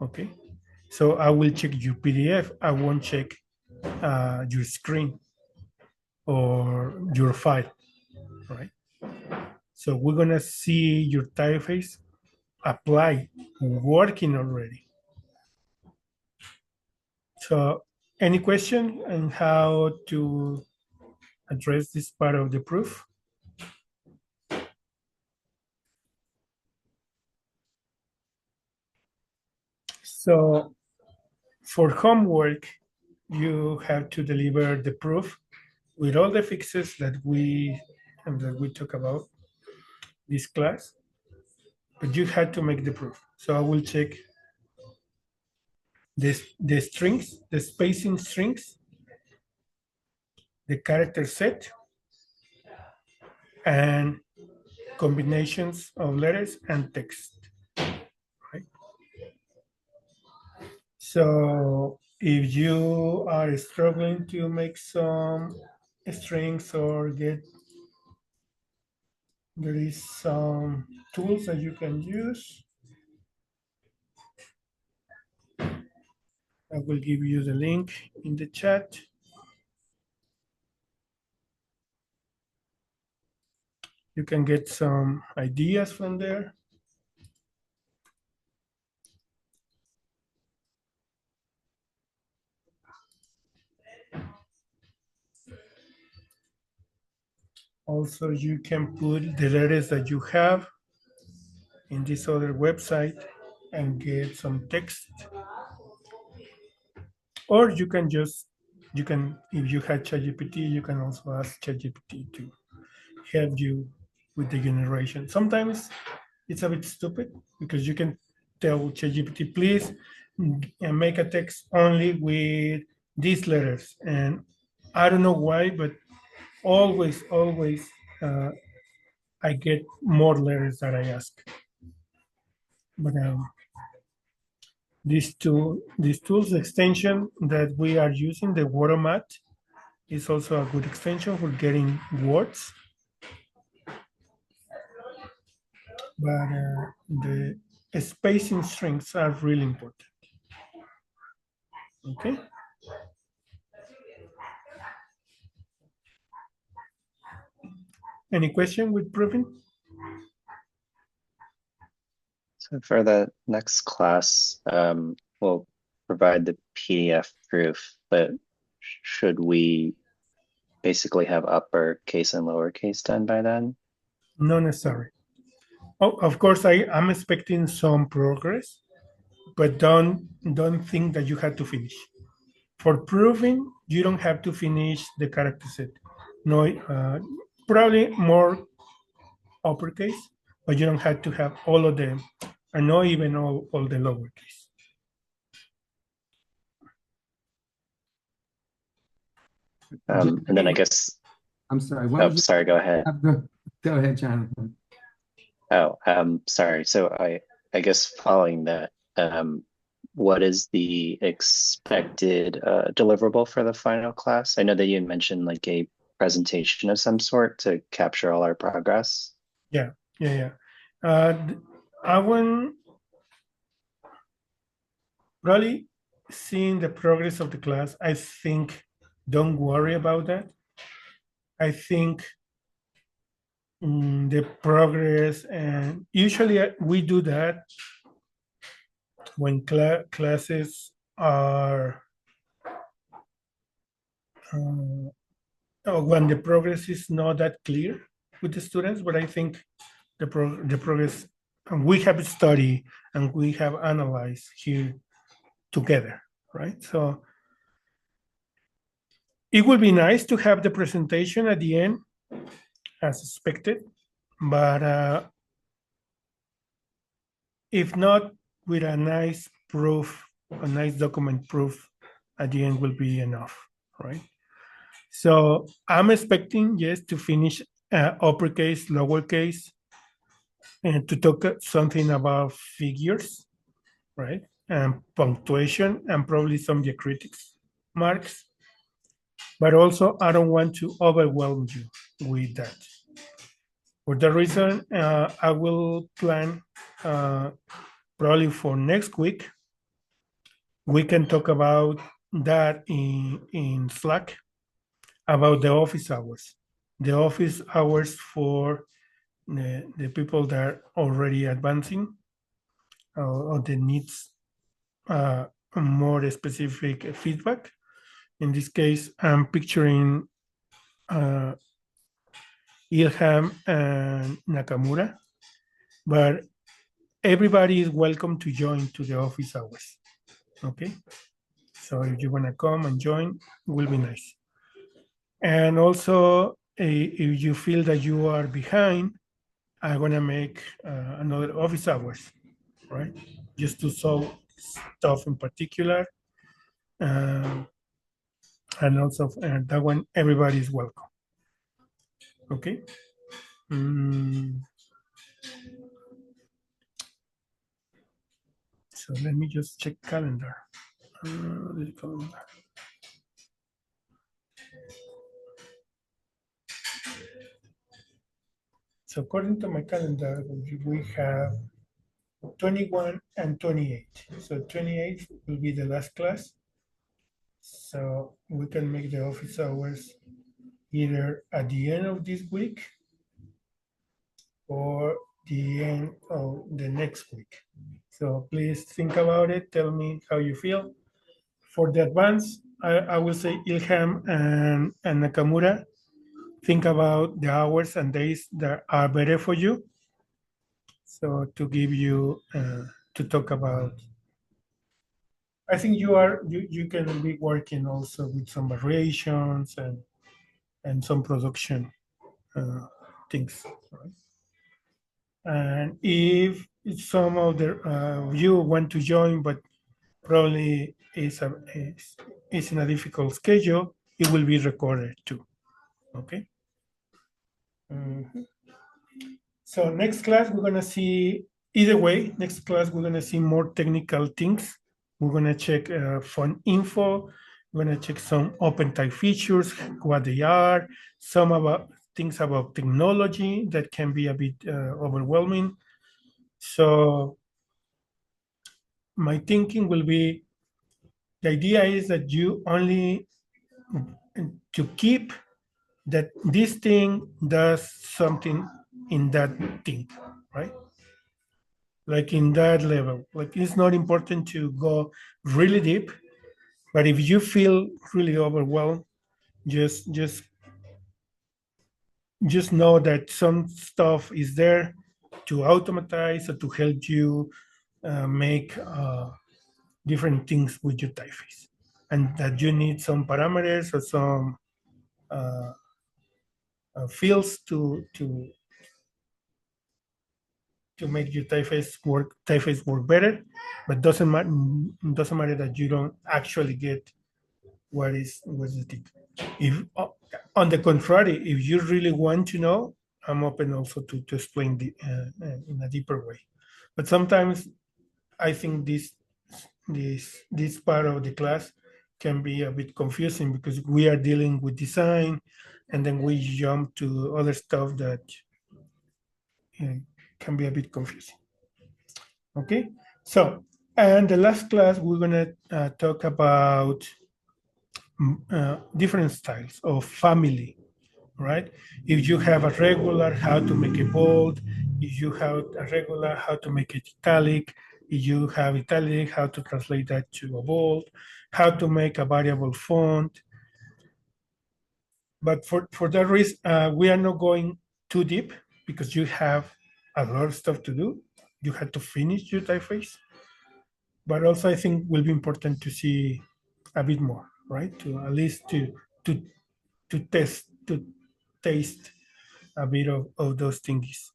okay? So I will check your PDF. I won't check your screen or your file, right? So we're gonna see your typeface apply, working already. So any question on how to address this part of the proof? So for homework, you have to deliver the proof with all the fixes that we talk about this class, but you had to make the proof. So I will check the strings, the spacing strings, the character set, and combinations of letters and text. Right? So if you are struggling to make some strings or there is some tools that you can use. I will give you the link in the chat. You can get some ideas from there. Also, you can put the letters that you have in this other website and get some text. Or you can if you have ChatGPT, you can also ask ChatGPT to help you with the generation. Sometimes it's a bit stupid because you can tell ChatGPT, please make a text only with these letters. And I don't know why, but always, I get more letters that I ask. But this tools extension that we are using, the Watermat, is also a good extension for getting words. But the spacing strings are really important. Okay. Any question with proofing? So for the next class, we'll provide the PDF proof, but should we basically have uppercase and lowercase done by then? Not necessary. Oh, of course, I'm expecting some progress, but don't think that you have to finish. For proving, you don't have to finish the character set. No, probably more uppercase, but you don't have to have all of them, and not even all the lowercase. And then I guess. I'm sorry. Oh, sorry. Go ahead. Go ahead, Jonathan. Oh, sorry. So I guess following that, what is the expected deliverable for the final class? I know that you mentioned like a presentation of some sort to capture all our progress. Yeah. I want probably seeing the progress of the class. I think don't worry about that. I think the progress, and usually we do that when classes are when the progress is not that clear with the students. But I think the progress, and we have studied and we have analyzed here together, right? So it would be nice to have the presentation at the end as expected, but if not, with a nice proof, a nice document proof at the end will be enough, right? So I'm expecting, yes, to finish uppercase, lowercase, and to talk something about figures, right? And punctuation and probably some diacritics marks. But also, I don't want to overwhelm you with that. For that reason, I will plan probably for next week. We can talk about that in Slack, about the office hours. The office hours for the people that are already advancing or the needs more specific feedback. In this case, I'm picturing Ilham and Nakamura, but everybody is welcome to join to the office hours. Okay, so if you want to come and join, it will be nice. And also, if you feel that you are behind, I'm gonna make another office hours, right? Just to solve stuff in particular, and also that one everybody is welcome. Okay. So let me just check calendar. So according to my calendar, we have 21 and 28. So 28 will be the last class. So we can make the office hours either at the end of this week or the end of the next week. So please think about it. Tell me how you feel. For the advance, I will say Ilham and Nakamura, think about the hours and days that are better for you. So to give you to talk about, I think you can be working also with some variations and some production uh, things. Right? And if some of the you want to join, but probably is in a difficult schedule, it will be recorded too. Okay. Mhm. So next class we're gonna see either way. Next class we're gonna see more technical things. We're gonna check font info. We're gonna check some open type features, what they are, some about things about technology that can be a bit overwhelming. So my thinking will be the idea is that you only to keep that this thing does something in that thing, right? Like in that level. Like it's not important to go really deep, but if you feel really overwhelmed, just just just know that some stuff is there to automatize or to help you make different things with your typeface, and that you need some parameters or some uh, fields to make your typeface work better, but doesn't matter that you don't actually get what's the thing. If on the contrary, if you really want to know, I'm open also to explain in a deeper way. But sometimes I think this part of the class can be a bit confusing because we are dealing with design, and then we jump to other stuff that uh, can be a bit confusing. Okay, so and the last class we're gonna talk about different styles of family, right? If you have a regular, how to make it bold. If you have a regular, how to make it italic. If you have italic, how to translate that to a bold. How to make a variable font. But for that reason, we are not going too deep because you have a lot of stuff to do. You have to finish your typeface. But also, I think will be important to see a bit more, right? To at least to to taste a bit of those things.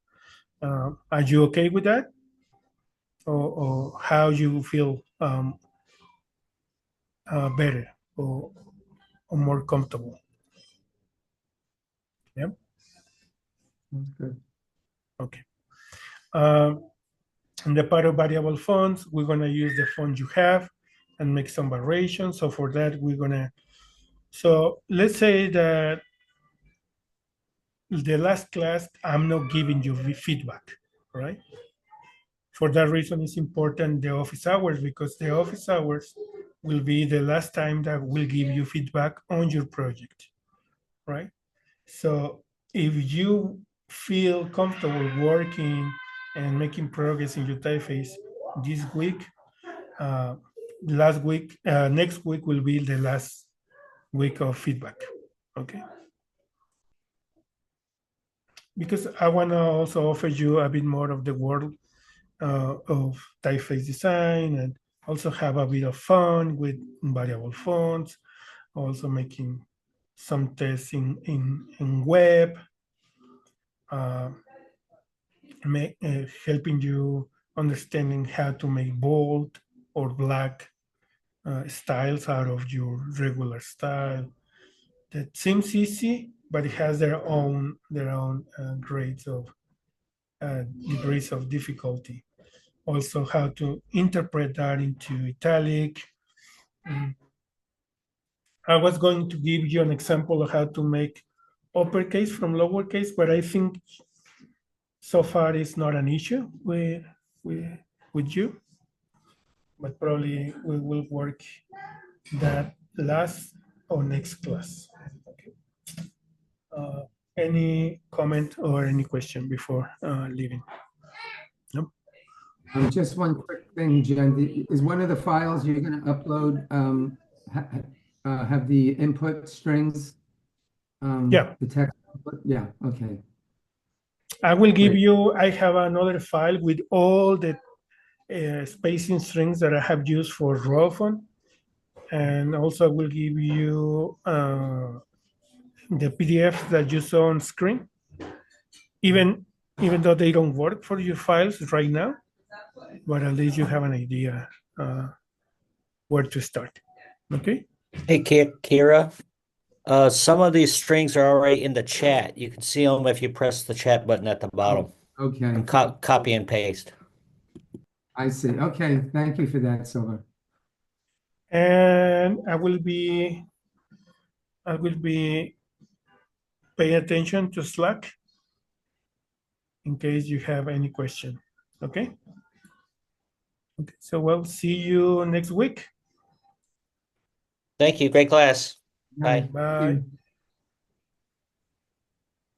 Are you okay with that, or how you feel better or more comfortable? Yeah. That's good. Okay. In the part of variable fonts, we're gonna use the font you have and make some variations. So for that, we're gonna. So let's say that the last class, I'm not giving you feedback, right? For that reason, it's important the office hours because the office hours will be the last time that we'll give you feedback on your project, right? So if you feel comfortable working and making progress in your typeface this week, uh, last week, next week will be the last week of feedback, okay? Because I want to also offer you a bit more of the world of typeface design and also have a bit of fun with variable fonts, also making some tests in web, uh, helping you understanding how to make bold or black styles out of your regular style. That seems easy, but it has their own grades of degrees of difficulty. Also, how to interpret that into italic. Mm. I was going to give you an example of how to make uppercase from lowercase, but I think so far it's not an issue with, with you, but probably we will work that last or next class. Okay. Uh, any comment or any question before leaving? No? Just one quick thing, Jen. Is one of the files you're going to upload have the input strings? Yeah. The text. Yeah. Okay. I will give Great. you, I have another file with all the spacing strings that I have used for raw phone. And also I will give you the PDFs that you saw on screen. Even though they don't work for your files right now, but at least you have an idea where to start. Okay? Hey, Kira, some of these strings are already in the chat. You can see them if you press the chat button at the bottom Okay, and copy and paste. I see. Okay, thank you for that, Silver. And I will be paying attention to Slack in case you have any question. Okay? Okay, so we'll see you next week. Thank you. Great class. Bye. Bye.